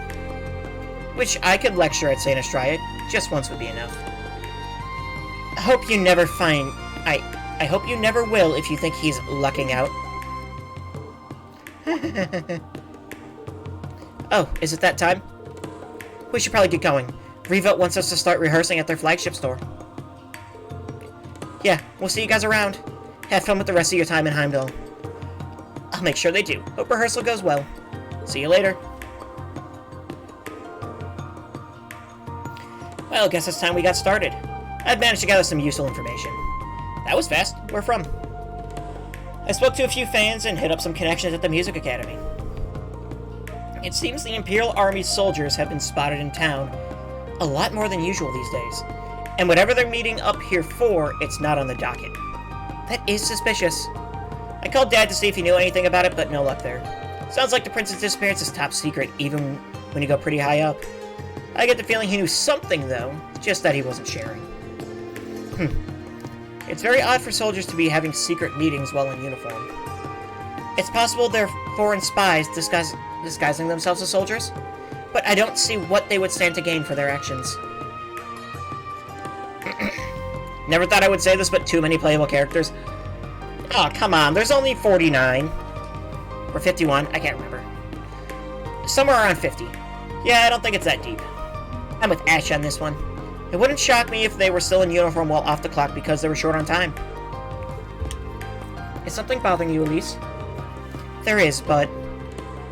Which I could lecture at St. Estrella. Just once would be enough. I hope you never will if you think he's lucking out. Oh, is it that time? We should probably get going. Riva wants us to start rehearsing at their flagship store. Yeah, we'll see you guys around. Have fun with the rest of your time in Heimdallr. I'll make sure they do. Hope rehearsal goes well. See you later. Well, guess it's time we got started. I've managed to gather some useful information. That was fast. Where from? I spoke to a few fans and hit up some connections at the Music Academy. It seems the Imperial Army's soldiers have been spotted in town a lot more than usual these days. And whatever they're meeting up here for, it's not on the docket. That is suspicious. I called Dad to see if he knew anything about it, but no luck there. Sounds like the prince's disappearance is top secret, even when you go pretty high up. I get the feeling he knew something, though, just that he wasn't sharing. It's very odd for soldiers to be having secret meetings while in uniform. It's possible they're foreign spies disguising themselves as soldiers, but I don't see what they would stand to gain for their actions. Never thought I would say this, but too many playable characters. Oh, come on, there's only 49. Or 51, I can't remember. Somewhere around 50. Yeah, I don't think it's that deep. I'm with Ash on this one. It wouldn't shock me if they were still in uniform while off the clock because they were short on time. Is something bothering you, Elise? There is, but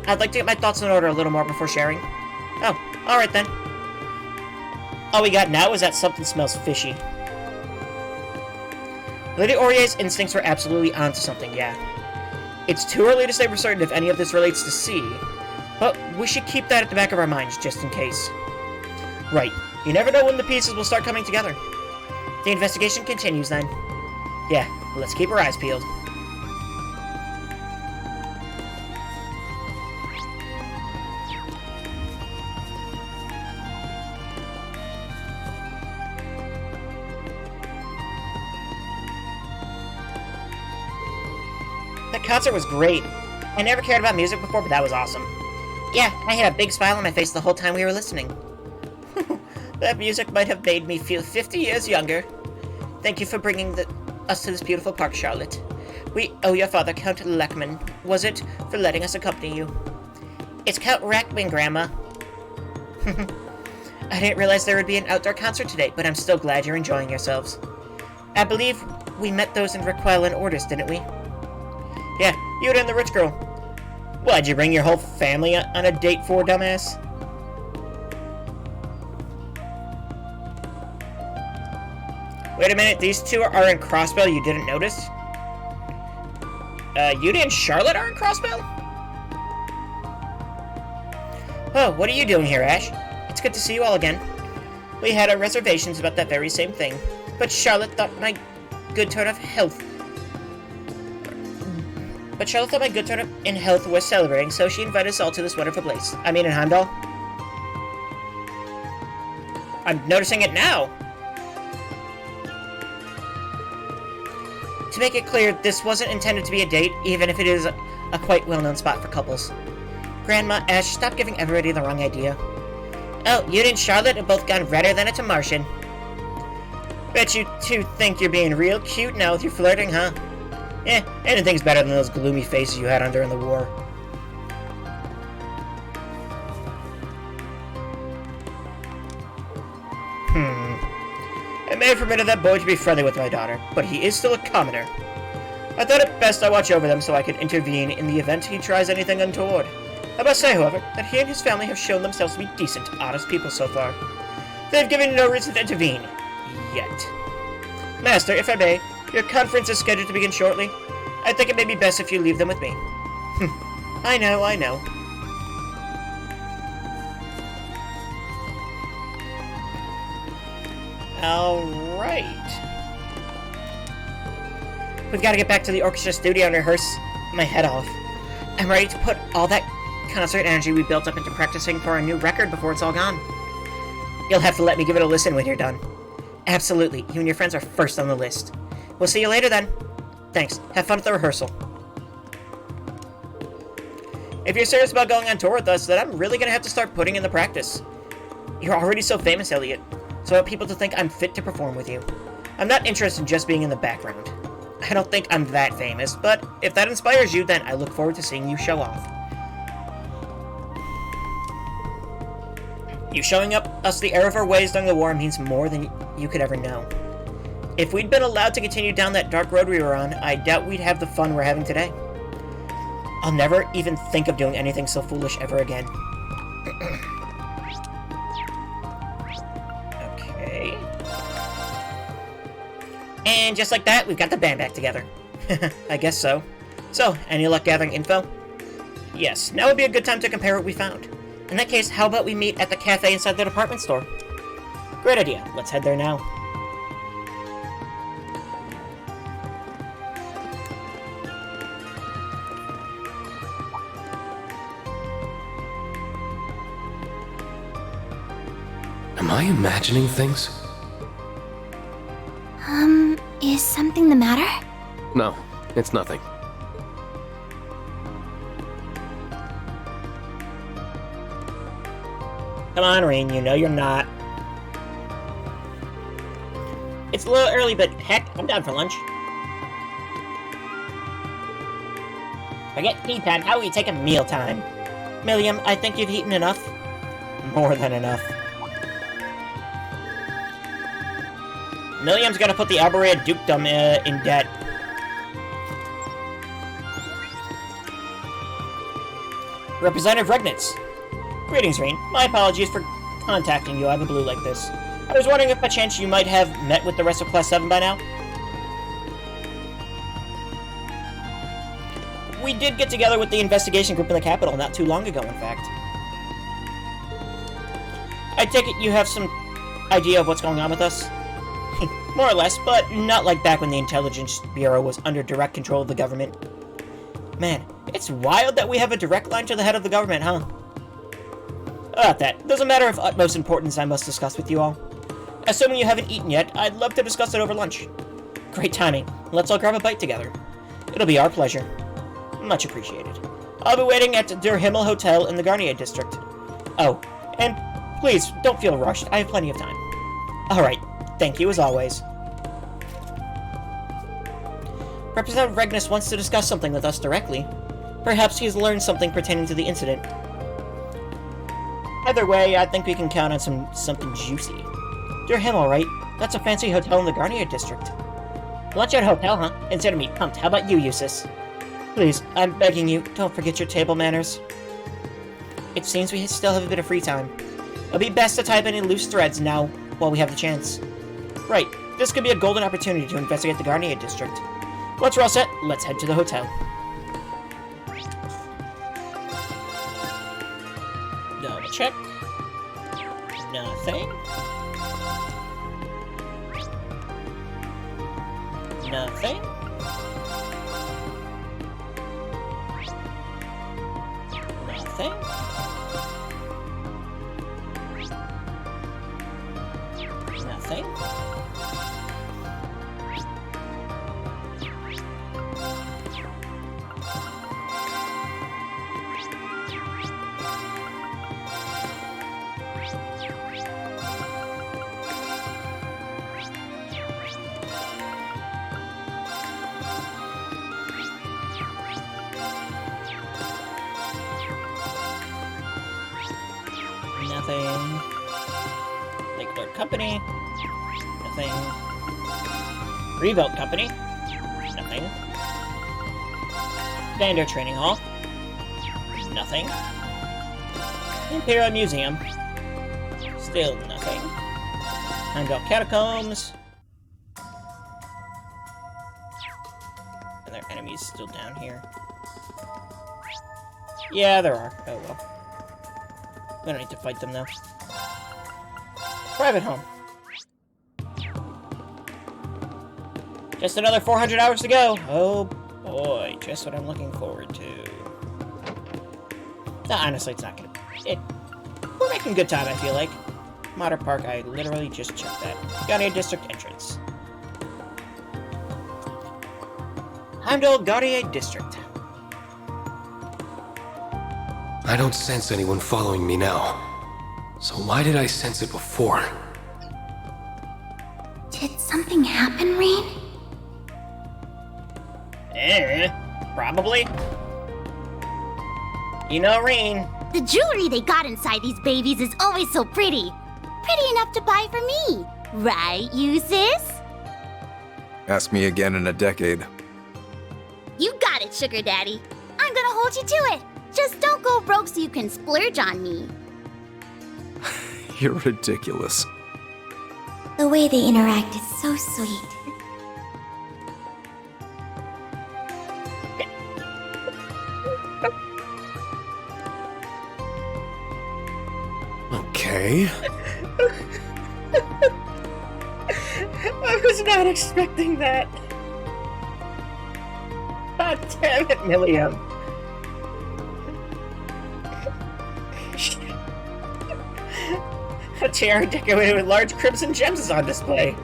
I'd like to get my thoughts in order a little more before sharing. Oh, alright then. All we got now is that something smells fishy. Lady Aurier's instincts were absolutely onto something, yeah. It's too early to say for certain if any of this relates to C, but we should keep that at the back of our minds just in case. Right. You never know when the pieces will start coming together. The investigation continues then. Yeah, let's keep our eyes peeled. That concert was great. I never cared about music before, but that was awesome. Yeah, I had a big smile on my face the whole time we were listening. That music might have made me feel 50 years younger. Thank you for bringing us to this beautiful park, Charlotte. We owe your father, Count Leckman, was it, for letting us accompany you. It's Count Rackman, Grandma. I didn't realize there would be an outdoor concert today, but I'm still glad you're enjoying yourselves. I believe we met those in requisite orders, didn't we? Yeah, you and the rich girl. Why'd you bring your whole family on a date for, dumbass? Wait a minute, these two are in Crossbell you didn't notice? Yuta and Charlotte are in Crossbell? Oh, what are you doing here, Ash? It's good to see you all again. We had our reservations about that very same thing, but Charlotte thought my good turn in health was celebrating, so she invited us all to this wonderful place. I mean, in Heimdallr. I'm noticing it now. To make it clear, this wasn't intended to be a date, even if it is a quite well-known spot for couples. Grandma, Ash, stop giving everybody the wrong idea. Oh, you and Charlotte have both gone redder than a Martian. Bet you two think you're being real cute now with your flirting, huh? Anything's better than those gloomy faces you had on during the war. I may have permitted that boy to be friendly with my daughter, but he is still a commoner. I thought it best I watch over them so I could intervene in the event he tries anything untoward. I must say, however, that he and his family have shown themselves to be decent, honest people so far. They've given no reason to intervene. Yet. Master, if I may, your conference is scheduled to begin shortly. I think it may be best if you leave them with me. I know. Alright. We've got to get back to the orchestra studio and rehearse my head off. I'm ready to put all that concert energy we built up into practicing for our new record before it's all gone. You'll have to let me give it a listen when you're done. Absolutely. You and your friends are first on the list. We'll see you later then. Thanks. Have fun at the rehearsal. If you're serious about going on tour with us, then I'm really gonna have to start putting in the practice. You're already so famous, Elliot, so I want people to think I'm fit to perform with you. I'm not interested in just being in the background. I don't think I'm that famous, but if that inspires you, then I look forward to seeing you show off. You showing us the error of our ways during the war means more than you could ever know. If we'd been allowed to continue down that dark road we were on, I doubt we'd have the fun we're having today. I'll never even think of doing anything so foolish ever again. Okay. And just like that, we've got the band back together. I guess so. So, any luck gathering info? Yes, now would be a good time to compare what we found. In that case, how about we meet at the cafe inside the department store? Great idea. Let's head there now. Am I imagining things? Is something the matter? No, it's nothing. Come on, Rain, you know you're not. It's a little early, but heck, I'm down for lunch. Forget tea time, how will you take a meal time? Milliam, I think you've eaten enough. More than enough. Milliam's gonna put the Alberia dukedom in debt. Representative Regnitz. Greetings, Rain. My apologies for contacting you out of the blue like this. I was wondering if by chance you might have met with the rest of Class 7 by now? We did get together with the investigation group in the Capitol not too long ago, in fact. I take it you have some idea of what's going on with us? More or less, but not like back when the Intelligence Bureau was under direct control of the government. Man, it's wild that we have a direct line to the head of the government, huh? About that, there's a matter of utmost importance I must discuss with you all. Assuming you haven't eaten yet, I'd love to discuss it over lunch. Great timing. Let's all grab a bite together. It'll be our pleasure. Much appreciated. I'll be waiting at Der Himmel Hotel in the Garnier district. Oh, and please, don't feel rushed. I have plenty of time. Alright, thank you as always. Representative Regnus wants to discuss something with us directly. Perhaps he's learned something pertaining to the incident. Either way, I think we can count on something juicy. Dear him, alright. That's a fancy hotel in the Garnier district. Lunch at a hotel, huh? Instead of me pumped, how about you, Eustace? Please, I'm begging you, don't forget your table manners. It seems we still have a bit of free time. It'll be best to tie up any loose threads now while we have the chance. Right, this could be a golden opportunity to investigate the Garnier district. Once we're all set, let's head to the hotel. Double check. Nothing. Nothing. Nothing. Nothing. Nothing. Lake Lord Company. Nothing. Rebuilt Company. Nothing. Standard Training Hall. Nothing. Imperial Museum. Still nothing. Heimdallr Catacombs. And there are enemies still down here. Yeah, there are. Oh well. We don't need to fight them, though. Private home. Just another 400 hours to go. Oh boy, just what I'm looking forward to. No, honestly, it's not gonna... We're making good time, I feel like. Modern Park, I literally just checked that. Garnier District entrance. Heimdallr Garnier District. I don't sense anyone following me now. So why did I sense it before? Did something happen, Rain? Probably. You know, Rain. The jewelry they got inside these babies is always so pretty. Pretty enough to buy for me. Right, Eustace? Ask me again in a decade. You got it, Sugar Daddy. I'm gonna hold you to it. Just don't go broke so you can splurge on me. You're ridiculous. The way they interact is so sweet. Okay. I was not expecting that. God damn it, Milliam. A tiara decorated with large crimson gems is on display.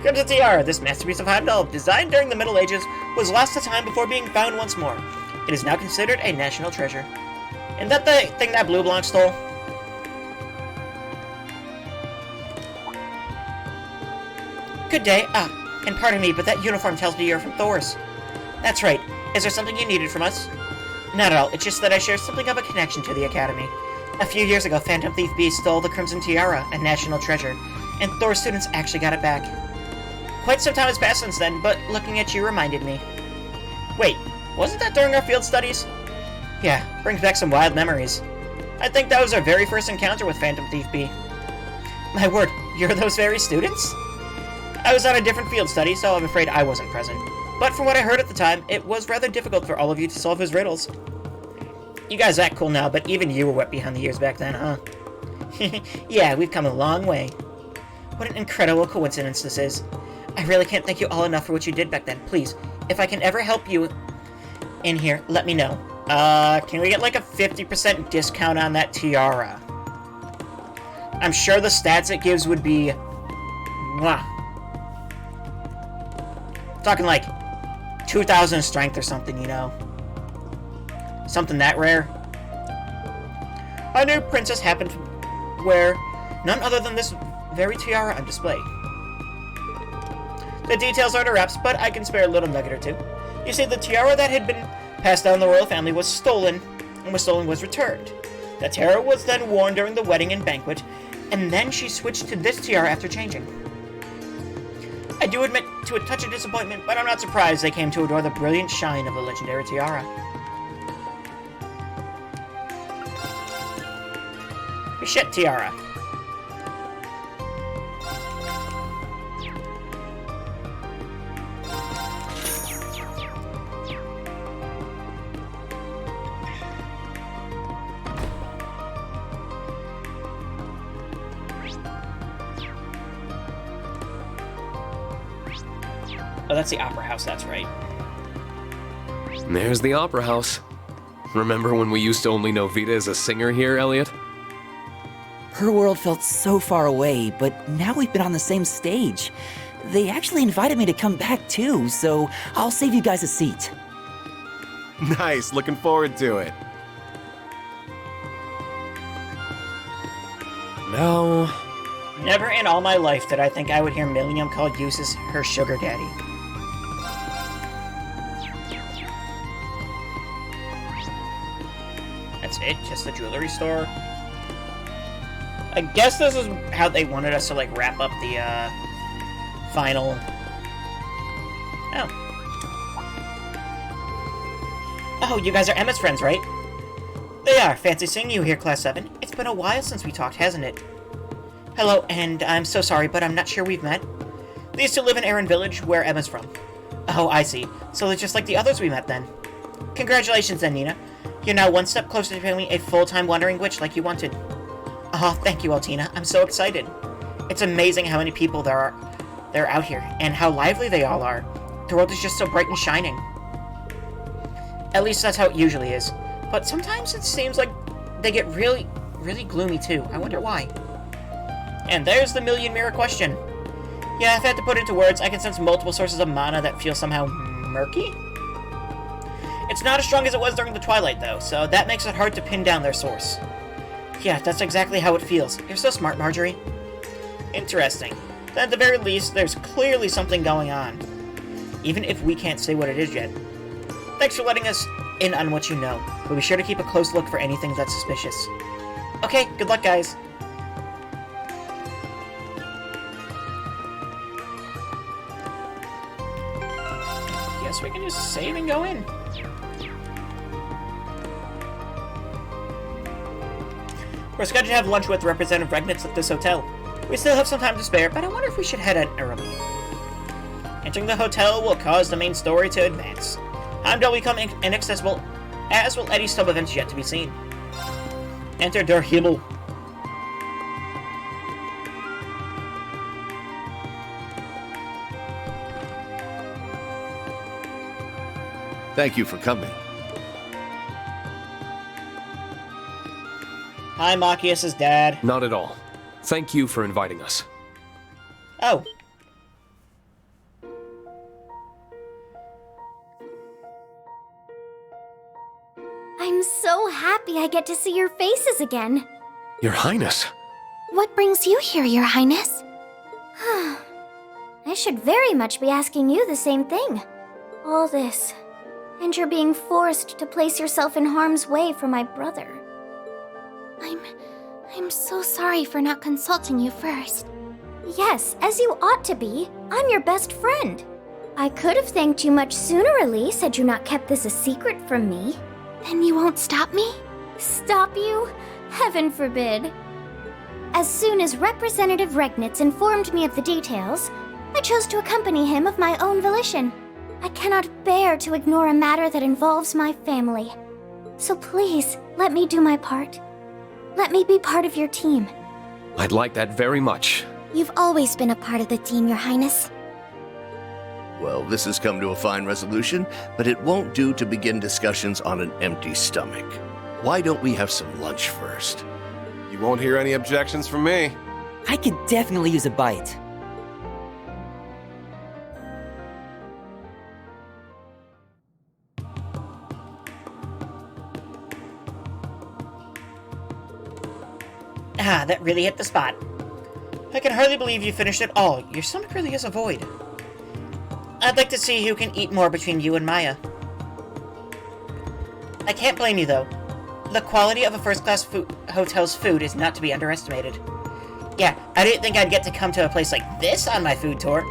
Crimson Tiara, this masterpiece of Heimdallr, designed during the Middle Ages, was lost to time before being found once more. It is now considered a national treasure. Isn't that the thing that Blue Blanc stole? Good day. And pardon me, but that uniform tells me you're from Thor's. That's right. Is there something you needed from us? Not at all. It's just that I share something of a connection to the Academy. A few years ago, Phantom Thief B stole the Crimson Tiara, a national treasure, and Thor's students actually got it back. Quite some time has passed since then, but looking at you reminded me. Wait, wasn't that during our field studies? Yeah, brings back some wild memories. I think that was our very first encounter with Phantom Thief B. My word, you're those very students? I was on a different field study, so I'm afraid I wasn't present. But from what I heard at the time, it was rather difficult for all of you to solve his riddles. You guys act cool now, but even you were wet behind the ears back then, huh? Yeah, we've come a long way. What an incredible coincidence this is. I really can't thank you all enough for what you did back then. Please, if I can ever help you in here, let me know. Can we get like a 50% discount on that tiara? I'm sure the stats it gives would be... Mwah. Talking like 2,000 strength or something, you know? Something that rare. Our new princess happened to wear none other than this very tiara on display. The details are under wraps, but I can spare a little nugget or two. You see, the tiara that had been passed down the royal family was stolen, and was returned. The tiara was then worn during the wedding and banquet, and then she switched to this tiara after changing. I do admit to a touch of disappointment, but I'm not surprised they came to adore the brilliant shine of the legendary tiara. Bichette tiara. Oh, that's the Opera House, that's right. There's the Opera House. Remember when we used to only know Vita as a singer here, Elliot? Her world felt so far away, but now we've been on the same stage. They actually invited me to come back too, so I'll save you guys a seat. Nice, looking forward to it. No. Never in all my life did I think I would hear Millennium call Eustace her sugar daddy. That's it? Just the jewelry store? I guess this is how they wanted us to, like, wrap up the, final... Oh. Oh, you guys are Emma's friends, right? They are. Fancy seeing you here, Class 7. It's been a while since we talked, hasn't it? Hello, and I'm so sorry, but I'm not sure we've met. They used to live in Erin Village, where Emma's from. Oh, I see. So they're just like the others we met, then. Congratulations, then, Nina. You're now one step closer to becoming a full-time wandering witch like you wanted. Oh, thank you, Altina. I'm so excited. It's amazing how many people there are out here, and how lively they all are. The world is just so bright and shining. At least that's how it usually is. But sometimes it seems like they get really, really gloomy, too. I wonder why. And there's the million-mirror question. Yeah, if I had to put it into words, I can sense multiple sources of mana that feel somehow murky? It's not as strong as it was during the Twilight, though, so that makes it hard to pin down their source. Yeah, that's exactly how it feels. You're so smart, Marjorie. Interesting. Then at the very least, there's clearly something going on. Even if we can't say what it is yet. Thanks for letting us in on what you know, but be sure to keep a close look for anything that's suspicious. Okay, good luck, guys. Guess we can just save and go in. We're scheduled to have lunch with Representative Regnitz at this hotel. We still have some time to spare, but I wonder if we should head in early. Entering the hotel will cause the main story to advance. Heimdallr will become inaccessible, as will any stub events yet to be seen. Enter Der Himmel. Thank you for coming. Hi, Machias' dad. Not at all. Thank you for inviting us. Oh. I'm so happy I get to see your faces again. Your Highness. What brings you here, Your Highness? I should very much be asking you the same thing. All this, and you're being forced to place yourself in harm's way for my brother. I'm so sorry for not consulting you first. Yes, as you ought to be. I'm your best friend. I could have thanked you much sooner, Elise, had you not kept this a secret from me. Then you won't stop me? Stop you? Heaven forbid. As soon as Representative Regnitz informed me of the details, I chose to accompany him of my own volition. I cannot bear to ignore a matter that involves my family. So please, let me do my part. Let me be part of your team. I'd like that very much. You've always been a part of the team, Your Highness. Well, this has come to a fine resolution, but it won't do to begin discussions on an empty stomach. Why don't we have some lunch first? You won't hear any objections from me. I could definitely use a bite. Ah, that really hit the spot. I can hardly believe you finished it all. Your stomach really is a void. I'd like to see who can eat more between you and Maya. I can't blame you, though. the quality of a first-class hotel's food is not to be underestimated. Yeah, I didn't think I'd get to come to a place like this on my food tour.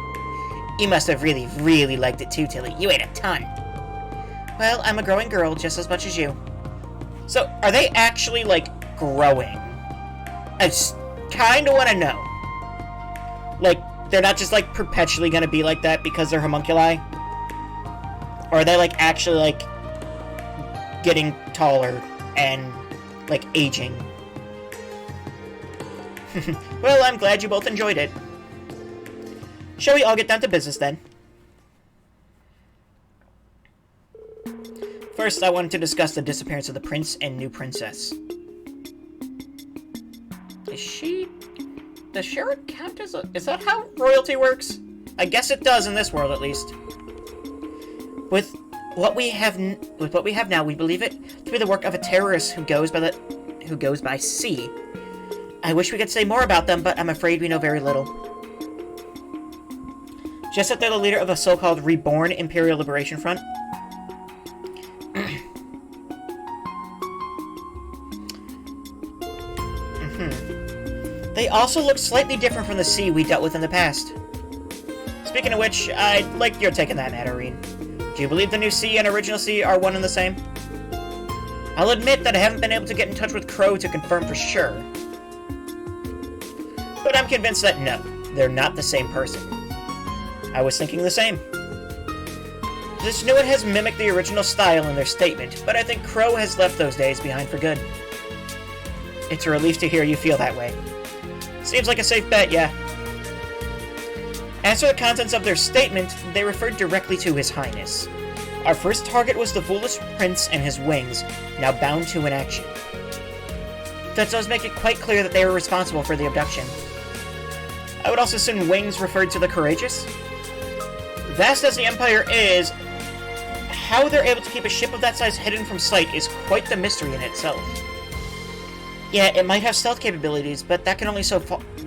You must have really, really liked it too, Tilly. You ate a ton. Well, I'm a growing girl just as much as you. So, are they actually, like, growing? I just kind of want to know. Like, they're not just, like, perpetually going to be like that because they're homunculi? Or are they, like, actually, like, getting taller and, like, aging? Well, I'm glad you both enjoyed it. Shall we all get down to business, then? First, I wanted to discuss the disappearance of the prince and new princess. Does Sherrod count as a... Is that how royalty works? I guess it does in this world, at least. With what we have now, we believe it to be the work of a terrorist who goes by C. I wish we could say more about them, but I'm afraid we know very little. Just that they're the leader of a so-called Reborn Imperial Liberation Front. They also look slightly different from the C we dealt with in the past. Speaking of which, I'd like your take on that matter, Reen. Do you believe the new C and original C are one and the same? I'll admit that I haven't been able to get in touch with Crow to confirm for sure. But I'm convinced that no, they're not the same person. I was thinking the same. This new one has mimicked the original style in their statement, but I think Crow has left those days behind for good. It's a relief to hear you feel that way. Seems like a safe bet, yeah. As for the contents of their statement, they referred directly to His Highness. Our first target was the foolish prince and his wings, now bound to inaction. That does make it quite clear that they were responsible for the abduction. I would also assume wings referred to the courageous. Vast as the Empire is, how they're able to keep a ship of that size hidden from sight is quite the mystery in itself. Yeah, it might have stealth capabilities, but that can only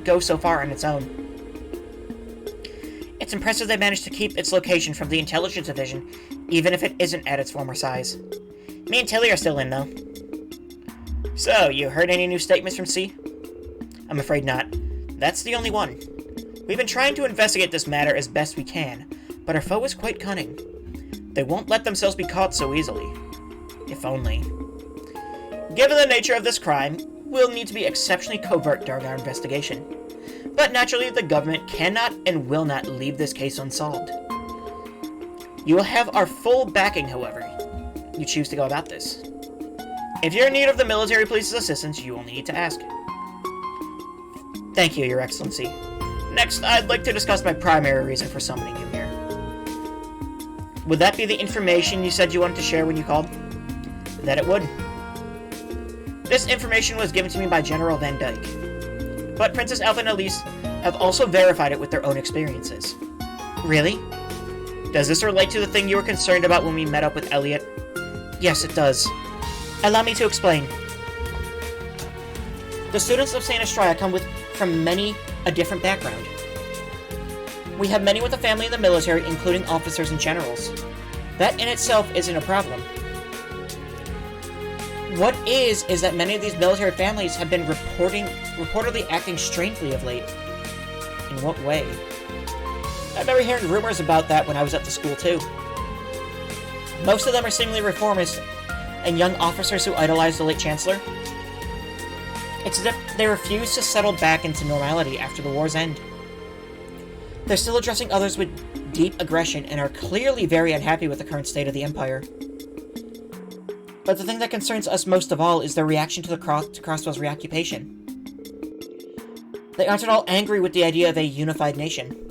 go so far on its own. It's impressive they managed to keep its location from the Intelligence Division, even if it isn't at its former size. Me and Tilly are still in, though. So, you heard any new statements from C? I'm afraid not. That's the only one. We've been trying to investigate this matter as best we can, but our foe is quite cunning. They won't let themselves be caught so easily. If only. Given the nature of this crime, we'll need to be exceptionally covert during our investigation. But naturally, the government cannot and will not leave this case unsolved. You will have our full backing, however you choose to go about this. If you're in need of the military police's assistance, you will need to ask. Thank you, Your Excellency. Next, I'd like to discuss my primary reason for summoning you here. Would that be the information you said you wanted to share when you called? That it would. This information was given to me by General Van Dyke. But Princess Alpha and Elise have also verified it with their own experiences. Really? Does this relate to the thing you were concerned about when we met up with Elliot? Yes, it does. Allow me to explain. The students of St. Estrella come from many a different background. We have many with a family in the military, including officers and generals. That in itself isn't a problem. What is that many of these military families have been reportedly acting strangely of late. In what way? I remember hearing rumors about that when I was at the school too. Most of them are seemingly reformist and young officers who idolize the late Chancellor. It's as if they refuse to settle back into normality after the war's end. They're still addressing others with deep aggression and are clearly very unhappy with the current state of the Empire. But the thing that concerns us most of all is their reaction to Crossbell's reoccupation. They aren't at all angry with the idea of a unified nation.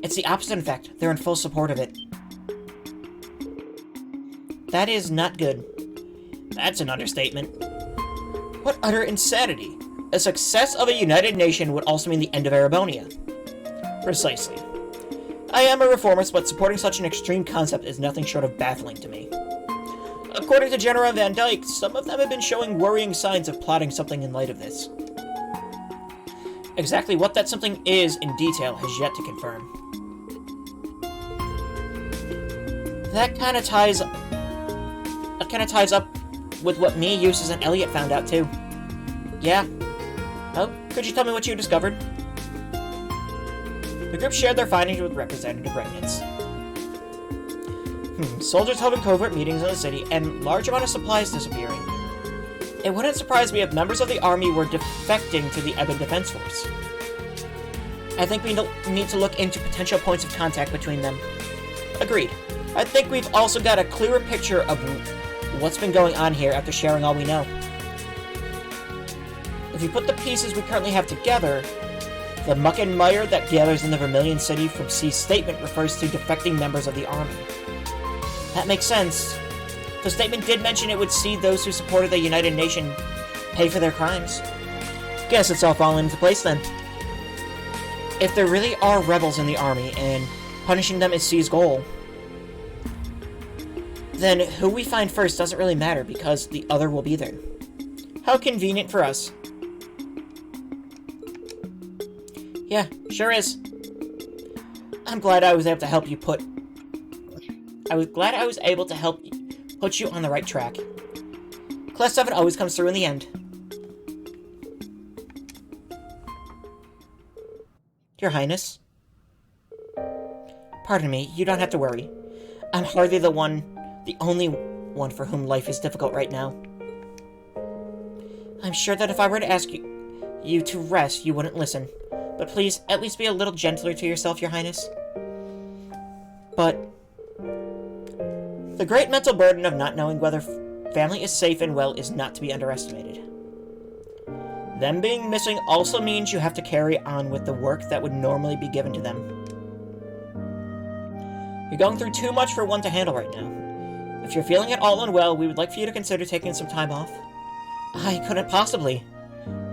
It's the opposite, in fact. They're in full support of it. That is not good. That's an understatement. What utter insanity! A success of a united nation would also mean the end of Erebonia. Precisely. I am a reformist, but supporting such an extreme concept is nothing short of baffling to me. According to General Van Dyke, some of them have been showing worrying signs of plotting something in light of this. Exactly what that something is in detail has yet to confirm. That kind of ties up with what me, Eustace, and Elliot found out, too. Yeah? Oh, could you tell me what you discovered? The group shared their findings with Representative Regnitz. Soldiers holding covert meetings in the city, and large amount of supplies disappearing. It wouldn't surprise me if members of the army were defecting to the Ebon Defense Force. I think we need to look into potential points of contact between them. Agreed. I think we've also got a clearer picture of what's been going on here after sharing all we know. If you put the pieces we currently have together, the muck and mire that gathers in the Vermilion City from C's statement refers to defecting members of the army. That makes sense. The statement did mention it would see those who supported the United Nation pay for their crimes. Guess it's all falling into place then. If there really are rebels in the army, and punishing them is C's goal, then who we find first doesn't really matter because the other will be there. How convenient for us. Yeah, sure is. I'm glad I was able to help you put you on the right track. Class 7 always comes through in the end. Your Highness. Pardon me, you don't have to worry. I'm hardly the only one for whom life is difficult right now. I'm sure that if I were to ask you to rest, you wouldn't listen. But please, at least be a little gentler to yourself, Your Highness. But the great mental burden of not knowing whether family is safe and well is not to be underestimated. Them being missing also means you have to carry on with the work that would normally be given to them. You're going through too much for one to handle right now. If you're feeling at all unwell, we would like for you to consider taking some time off. I couldn't possibly.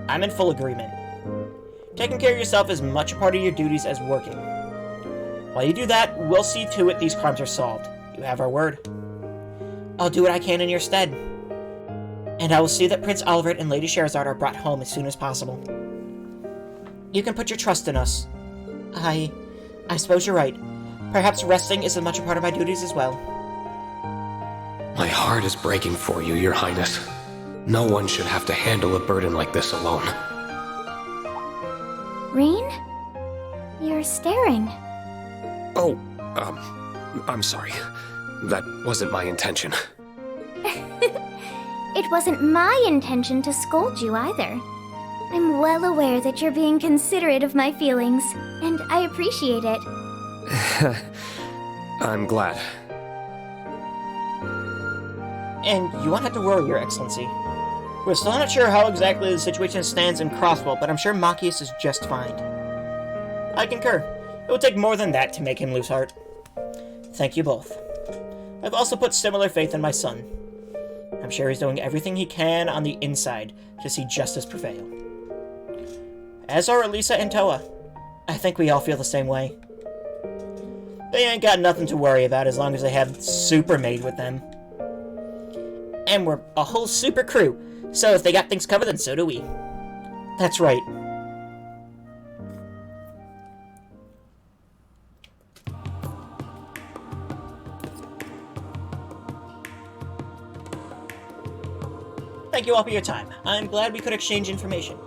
I'm in full agreement. Taking care of yourself is much a part of your duties as working. While you do that, we'll see to it these crimes are solved. You have our word. I'll do what I can in your stead. And I will see that Prince Alfred and Lady Scheherazade are brought home as soon as possible. You can put your trust in us. I suppose you're right. Perhaps resting is as much a part of my duties as well. My heart is breaking for you, Your Highness. No one should have to handle a burden like this alone. Rain? You're staring. Oh, I'm sorry. That wasn't my intention. It wasn't my intention to scold you either. I'm well aware that you're being considerate of my feelings, and I appreciate it. I'm glad. And you won't have to worry, Your Excellency. We're still not sure how exactly the situation stands in Crossbow, but I'm sure Machias is just fine. I concur. It would take more than that to make him lose heart. Thank you both. I've also put similar faith in my son. I'm sure he's doing everything he can on the inside to see justice prevail. As are Elisa and Toa. I think we all feel the same way. They ain't got nothing to worry about as long as they have Super Maid with them. And we're a whole super crew, so if they got things covered, then so do we. That's right. Thank you all for your time. I'm glad we could exchange information.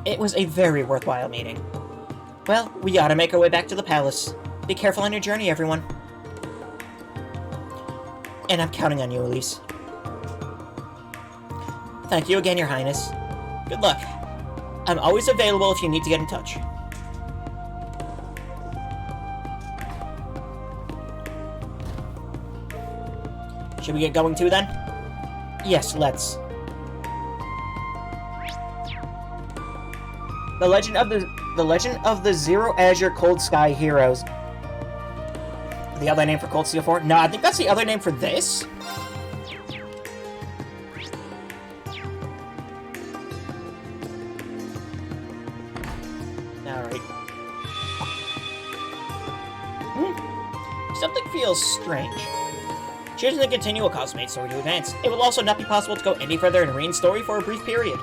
It was a very worthwhile meeting. Well, we gotta make our way back to the palace. Be careful on your journey, everyone. And I'm counting on you, Elise. Thank you again, Your Highness. Good luck. I'm always available if you need to get in touch. Should we get going too, then? Yes, let's. The Legend of the Zero Azure Cold Sky Heroes. The other name for Cold Steel 4? No, I think that's the other name for this. Alright. Something feels strange. Choosing to continue will cause Maid's story to advance. It will also not be possible to go any further in Reen's story for a brief period.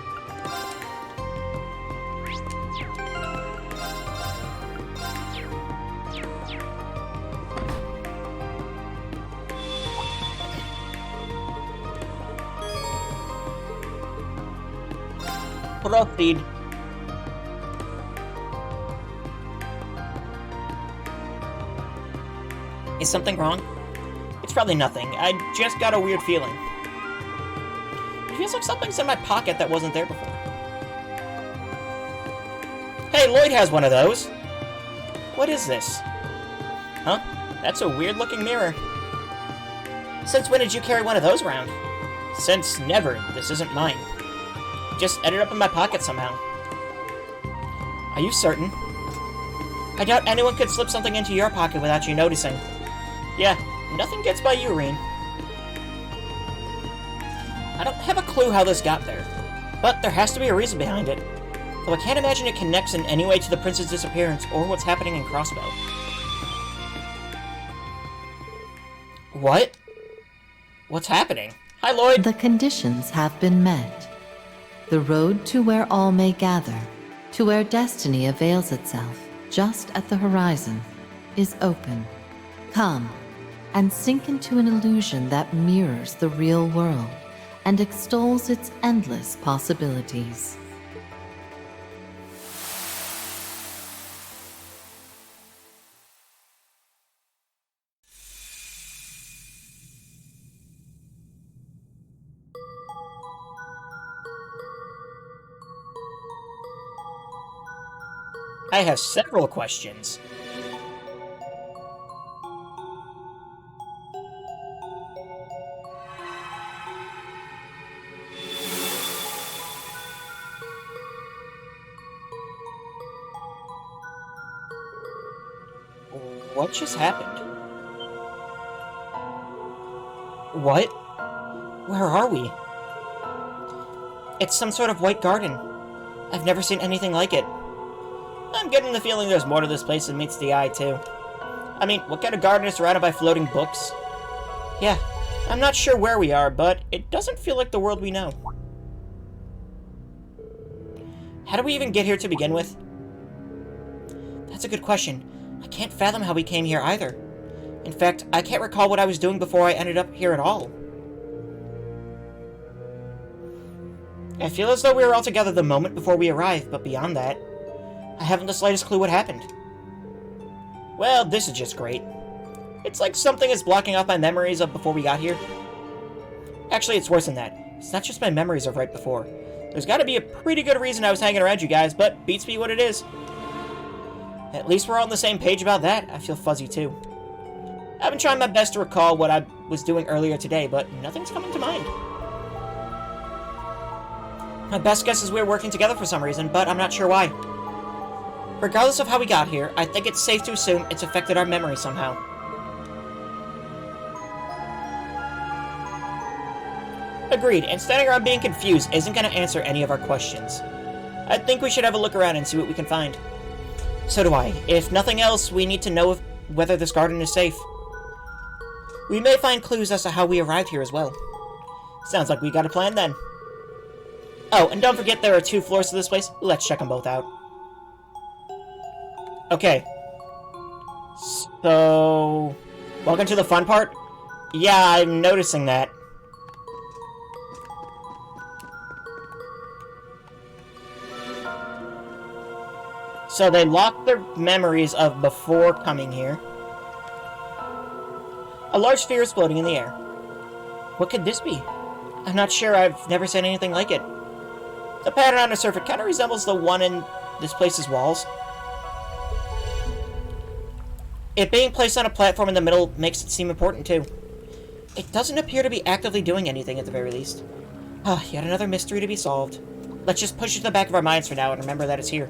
Proceed. Is something wrong? It's probably nothing. I just got a weird feeling. It feels like something's in my pocket that wasn't there before. Hey, Lloyd has one of those. What is this? Huh? That's a weird-looking mirror. Since when did you carry one of those around? Since never. This isn't mine. Just ended up in my pocket somehow. Are you certain? I doubt anyone could slip something into your pocket without you noticing. Yeah, nothing gets by you, Reen. I don't have a clue how this got there, but there has to be a reason behind it. Though I can't imagine it connects in any way to the prince's disappearance or what's happening in Crossbow. What? What's happening? Hi, Lloyd! The conditions have been met. The road to where all may gather, to where destiny avails itself, just at the horizon, is open. Come, and sink into an illusion that mirrors the real world and extols its endless possibilities. I have several questions. What just happened? What? Where are we? It's some sort of white garden. I've never seen anything like it. I'm getting the feeling there's more to this place than meets the eye, too. I mean, what kind of garden is surrounded by floating books? Yeah, I'm not sure where we are, but it doesn't feel like the world we know. How did we even get here to begin with? That's a good question. I can't fathom how we came here either. In fact, I can't recall what I was doing before I ended up here at all. I feel as though we were all together the moment before we arrived, but beyond that, I haven't the slightest clue what happened. Well, this is just great. It's like something is blocking off my memories of before we got here. Actually, it's worse than that. It's not just my memories of right before. There's gotta be a pretty good reason I was hanging around you guys, but beats me what it is. At least we're all on the same page about that. I feel fuzzy, too. I've been trying my best to recall what I was doing earlier today, but nothing's coming to mind. My best guess is we're working together for some reason, but I'm not sure why. Regardless of how we got here, I think it's safe to assume it's affected our memory somehow. Agreed, and standing around being confused isn't going to answer any of our questions. I think we should have a look around and see what we can find. So do I. If nothing else, we need to know whether this garden is safe. We may find clues as to how we arrived here as well. Sounds like we got a plan then. Oh, and don't forget there are 2 floors to this place. Let's check them both out. Okay. So... welcome to the fun part? Yeah, I'm noticing that. So they locked their memories of before coming here. A large sphere is floating in the air. What could this be? I'm not sure. I've never seen anything like it. The pattern on the surface kind of resembles the one in this place's walls. It being placed on a platform in the middle makes it seem important, too. It doesn't appear to be actively doing anything, at the very least. Ah, yet another mystery to be solved. Let's just push it to the back of our minds for now and remember that it's here.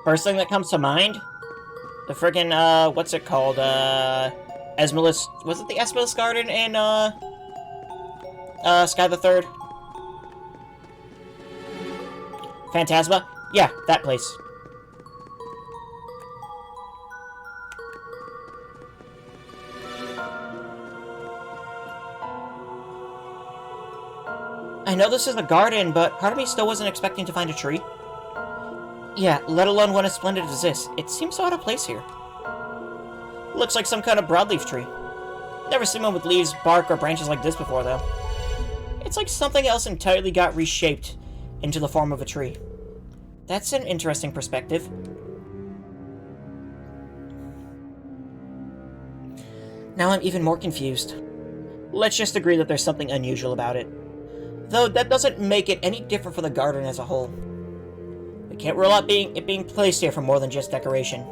First thing that comes to mind? The friggin', what's it called? Esmolus... was it the Esmolus Garden in, Sky the Third? Phantasma? Yeah, that place. I know this is a garden, but part of me still wasn't expecting to find a tree. Yeah, let alone one as splendid as this. It seems so out of place here. Looks like some kind of broadleaf tree. Never seen one with leaves, bark, or branches like this before, though. It's like something else entirely got reshaped into the form of a tree. That's an interesting perspective. Now I'm even more confused. Let's just agree that there's something unusual about it. Though that doesn't make it any different from the garden as a whole. We can't rule out it being placed here for more than just decoration.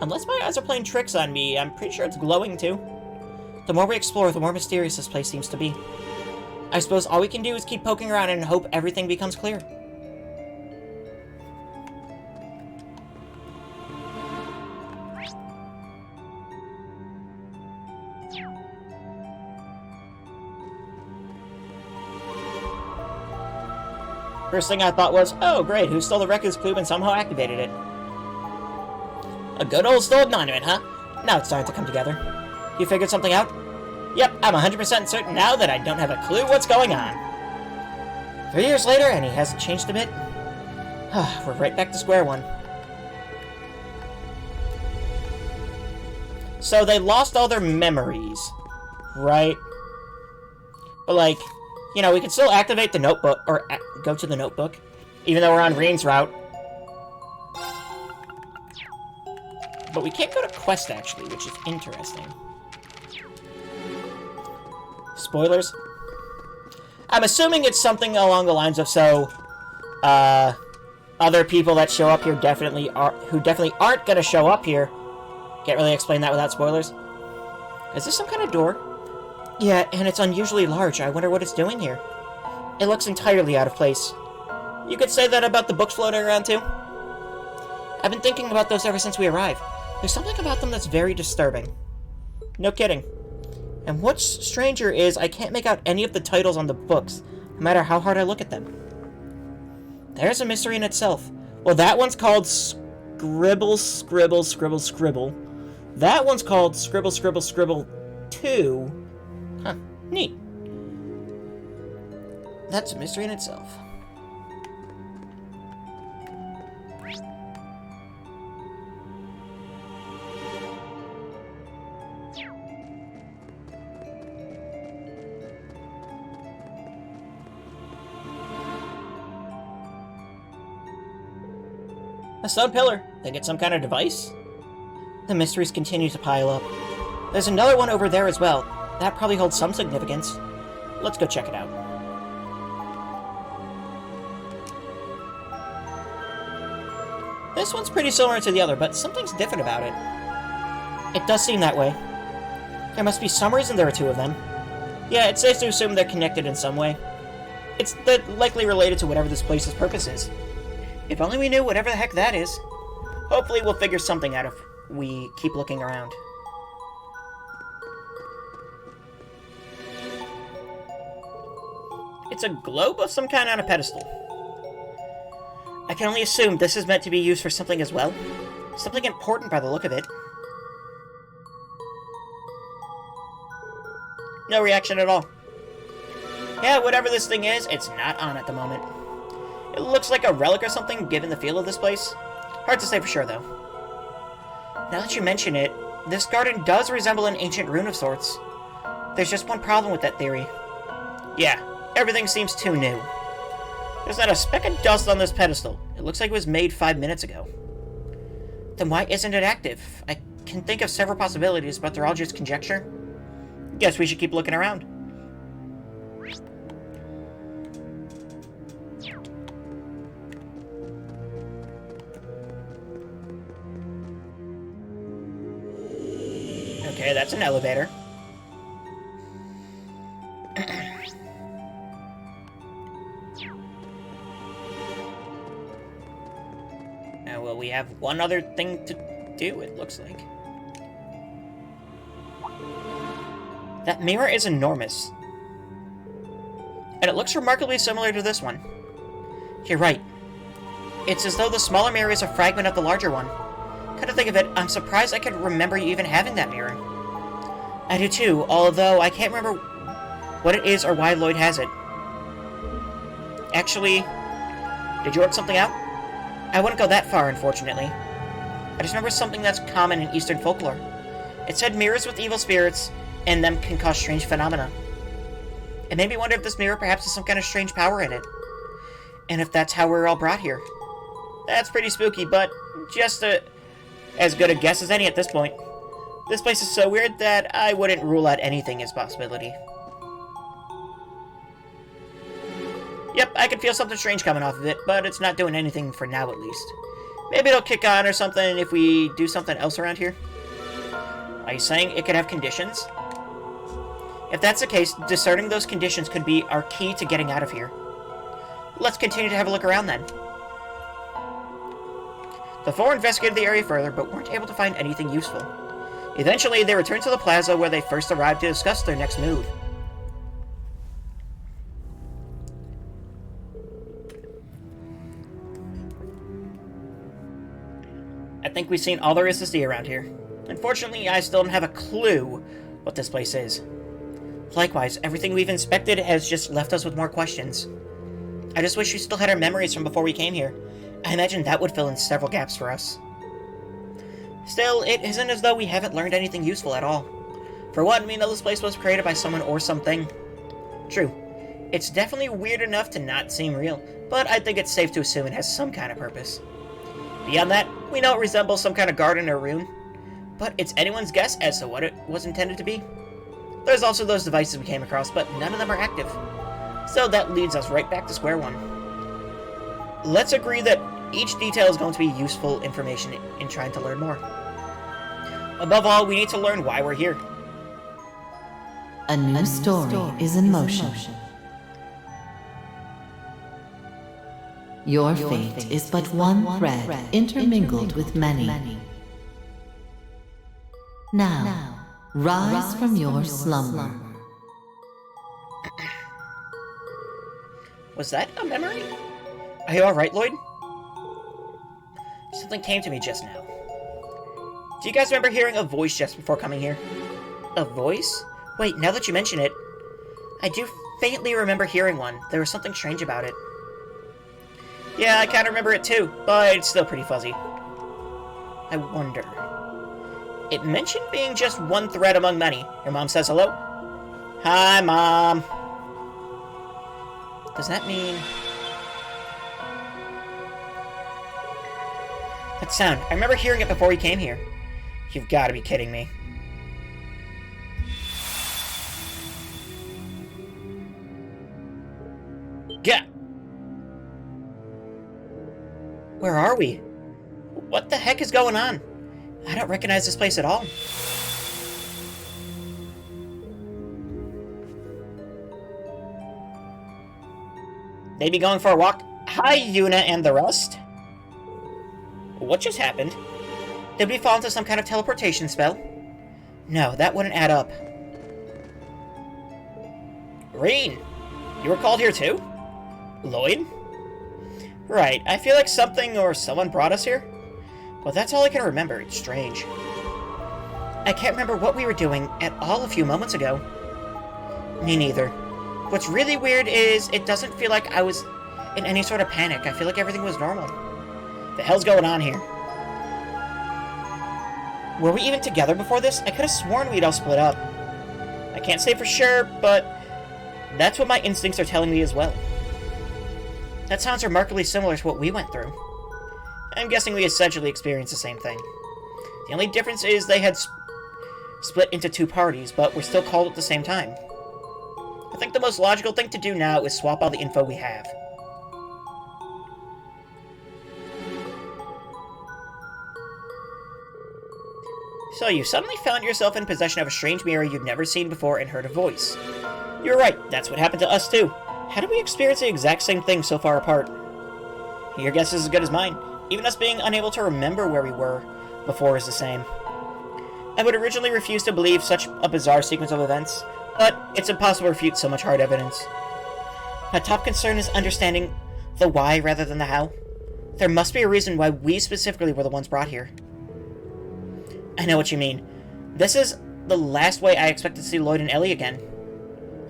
Unless my eyes are playing tricks on me, I'm pretty sure it's glowing too. The more we explore, the more mysterious this place seems to be. I suppose all we can do is keep poking around and hope everything becomes clear. First thing I thought was, oh great, who stole the Recluse Clue and somehow activated it? A good old stolen monument, huh? Now it's starting to come together. You figured something out? Yep, I'm 100% certain now that I don't have a clue what's going on. 3 years later, and he hasn't changed a bit. We're right back to square one. So they lost all their memories, right? But like, you know, we can still activate the notebook, or go to the notebook, even though we're on Rain's route. But we can't go to Quest, actually, which is interesting. Spoilers? I'm assuming it's something along the lines of, other people that show up here who definitely aren't gonna show up here. Can't really explain that without spoilers. Is this some kind of door? Yeah, and it's unusually large. I wonder what it's doing here. It looks entirely out of place. You could say that about the books floating around, too? I've been thinking about those ever since we arrived. There's something about them that's very disturbing. No kidding. And what's stranger is I can't make out any of the titles on the books, no matter how hard I look at them. There's a mystery in itself. Well, that one's called Scribble, Scribble, Scribble, Scribble. That one's called Scribble, Scribble, Scribble 2. Huh, neat. That's a mystery in itself. A stone pillar. Think it's some kind of device? The mysteries continue to pile up. There's another one over there as well. That probably holds some significance. Let's go check it out. This one's pretty similar to the other, but something's different about it. It does seem that way. There must be some reason there are two of them. Yeah, it's safe to assume they're connected in some way. It's likely related to whatever this place's purpose is. If only we knew whatever the heck that is. Hopefully we'll figure something out if we keep looking around. It's a globe of some kind on a pedestal. I can only assume this is meant to be used for something as well. Something important by the look of it. No reaction at all. Yeah, whatever this thing is, it's not on at the moment. It looks like a relic or something, given the feel of this place. Hard to say for sure, though. Now that you mention it, this garden does resemble an ancient ruin of sorts. There's just one problem with that theory. Yeah, everything seems too new. There's not a speck of dust on this pedestal. It looks like it was made 5 minutes ago. Then why isn't it active? I can think of several possibilities, but they're all just conjecture. Guess we should keep looking around. Okay, that's an elevator. Well, we have one other thing to do, it looks like. That mirror is enormous. And it looks remarkably similar to this one. You're right. It's as though the smaller mirror is a fragment of the larger one. Come to think of it, I'm surprised I could remember you even having that mirror. I do too, although I can't remember what it is or why Lloyd has it. Actually, did you work something out? I wouldn't go that far, unfortunately. I just remember something that's common in Eastern folklore. It said mirrors with evil spirits in them can cause strange phenomena. It made me wonder if this mirror perhaps has some kind of strange power in it. And if that's how we're all brought here. That's pretty spooky, but just as good a guess as any at this point. This place is so weird that I wouldn't rule out anything as a possibility. Yep, I can feel something strange coming off of it, but it's not doing anything for now at least. Maybe it'll kick on or something if we do something else around here. Are you saying it could have conditions? If that's the case, discerning those conditions could be our key to getting out of here. Let's continue to have a look around then. The four investigated the area further, but weren't able to find anything useful. Eventually, they returned to the plaza where they first arrived to discuss their next move. I think we've seen all there is to see around here. Unfortunately, I still don't have a clue what this place is. Likewise, everything we've inspected has just left us with more questions. I just wish we still had our memories from before we came here. I imagine that would fill in several gaps for us. Still, it isn't as though we haven't learned anything useful at all. For one, we know this place was created by someone or something. True, it's definitely weird enough to not seem real, but I think it's safe to assume it has some kind of purpose. Beyond that, we know it resembles some kind of garden or rune, but it's anyone's guess as to what it was intended to be. There's also those devices we came across, but none of them are active. So that leads us right back to square one. Let's agree that each detail is going to be useful information in trying to learn more. Above all, we need to learn why we're here. A new story is in motion. Your fate is but one thread intermingled with many. Now, rise from your slumber. Was that a memory? Are you alright, Lloyd? Something came to me just now. Do you guys remember hearing a voice just before coming here? A voice? Wait, now that you mention it, I do faintly remember hearing one. There was something strange about it. Yeah, I kind of remember it too, but it's still pretty fuzzy. I wonder. It mentioned being just one thread among many. Your mom says hello? Hi, Mom. Does that mean... That sound. I remember hearing it before we came here. You've got to be kidding me. Gah! Where are we? What the heck is going on? I don't recognize this place at all. Maybe going for a walk? Hi, Yuna and the rest. What just happened? Did we fall into some kind of teleportation spell? No, that wouldn't add up. Reen, you were called here too? Lloyd? Right, I feel like something or someone brought us here. But that's all I can remember. It's strange. I can't remember what we were doing at all a few moments ago. Me neither. What's really weird is it doesn't feel like I was in any sort of panic. I feel like everything was normal. The hell's going on here? Were we even together before this? I could have sworn we'd all split up. I can't say for sure, but that's what my instincts are telling me as well. That sounds remarkably similar to what we went through. I'm guessing we essentially experienced the same thing. The only difference is they had split into two parties, but were still called at the same time. I think the most logical thing to do now is swap all the info we have. So you suddenly found yourself in possession of a strange mirror you'd never seen before and heard a voice. You're right, that's what happened to us too. How did we experience the exact same thing so far apart? Your guess is as good as mine. Even us being unable to remember where we were before is the same. I would originally refuse to believe such a bizarre sequence of events, but it's impossible to refute so much hard evidence. My top concern is understanding the why rather than the how. There must be a reason why we specifically were the ones brought here. I know what you mean. This is the last way I expect to see Lloyd and Ellie again.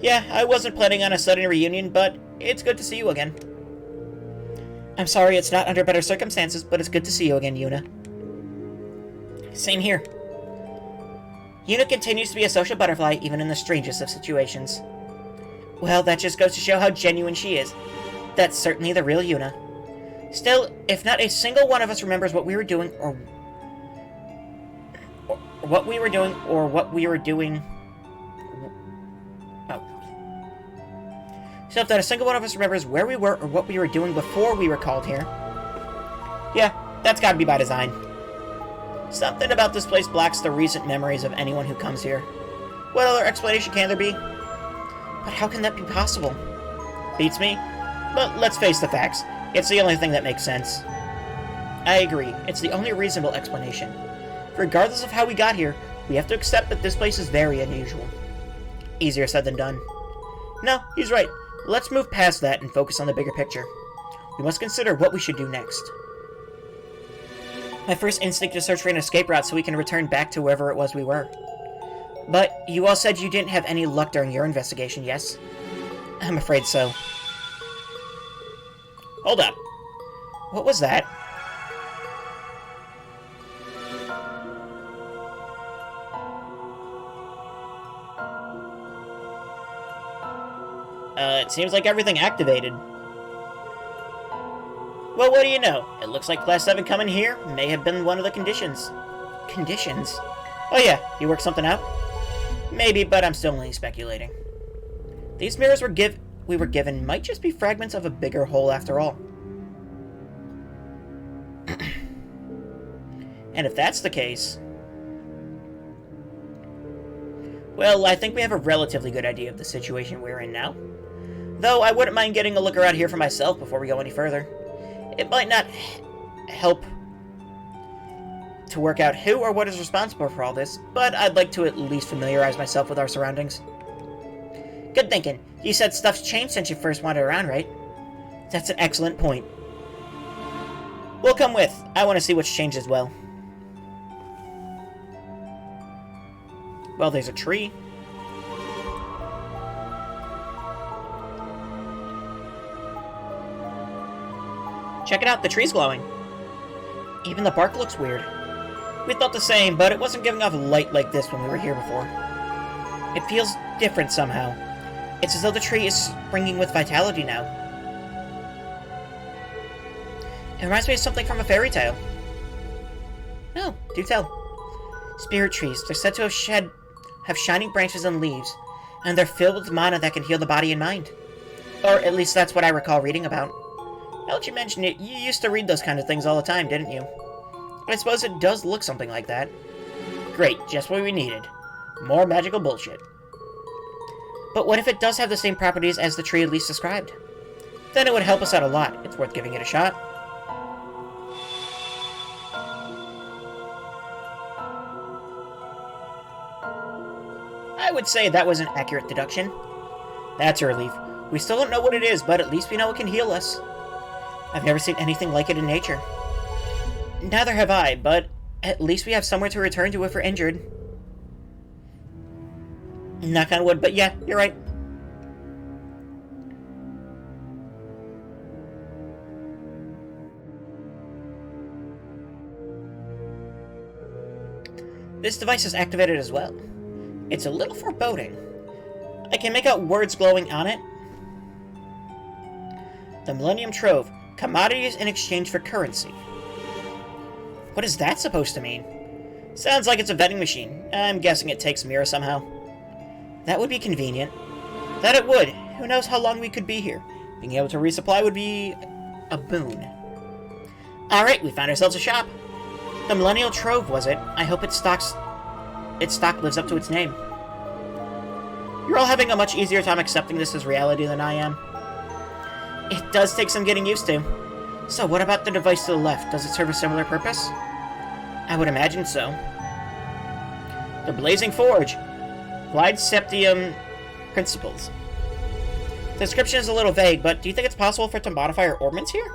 Yeah, I wasn't planning on a sudden reunion, but it's good to see you again. I'm sorry it's not under better circumstances, but it's good to see you again, Yuna. Same here. Yuna continues to be a social butterfly, even in the strangest of situations. Well, that just goes to show how genuine she is. That's certainly the real Yuna. Still, if not a single one of us remembers what we were doing, or what we were doing, or what we were doing... Oh. So if not a single one of us remembers where we were, or what we were doing before we were called here... Yeah, that's gotta be by design. Something about this place blocks the recent memories of anyone who comes here. What other explanation can there be? But how can that be possible? Beats me. But let's face the facts. It's the only thing that makes sense. I agree. It's the only reasonable explanation. Regardless of how we got here, we have to accept that this place is very unusual. Easier said than done. No, he's right. Let's move past that and focus on the bigger picture. We must consider what we should do next. My first instinct is search for an escape route so we can return back to wherever it was we were. But you all said you didn't have any luck during your investigation, yes? I'm afraid so. Hold up. What was that? It seems like everything activated. Well, what do you know? It looks like Class 7 coming here may have been one of the conditions. Conditions? Oh yeah, you worked something out? Maybe, but I'm still only speculating. These mirrors we were given might just be fragments of a bigger whole after all. And if that's the case... Well, I think we have a relatively good idea of the situation we're in now. Though I wouldn't mind getting a look around here for myself before we go any further. It might not help to work out who or what is responsible for all this, but I'd like to at least familiarize myself with our surroundings. Good thinking. You said stuff's changed since you first wandered around, right? That's an excellent point. We'll come with. I want to see what's changed as well. Well, there's a tree. Check it out, the tree's glowing. Even the bark looks weird. We thought the same, but it wasn't giving off light like this when we were here before. It feels different somehow. It's as though the tree is springing with vitality now. It reminds me of something from a fairy tale. No, do tell. Spirit trees, they're said to have shining branches and leaves, and they're filled with mana that can heal the body and mind. Or at least that's what I recall reading about. Now that you mention it, you used to read those kind of things all the time, didn't you? I suppose it does look something like that. Great, just what we needed. More magical bullshit. But what if it does have the same properties as the tree at least described? Then it would help us out a lot. It's worth giving it a shot. I would say that was an accurate deduction. That's a relief. We still don't know what it is, but at least we know it can heal us. I've never seen anything like it in nature. Neither have I, but at least we have somewhere to return to if we're injured. Knock on wood, but yeah, you're right. This device is activated as well. It's a little foreboding. I can make out words glowing on it. The Millennium Trove. Commodities in exchange for currency. What is that supposed to mean? Sounds like it's a vending machine. I'm guessing it takes Mira somehow. That would be convenient. That it would. Who knows how long we could be here. Being able to resupply would be a boon. Alright, we found ourselves a shop. The Millennial Trove, was it? I hope its stock lives up to its name. You're all having a much easier time accepting this as reality than I am. It does take some getting used to. So what about the device to the left? Does it serve a similar purpose? I would imagine so. The Blazing Forge. Applied Septium Principles. The description is a little vague, but do you think it's possible for it to modify our ordnance here?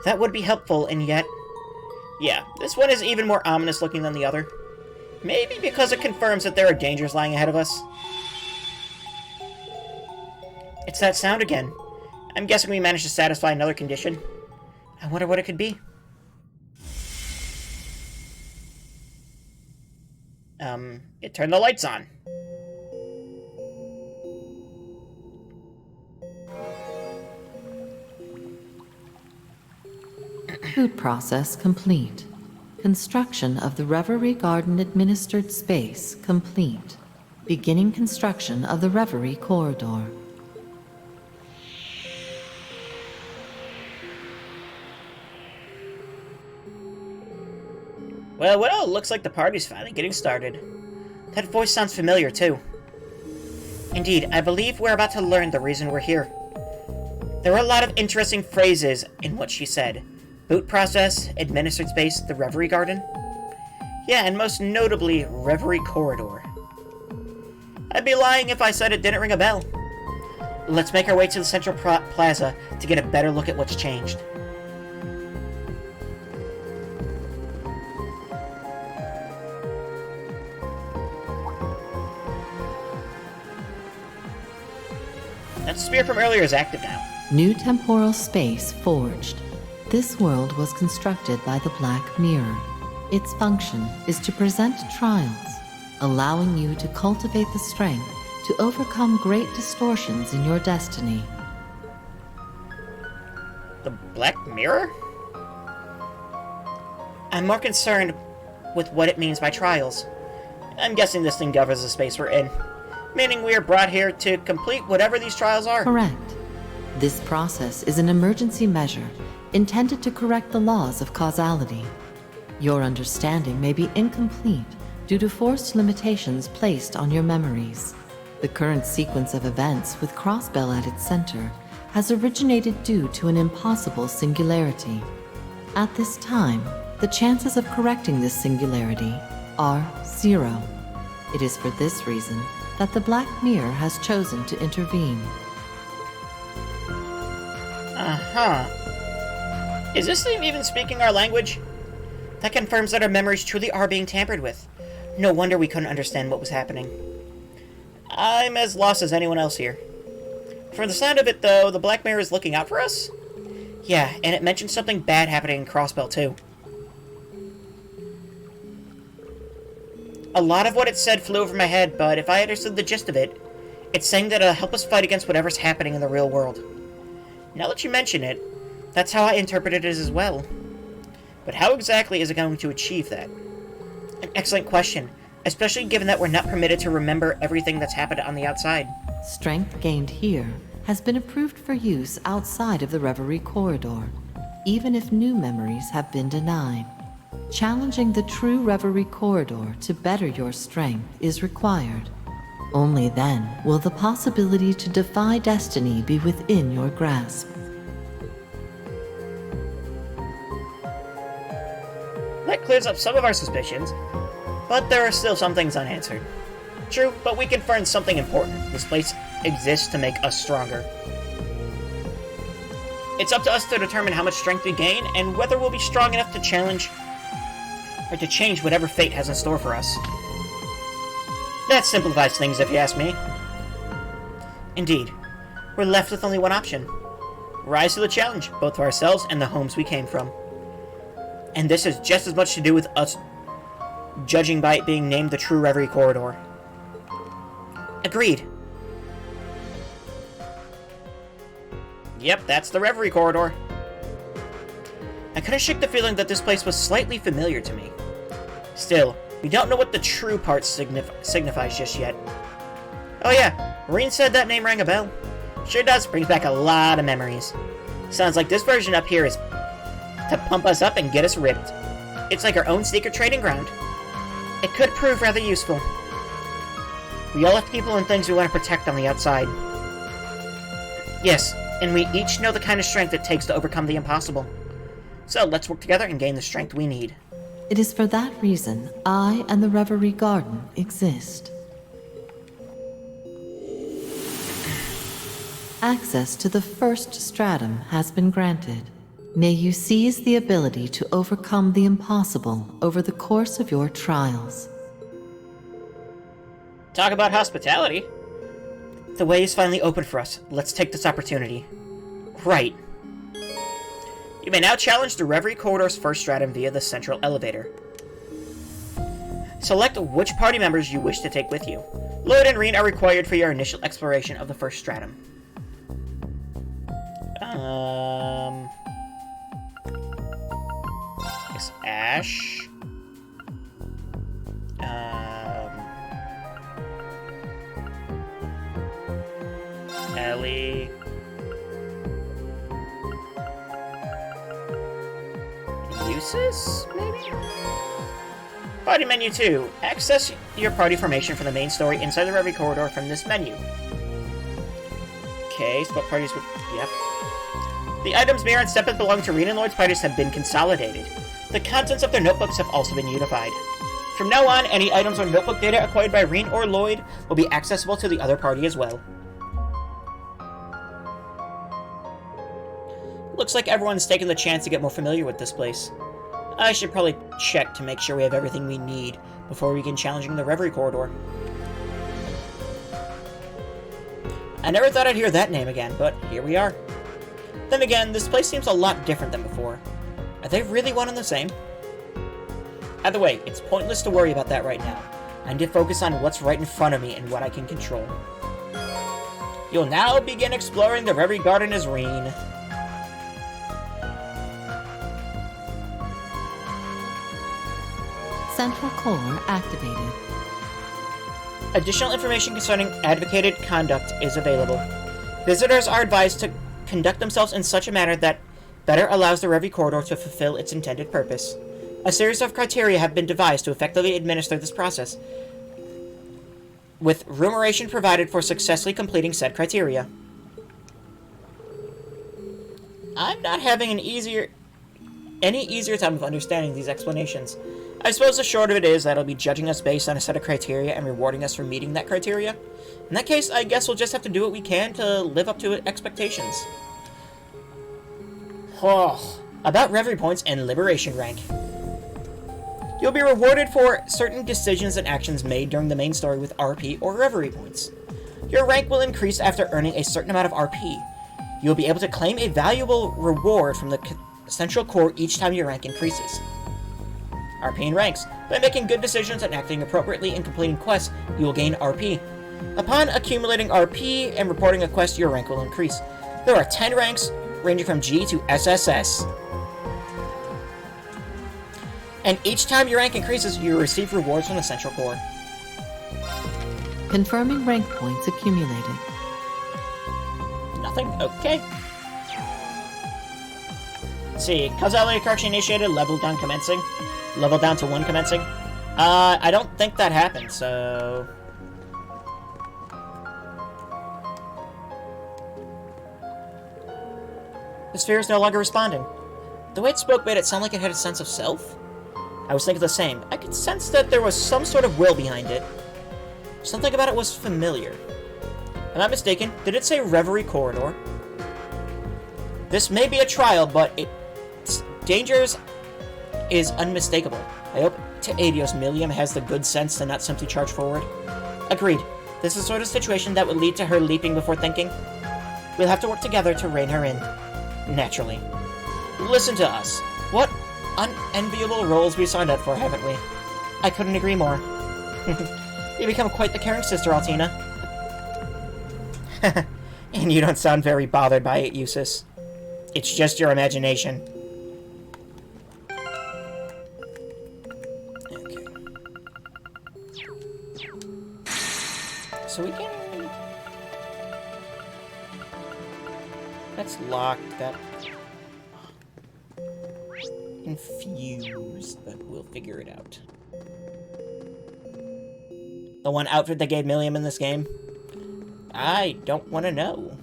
That would be helpful, and yet... Yeah, this one is even more ominous looking than the other. Maybe because it confirms that there are dangers lying ahead of us. It's that sound again. I'm guessing we managed to satisfy another condition. I wonder what it could be. It turned the lights on. Food process complete. Construction of the Reverie Garden administered space complete. Beginning construction of the Reverie Corridor. Well, looks like the party's finally getting started. That voice sounds familiar, too. Indeed, I believe we're about to learn the reason we're here. There were a lot of interesting phrases in what she said. Boot process, administered space, the Reverie Garden. Yeah, and most notably, Reverie Corridor. I'd be lying if I said it didn't ring a bell. Let's make our way to the Central Plaza to get a better look at what's changed. That spear from earlier is active now. New temporal space forged. This world was constructed by the Black Mirror. Its function is to present trials, allowing you to cultivate the strength to overcome great distortions in your destiny. The Black Mirror? I'm more concerned with what it means by trials. I'm guessing this thing governs the space we're in, meaning we are brought here to complete whatever these trials are. Correct. This process is an emergency measure intended to correct the laws of causality. Your understanding may be incomplete due to forced limitations placed on your memories. The current sequence of events with Crossbell at its center has originated due to an impossible singularity. At this time, the chances of correcting this singularity are 0. It is for this reason that the Black Mirror has chosen to intervene. Is this thing even speaking our language? That confirms that our memories truly are being tampered with. No wonder we couldn't understand what was happening. I'm as lost as anyone else here. From the sound of it, though, the Black Mirror is looking out for us? Yeah, and it mentioned something bad happening in Crossbell, too. A lot of what it said flew over my head, but if I understood the gist of it, it's saying that it'll help us fight against whatever's happening in the real world. Now that you mention it, that's how I interpreted it as well. But how exactly is it going to achieve that? An excellent question, especially given that we're not permitted to remember everything that's happened on the outside. Strength gained here has been approved for use outside of the Reverie Corridor, even if new memories have been denied. Challenging the True Reverie Corridor to better your strength is required. Only then will the possibility to defy destiny be within your grasp. That clears up some of our suspicions, but there are still some things unanswered. True, but we confirmed something important. This place exists to make us stronger. It's up to us to determine how much strength we gain, and whether we'll be strong enough to challenge or to change whatever fate has in store for us. That simplifies things, if you ask me. Indeed, we're left with only one option. Rise to the challenge, both for ourselves and the homes we came from. And this has just as much to do with us, judging by it being named the True Reverie Corridor. Agreed. Yep, that's the Reverie Corridor. I couldn't shake the feeling that this place was slightly familiar to me. Still, we don't know what the true part signifies just yet. Oh yeah, Maureen said that name rang a bell. Sure does, brings back a lot of memories. Sounds like this version up here is to pump us up and get us ripped. It's like our own secret trading ground. It could prove rather useful. We all have people and things we want to protect on the outside. Yes, and we each know the kind of strength it takes to overcome the impossible. So let's work together and gain the strength we need. It is for that reason I and the Reverie Garden exist. Access to the first stratum has been granted. May you seize the ability to overcome the impossible over the course of your trials. Talk about hospitality. The way is finally open for us. Let's take this opportunity. Right. You may now challenge the Reverie Corridor's first stratum via the central elevator. Select which party members you wish to take with you. Lloyd and Reen are required for your initial exploration of the first stratum. I guess Ash. Ellie. Eustace, maybe? Party menu 2. Access your party formation for the main story inside the Reverie Corridor from this menu. Okay, split parties with... Yep. The items Mira and Steppeth belong to Reen and Lloyd's parties have been consolidated. The contents of their notebooks have also been unified. From now on, any items or notebook data acquired by Reen or Lloyd will be accessible to the other party as well. Looks like everyone's taken the chance to get more familiar with this place. I should probably check to make sure we have everything we need before we begin challenging the Reverie Corridor. I never thought I'd hear that name again, but here we are. Then again, this place seems a lot different than before. Are they really one and the same? Either way, it's pointless to worry about that right now. I need to focus on what's right in front of me and what I can control. You'll now begin exploring the Reverie Garden as Reen. Central core activated. Additional information concerning advocated conduct is available. Visitors are advised to conduct themselves in such a manner that better allows the Reverie Corridor to fulfill its intended purpose. A series of criteria have been devised to effectively administer this process, with remuneration provided for successfully completing said criteria. I'm not having any easier time of understanding these explanations. I suppose the short of it is that it'll be judging us based on a set of criteria and rewarding us for meeting that criteria. In that case, I guess we'll just have to do what we can to live up to expectations. Oh, about Reverie points and Liberation rank. You'll be rewarded for certain decisions and actions made during the main story with RP or Reverie points. Your rank will increase after earning a certain amount of RP. You'll be able to claim a valuable reward from the central core each time your rank increases. RP and ranks. By making good decisions and acting appropriately in completing quests, you will gain RP. Upon accumulating RP and reporting a quest, your rank will increase. There are 10 ranks, ranging from G to SSS. And each time your rank increases, you receive rewards from the central core. Confirming rank points accumulated. Nothing? Okay. Let's see. Causality correction initiated, level down commencing. Level down to 1 commencing. I don't think that happened, so... The sphere is no longer responding. The way it spoke made it sound like it had a sense of self. I was thinking the same. I could sense that there was some sort of will behind it. Something about it was familiar. Am I mistaken? Did it say Reverie Corridor? This may be a trial, but its dangers is unmistakable. I hope Teadios Millium has the good sense to not simply charge forward. Agreed. This is the sort of situation that would lead to her leaping before thinking. We'll have to work together to rein her in. Naturally. Listen to us. What unenviable roles we signed up for, haven't we? I couldn't agree more. You become quite the caring sister, Altina. And you don't sound very bothered by it, Eustace. It's just your imagination. Okay. So we can... That's locked. That... Confused, but we'll figure it out. The one outfit that gave Milliam in this game? I don't want to know.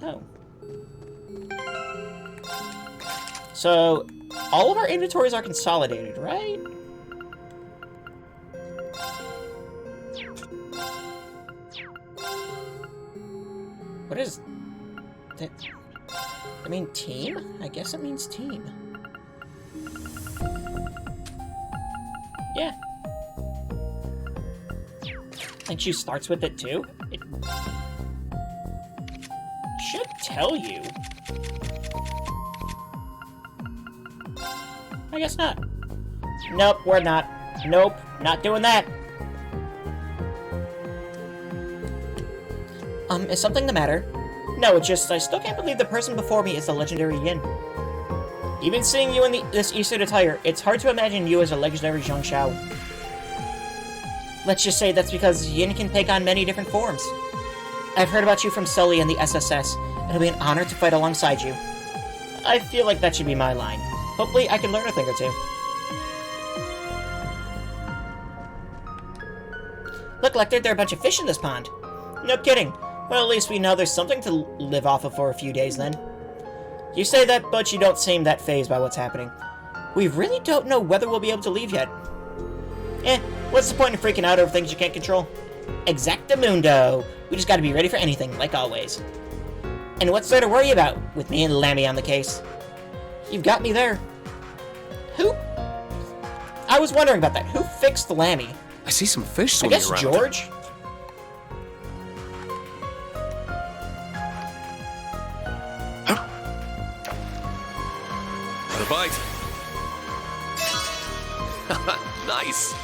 Oh. So, all of our inventories are consolidated, right? What is... that? I mean, team? I guess it means team. Yeah. And she starts with it too? It should tell you. I guess not. Nope, we're not. Nope, not doing that. Is something the matter? No, it's just I still can't believe the person before me is the legendary Yin. Even seeing you in this Eastern attire, it's hard to imagine you as a legendary Zhang Shao. Let's just say that's because Yin can take on many different forms. I've heard about you from Sully and the SSS. It'll be an honor to fight alongside you. I feel like that should be my line. Hopefully I can learn a thing or two. Look, Lecter, there are a bunch of fish in this pond. No kidding. Well, at least we know there's something to live off of for a few days then. You say that, but you don't seem that fazed by what's happening. We really don't know whether we'll be able to leave yet. What's the point in freaking out over things you can't control? Exactamundo. We just gotta be ready for anything, like always. And what's there to worry about, with me and Lammy on the case? You've got me there. Who? I was wondering about that. Who fixed the Lammy? I see some fish swimming around. I guess George? Got a bite. Nice.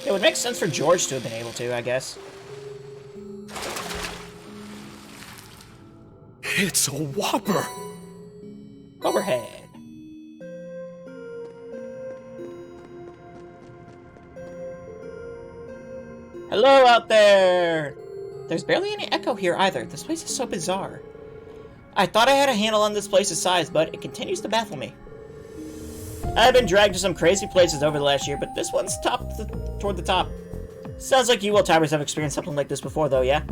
It would make sense for George to have been able to, I guess. It's a whopper. Overhead. Hello out there! There's barely any echo here either. This place is so bizarre. I thought I had a handle on this place's size, but it continues to baffle me. I've been dragged to some crazy places over the last year, but this one's toward the top. Sounds like you old-timers have experienced something like this before, though, yeah?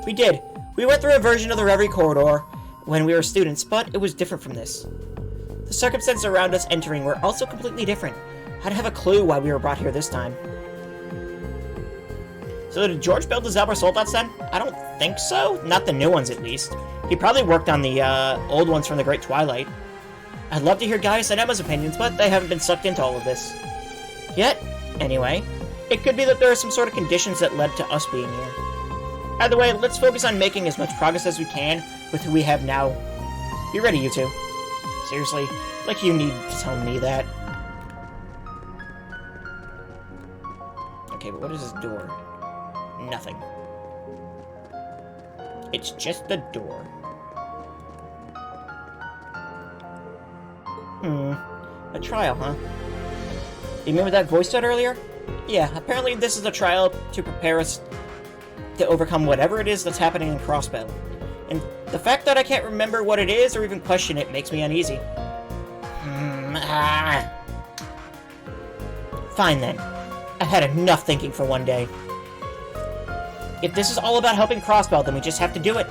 We did. We went through a version of the Reverie Corridor when we were students, but it was different from this. The circumstances around us entering were also completely different. I don't have a clue why we were brought here this time. So did George build the Zelber soldats then? I don't think so. Not the new ones, at least. He probably worked on the old ones from the Great Twilight. I'd love to hear Gaius and Emma's opinions, but they haven't been sucked into all of this. Yet, anyway. It could be that there are some sort of conditions that led to us being here. Either way, let's focus on making as much progress as we can with who we have now. Be ready, you two. Seriously, like you need to tell me that. Okay, but what is this door? Nothing. It's just the door. A trial, huh? You remember that voice said earlier? Yeah, apparently this is a trial to prepare us to overcome whatever it is that's happening in Crossbell. And the fact that I can't remember what it is or even question it makes me uneasy. Fine then. I've had enough thinking for one day. If this is all about helping Crossbell, then we just have to do it.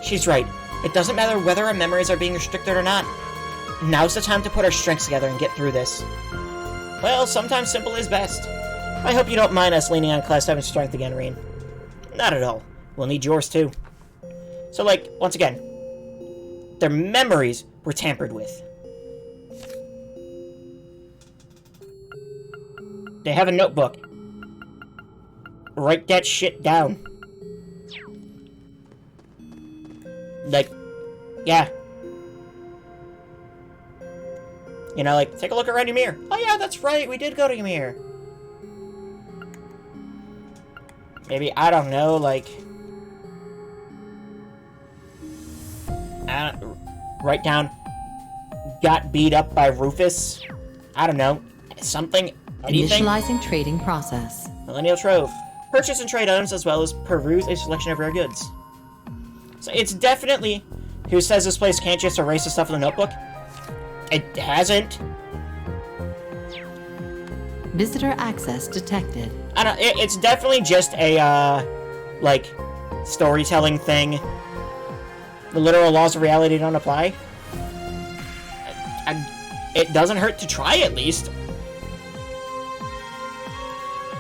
She's right. It doesn't matter whether our memories are being restricted or not. Now's the time to put our strengths together and get through this. Well, sometimes simple is best. I hope you don't mind us leaning on Class 7 strength again, Reen. Not at all. We'll need yours too. So, like, once again, their memories were tampered with. They have a notebook. Write that shit down. Like, yeah. You know, like, take a look around Ymir. Oh yeah, that's right, we did go to Ymir. Maybe, I don't know, like... write down... got beat up by Rufus. I don't know. Something, anything. Initializing trading process. Millennial Trove. Purchase and trade items as well as peruse a selection of rare goods. So it's definitely... Who says this place can't just erase the stuff in the notebook? It hasn't. Visitor access detected. I don't. It's definitely just a like storytelling thing. The literal laws of reality don't apply. It doesn't hurt to try at least.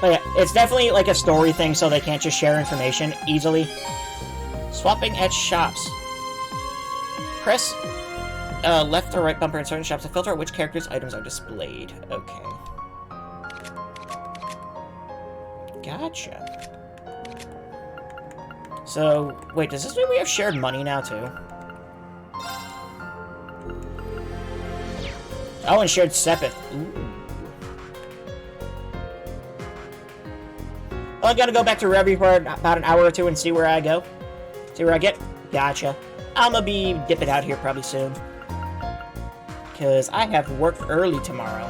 But yeah, it's definitely like a story thing, so they can't just share information easily. Swapping at shops. Press left or right bumper in certain shops to filter out which characters' items are displayed. Okay. Gotcha. So, wait, does this mean we have shared money now, too? Oh, and shared Sepith. Ooh. Well, I gotta go back to Reverie for about an hour or two and see where I go. See where I get. Gotcha. I'm gonna be dipping out here probably soon. Because I have work early tomorrow.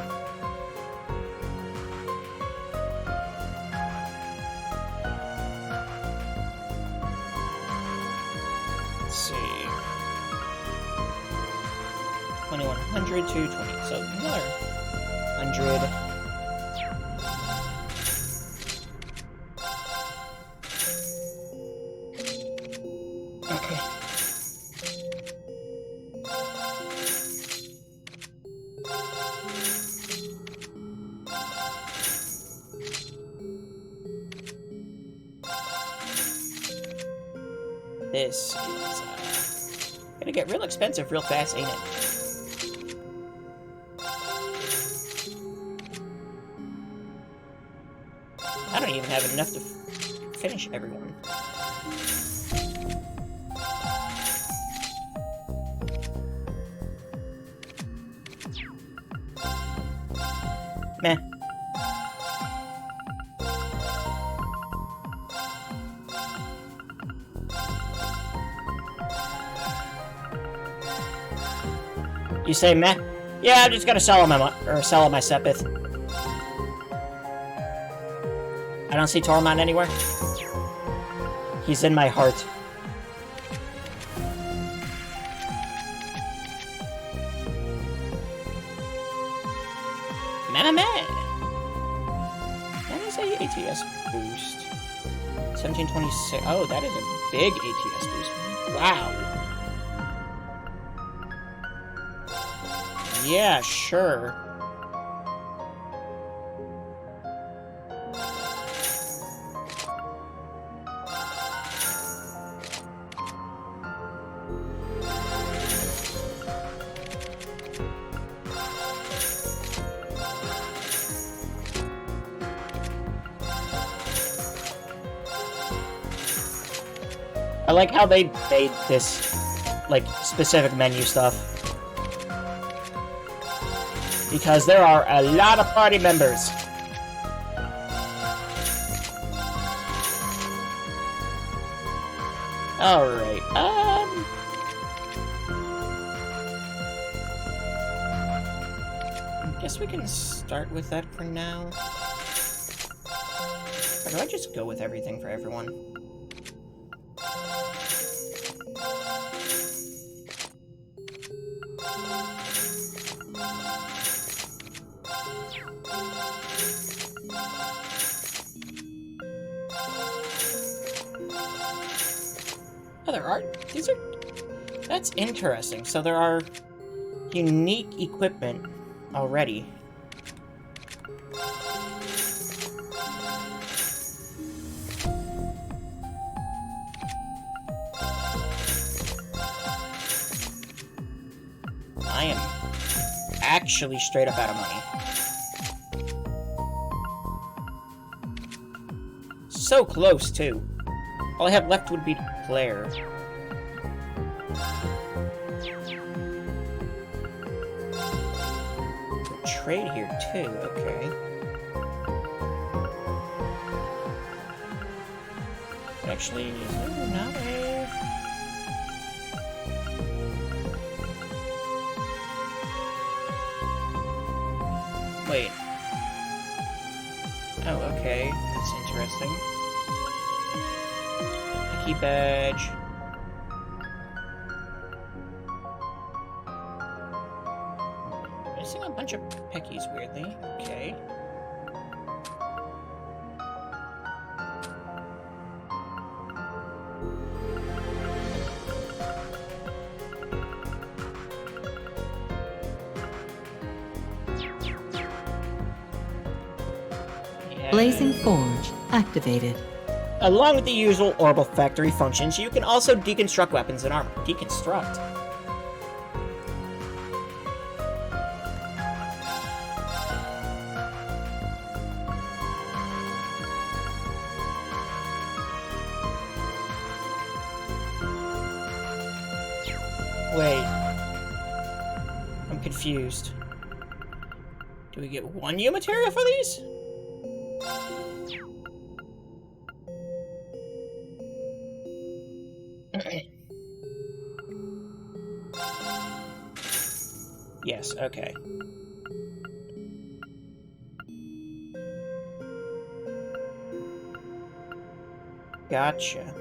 Let's see. 2100 to 20. So another 100. This is gonna get real expensive real fast, ain't it? I don't even have enough to finish everyone. Meh. You say meh? Yeah, I'm just gonna sell him my Sepith. I don't see Tormund anywhere. He's in my heart. Meh. That is a ATS boost. 1726. Oh, that is a big ATS boost. Wow. Yeah, sure. I like how they made this, like, specific menu stuff. Because there are a lot of party members. Alright, I guess we can start with that for now. Or do I just go with everything for everyone? Oh, there are... These are... That's interesting. So there are unique equipment already. I am actually straight up out of money. So close, too. All I have left would be Claire. Trade here, too. Okay. Actually, is there not a... Wait. Oh, okay. That's interesting. Key badge. Missing a bunch of pickies, weirdly. Okay. Blazing Forge activated. Along with the usual orbital factory functions, you can also deconstruct weapons and armor. Deconstruct? Wait. I'm confused. Do we get 1 U material for these? Yes, okay. Gotcha.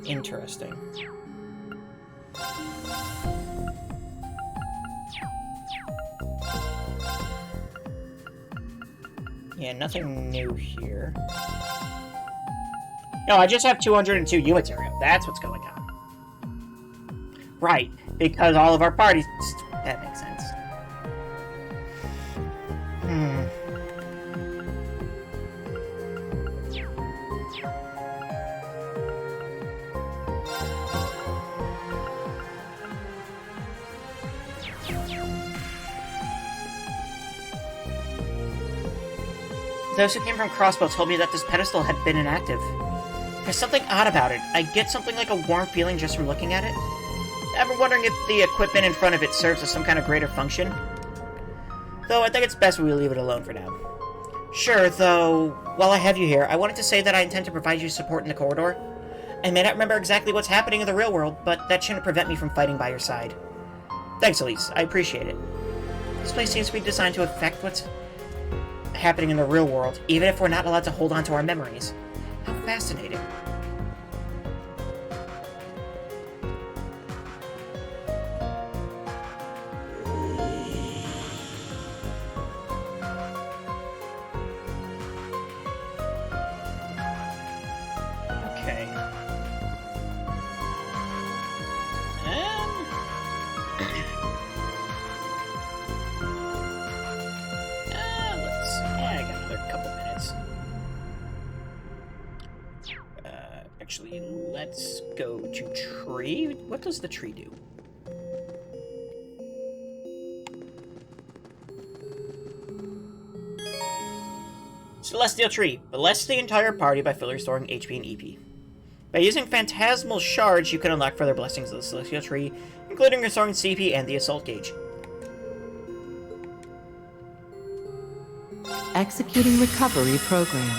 Interesting. Yeah, nothing new here. No, I just have 202 U material. That's what's going on. Right, because all of our parties... That makes sense. Those who came from Crossbow told me that this pedestal had been inactive. There's something odd about it. I get something like a warm feeling just from looking at it. I've been wondering if the equipment in front of it serves as some kind of greater function. Though I think it's best we leave it alone for now. Sure, though, while I have you here, I wanted to say that I intend to provide you support in the corridor. I may not remember exactly what's happening in the real world, but that shouldn't prevent me from fighting by your side. Thanks, Elise. I appreciate it. This place seems to be designed to affect what's happening in the real world, even if we're not allowed to hold on to our memories. How fascinating. Okay. I got another couple minutes. Actually, let's go to tree. What does the tree do? Celestial Tree. Bless the entire party by fully restoring HP and EP. By using Phantasmal Shards, you can unlock further blessings of the Celestial Tree, including restoring CP and the Assault Gauge. Executing recovery program.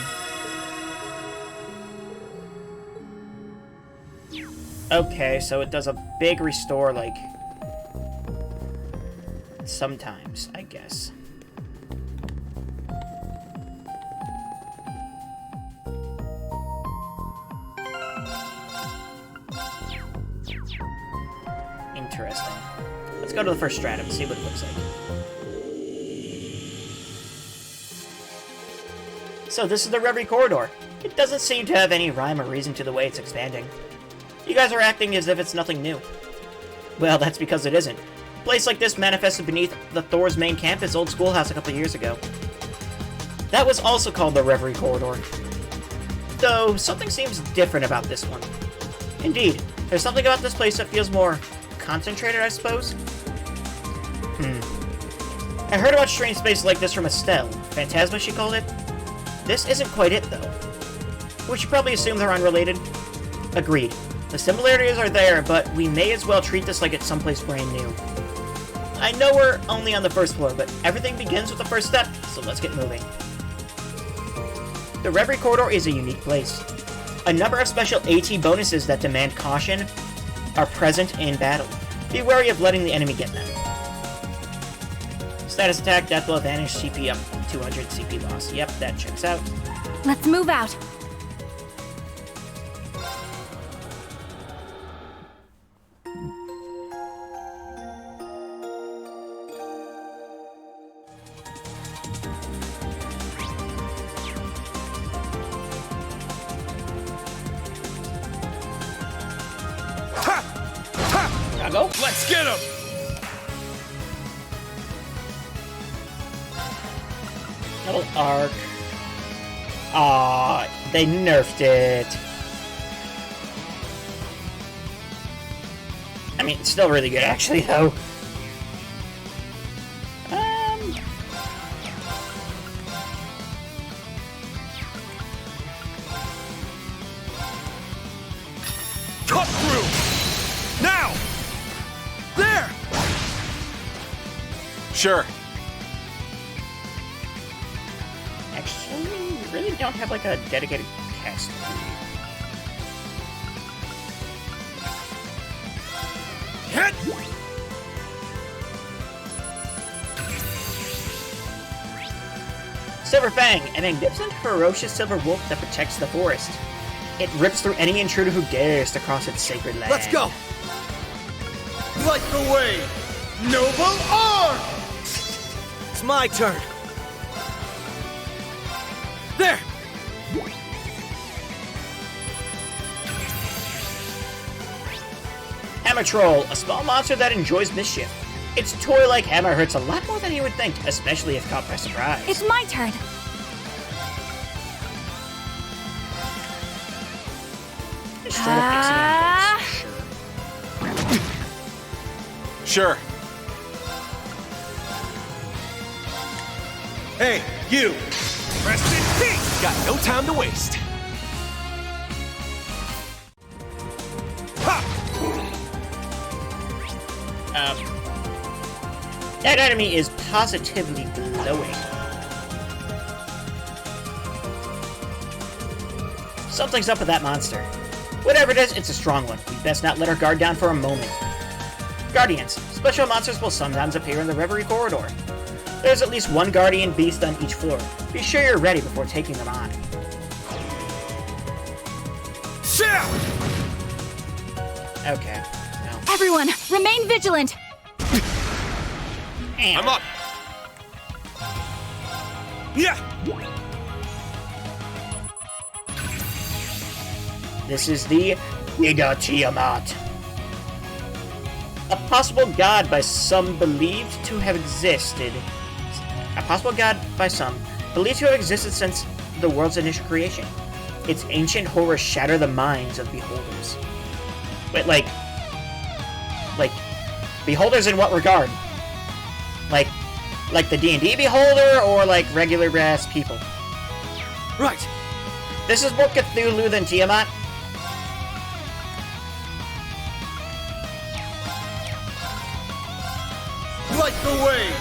Okay, so it does a big restore, like, sometimes, I guess. Interesting. Let's go to the first stratum and see what it looks like. So this is the Reverie Corridor. It doesn't seem to have any rhyme or reason to the way it's expanding. You guys are acting as if it's nothing new. Well, that's because it isn't. A place like this manifested beneath the Thor's main campus old schoolhouse a couple of years ago. That was also called the Reverie Corridor. Though, something seems different about this one. Indeed, there's something about this place that feels more concentrated, I suppose? I heard about strange spaces like this from Estelle. Phantasma, she called it. This isn't quite it, though. We should probably assume they're unrelated. Agreed. The similarities are there, but we may as well treat this like it's someplace brand new. I know we're only on the first floor, but everything begins with the first step, so let's get moving. The Reverie Corridor is a unique place. A number of special AT bonuses that demand caution are present in battle. Be wary of letting the enemy get them. Status attack, death blow, vanish, CP up, 200 CP loss. Yep, that checks out. Let's move out. Go. Let's get him! Little arc. Aw, they nerfed it. I mean, it's still really good, actually, though. Sure. Actually, we really don't have like a dedicated cast. Silver Fang, a magnificent, ferocious silver wolf that protects the forest. It rips through any intruder who dares to cross its sacred land. Let's go! Light the way! Noble arm! It's my turn. There! Hammer Troll, a small monster that enjoys mischief. Its toy-like hammer hurts a lot more than you would think, especially if caught by surprise. It's my turn. Straight up pixie animals. Sure. Hey, you! Rest in peace! Got no time to waste. That enemy is positively glowing. Something's up with that monster. Whatever it is, it's a strong one. We best not let our guard down for a moment. Guardians. Special monsters will sometimes appear in the Reverie Corridor. There's at least one guardian beast on each floor. Be sure you're ready before taking them on. Okay. No. Everyone, remain vigilant. I'm up! Yeah! This is the Ida Tiamat. A possible god by some believed to have existed. A possible god by some believed to have existed since the world's initial creation. Its ancient horrors shatter the minds of beholders. Wait, like beholders in what regard? Like the D&D beholder, or like regular ass people? Right. This is more Cthulhu than Tiamat. Light the way!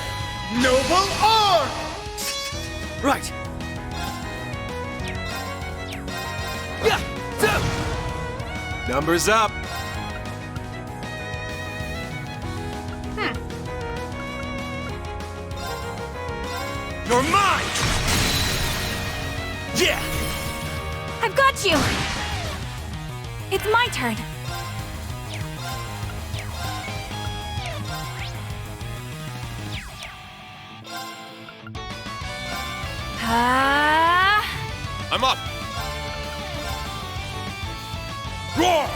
Noble arm! Right. Yeah! Numbers up. You're mine! Yeah! I've got you. It's my turn. I'm up! Roar!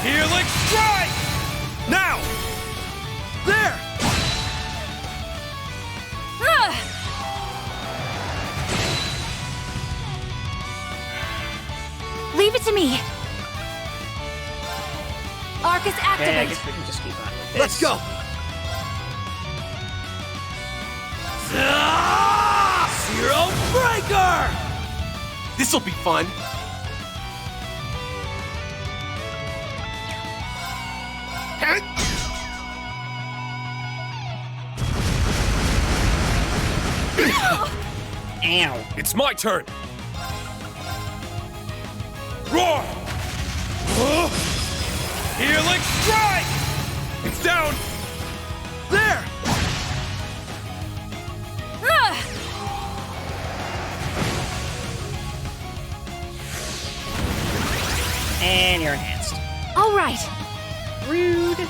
Healing strike! Now! There! Leave it to me. Arcus, activate. Okay, I guess we can just keep on with this. Let's go! Zero Breaker! This'll be fun. Ow. It's my turn! Roar! Healing strike! It's down! There! And you're enhanced. All right. Rude.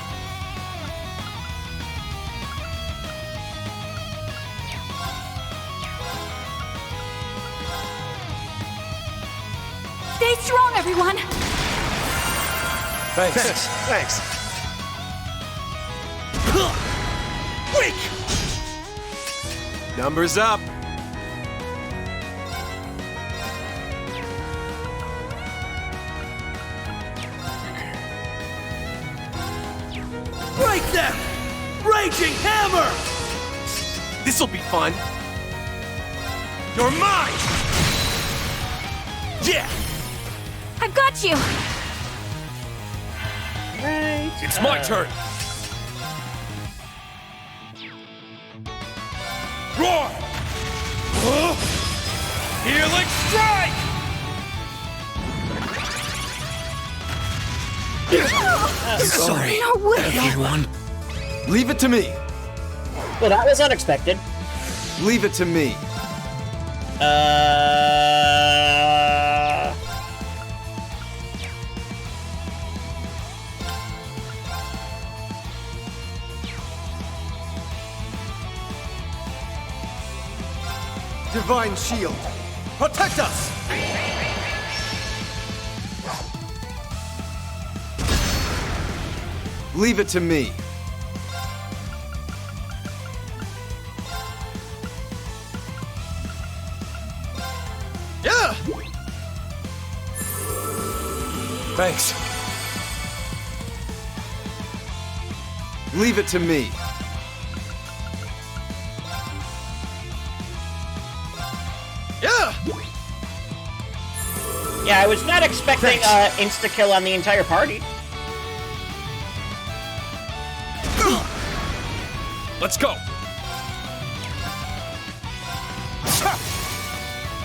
Stay strong, everyone. Thanks. Weak! Numbers up. Break them! Raging Hammer! This'll be fun. You're mine! Yeah! I've got you. Right. It's my turn! Roar! Healing strike! Sorry, No way. everyone. Leave it to me. Well, that was unexpected. Leave it to me. Divine Shield, protect us! Leave it to me. Yeah! Thanks. Leave it to me. Yeah! Yeah, I was not expecting insta-kill on the entire party. Let's go!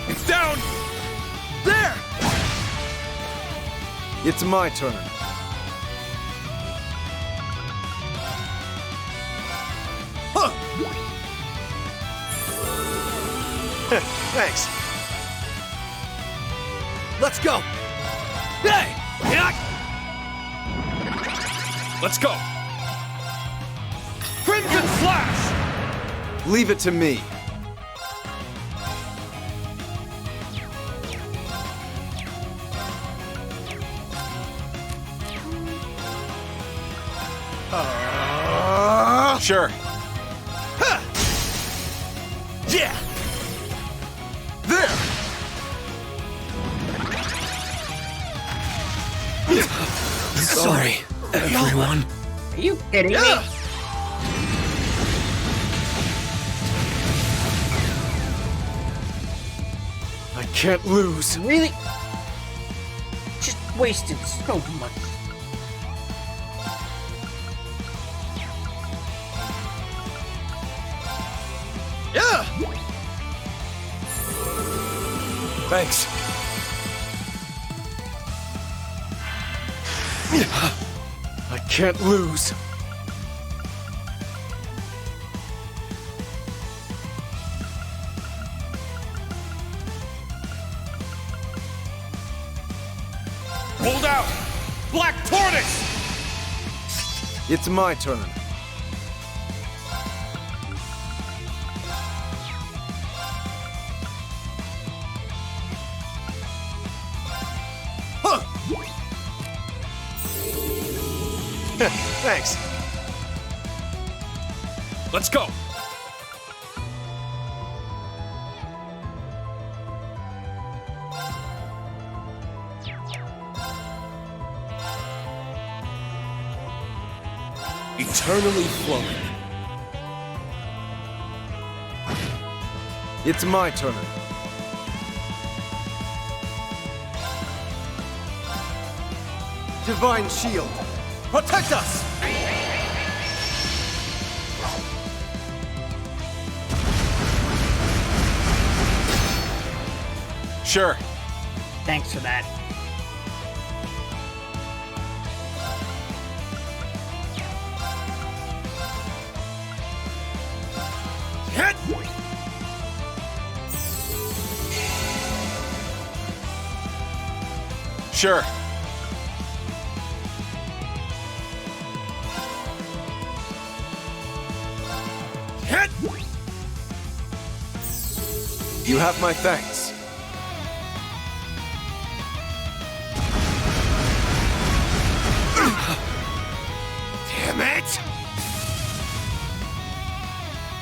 It's down! There! It's my turn. Huh. Thanks. Let's go. Hey! Yeah. Let's go! Crimson Flash! Leave it to me. Sure. Huh. Yeah! There! Sorry, everyone. Are you kidding me? I can't lose. Really? Just wasted so much. Yeah! Thanks. I can't lose. Hold out! Black Tortoise! It's my turn. Huh. Thanks. Let's go! Eternally flowing. It's my turn. Divine Shield, protect us! Sure. Thanks for that. Hit! Sure. Hit! You have my thanks. Damn it!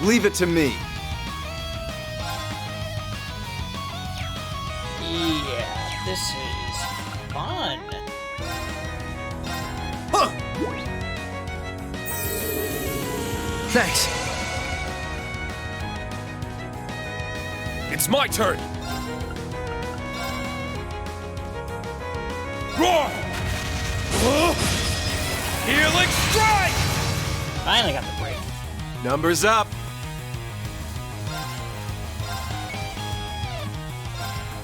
Leave it to me. Yeah, this is fun. Huh. Thanks. It's my turn! Roar! Healing strike! Finally got the break. Numbers up.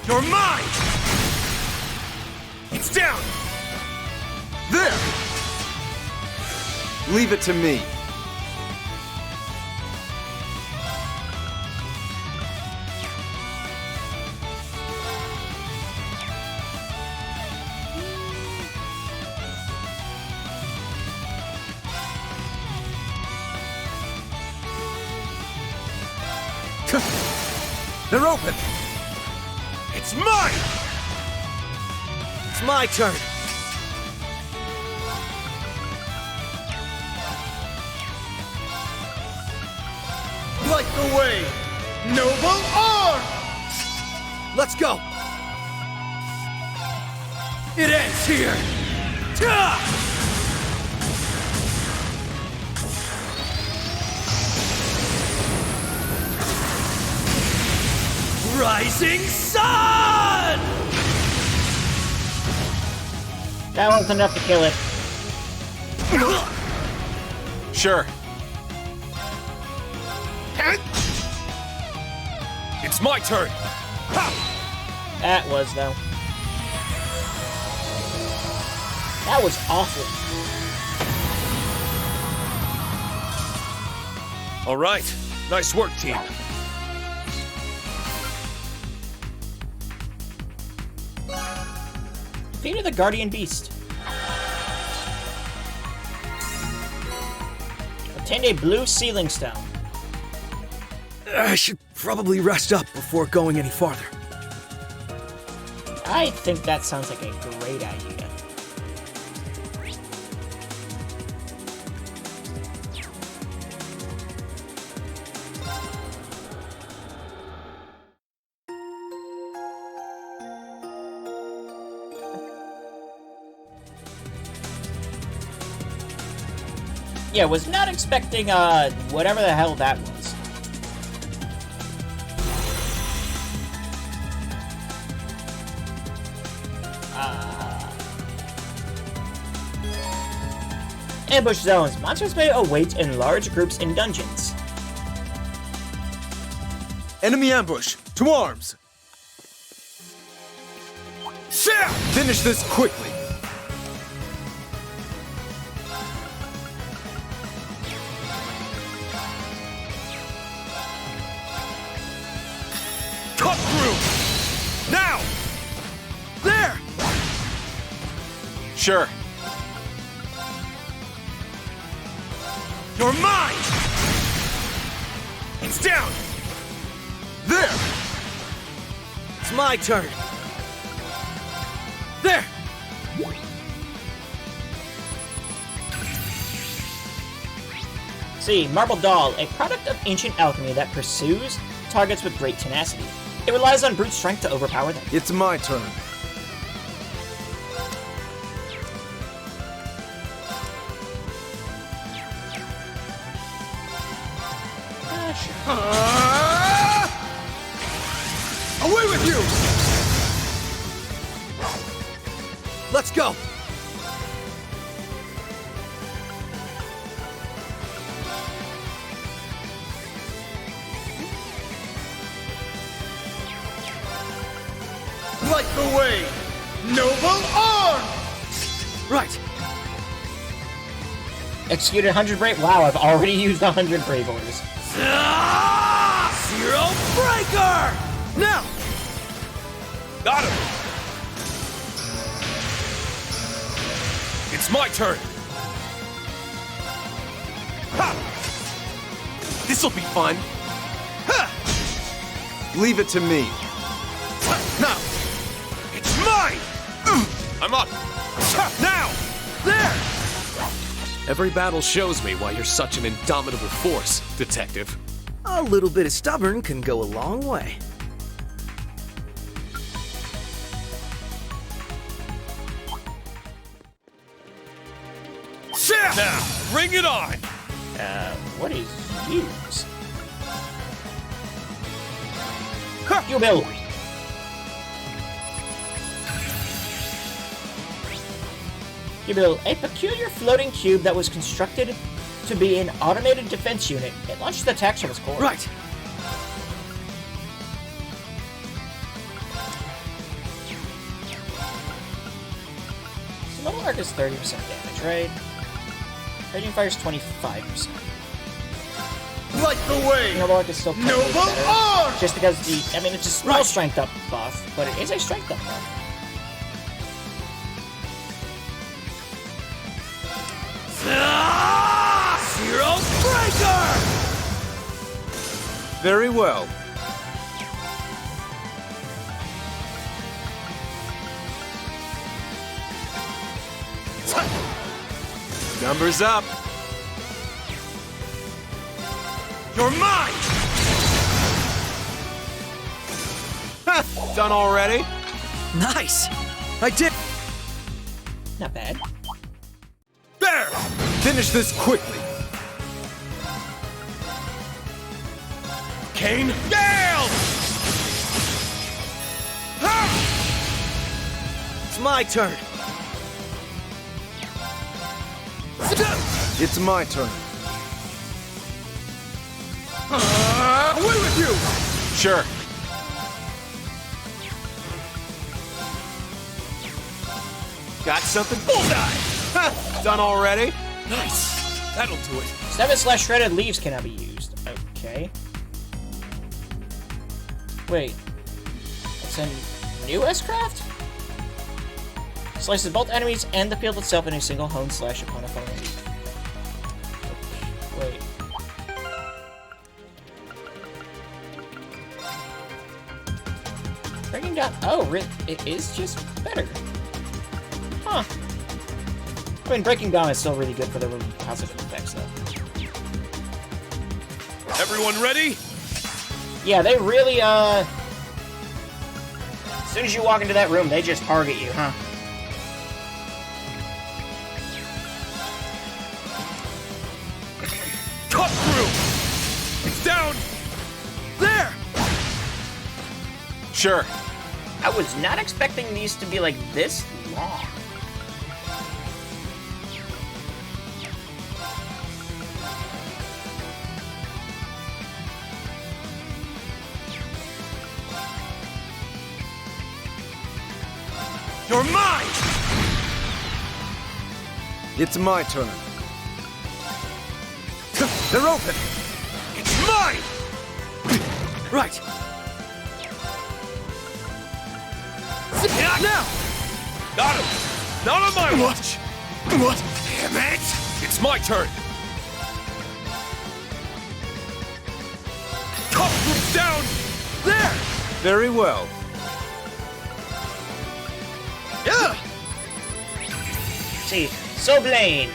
You're mine! It's down! There! Leave it to me. They're open! It's mine! It's my turn! Light the way, noble arm! Let's go! It ends here! Ta! Rising sun! That wasn't enough to kill it. Sure. It's my turn! That was, though. That was awful. All right, nice work, team. Defeated the Guardian Beast. Obtained a blue sealing stone. I should probably rest up before going any farther. I think that sounds like a great idea. Yeah, was not expecting, whatever the hell that was. Ambush zones. Monsters may await in large groups in dungeons. Enemy ambush! To arms! Finish this quickly! Cut through! Now! There! Sure. You're mine! It's down! There! It's my turn! There! See, Marble Doll, a product of ancient alchemy that pursues targets with great tenacity. It relies on brute strength to overpower them. It's my turn. Away with you! Let's go! Light the way, noble arm! Right. Executed 100 Brave. Wow, I've already used 100 Brave Orders. Zero Breaker! Now! Got him! It's my turn! Ha! This'll be fun! Ha! Leave it to me. Now! It's mine! I'm up! Now! There! Every battle shows me why you're such an indomitable force, Detective. A little bit of stubborn can go a long way. Now, bring it on! What is use? You Bill! You build a peculiar floating cube that was constructed to be an automated defense unit. It launches attacks from its core. Right. Metal Arc is 30% damage, right? Raging Fire is 25%. Light the way! Noble Arc is still Noble better, Arc! just because I mean, it's a small strength up buff, but it is a strength up buff. Zero Breaker! Very well. Numbers up. You're mine! Done already? Nice! I did. Not bad. There! Finish this quickly. Kane Gale! It's my turn. It's my turn. Away with you! Sure. Got something? Bullseye! Done already? Nice! That'll do it. 7/shredded leaves cannot be used. Okay. Wait. It's a new S-Craft? Slices both enemies and the field itself in a single hone slash upon a opponent. Wait. Breaking down. Oh, it is just better. Huh. I mean, Breaking Dawn is still really good for the positive effects, though. Everyone ready? Yeah, they really, as soon as you walk into that room, they just target you, huh? Cut through! It's down! There! Sure. I was not expecting these to be, like, this long. You're mine! It's my turn. They're open! It's mine! Right. Now! Got him! Not on my watch! What? Damn it! It's my turn! Cut them down! There! Very well. Yeah! See, Soblane,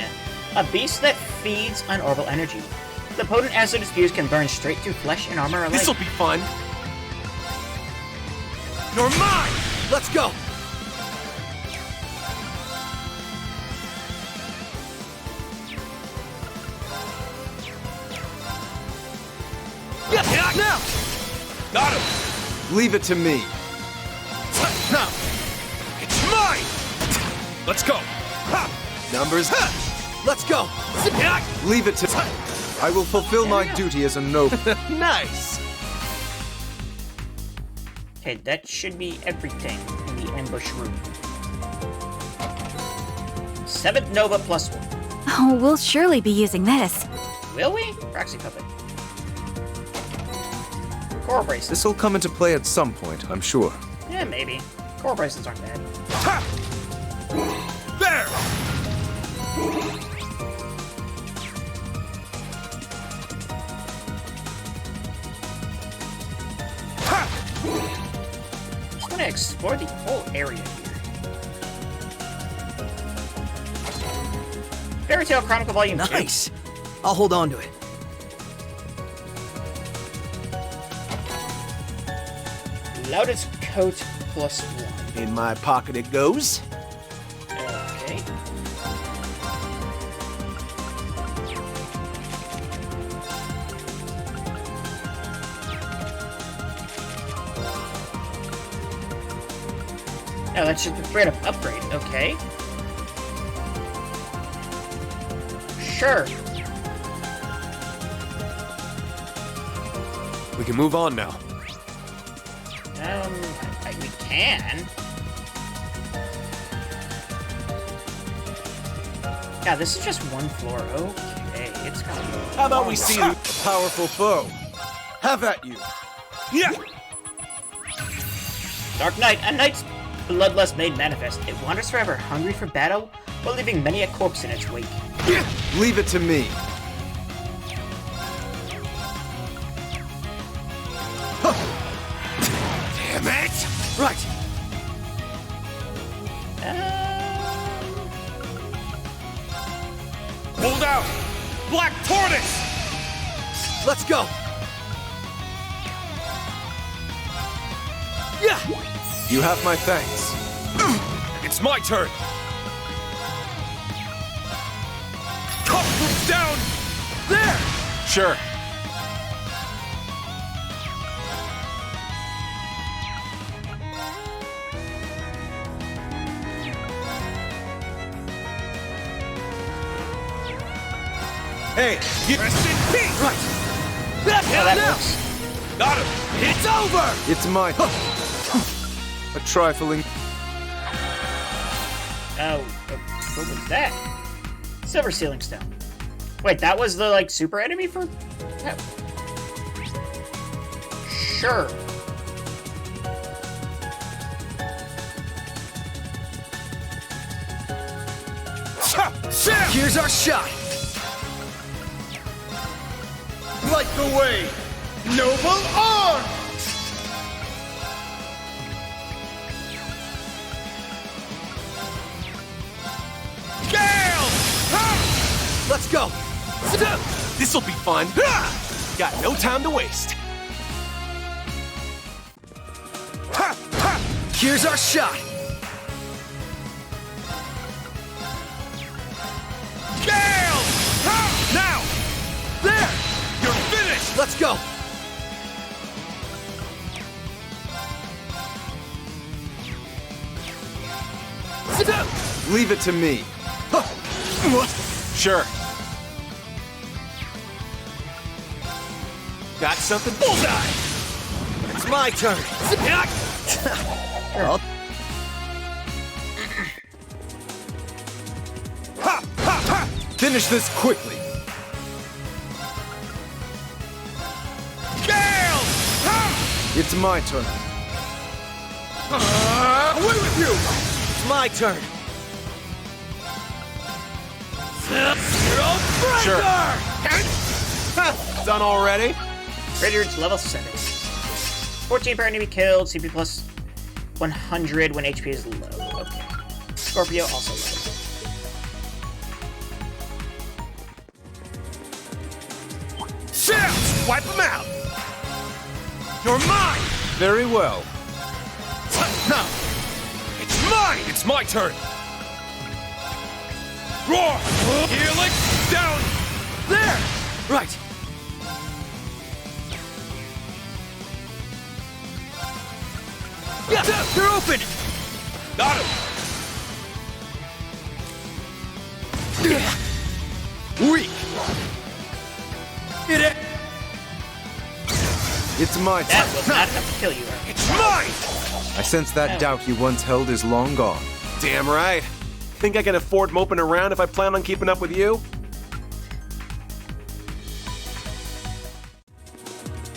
a beast that feeds on orbital energy. The potent acid its fused can burn straight through flesh and armor alike. This'll be fun! You're mine! Let's go! Yeah, now! Got him! Leave it to me. Now! It's mine! Let's go! Numbers. Let's go! Leave it to. I will fulfill my duty as a noble. Nice! Okay, that should be everything in the ambush room. 7th Nova +1. Oh, we'll surely be using this. Will we? Proxy Puppet. Core bracelets. This'll come into play at some point, I'm sure. Yeah, maybe. Core bracelets aren't bad. Ha! There! Just want to explore the whole area here. Fairy Tale Chronicle Volume 2. Nice. I'll hold on to it. Loudest Coat +1. In my pocket it goes. Okay. Oh, that's just a straight up upgrade. Okay. Sure. We can move on now. We can. Yeah, this is just one floor. Okay, it's gonna be. How about we see a powerful foe? Have at you. Yeah. Dark Knight, a knight's bloodlust made manifest. It wanders forever, hungry for battle, while leaving many a corpse in its wake. Leave it to me. Damn it! Right. Hold out! Black Tortoise! Let's go. Yeah. You have my thanks. It's my turn! Cut from down! There! Sure. Hey, Rest in peace! Right. Yeah, that now. works. Got him! It's over. It's my a trifling. Oh, what was that? Silver Sealing Stone. Wait, that was the, like, super enemy for... Yeah. Sure. Sam! Here's our shot. Light the way! Noble arm! Gale! Let's go. This'll be fun. Got no time to waste. Here's our shot. Gale! Now! There. You're finished! Let's go. Leave it to me. Sure. Got something? Bullseye. It's my turn. Finish this quickly. Gale! It's my turn. Away with you! It's my turn. Zero Sure. Done already? Radiant's level 7. 14 per enemy killed, CP plus 100 when HP is low. Okay. Scorpio also low. Sam! Wipe them out! You're mine! Very well. No! It's mine! It's my turn! Roar! Helix down! There! Right. Yeah, they're open! Got him! Weak! Get it! It's my That turn. was not enough to kill you, Eric. It's mine! I sense that doubt you once held is long gone. Damn right. Think I can afford moping around if I plan on keeping up with you?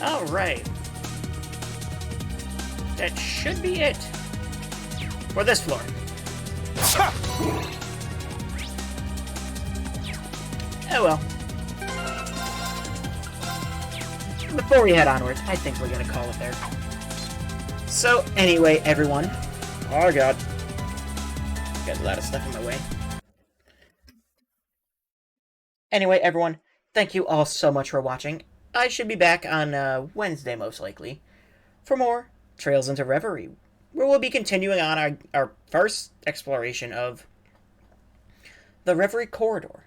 Alright. That should be it. For this floor. Oh well. Before we head onwards, I think we're gonna call it there. So, anyway, everyone. Oh god. Got a lot of stuff in my way. Anyway, everyone, thank you all so much for watching. I should be back on Wednesday, most likely, for more Trails into Reverie, where we'll be continuing on our first exploration of the Reverie Corridor.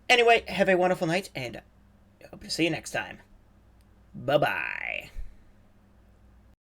Anyway, have a wonderful night, and I hope to see you next time. Bye-bye.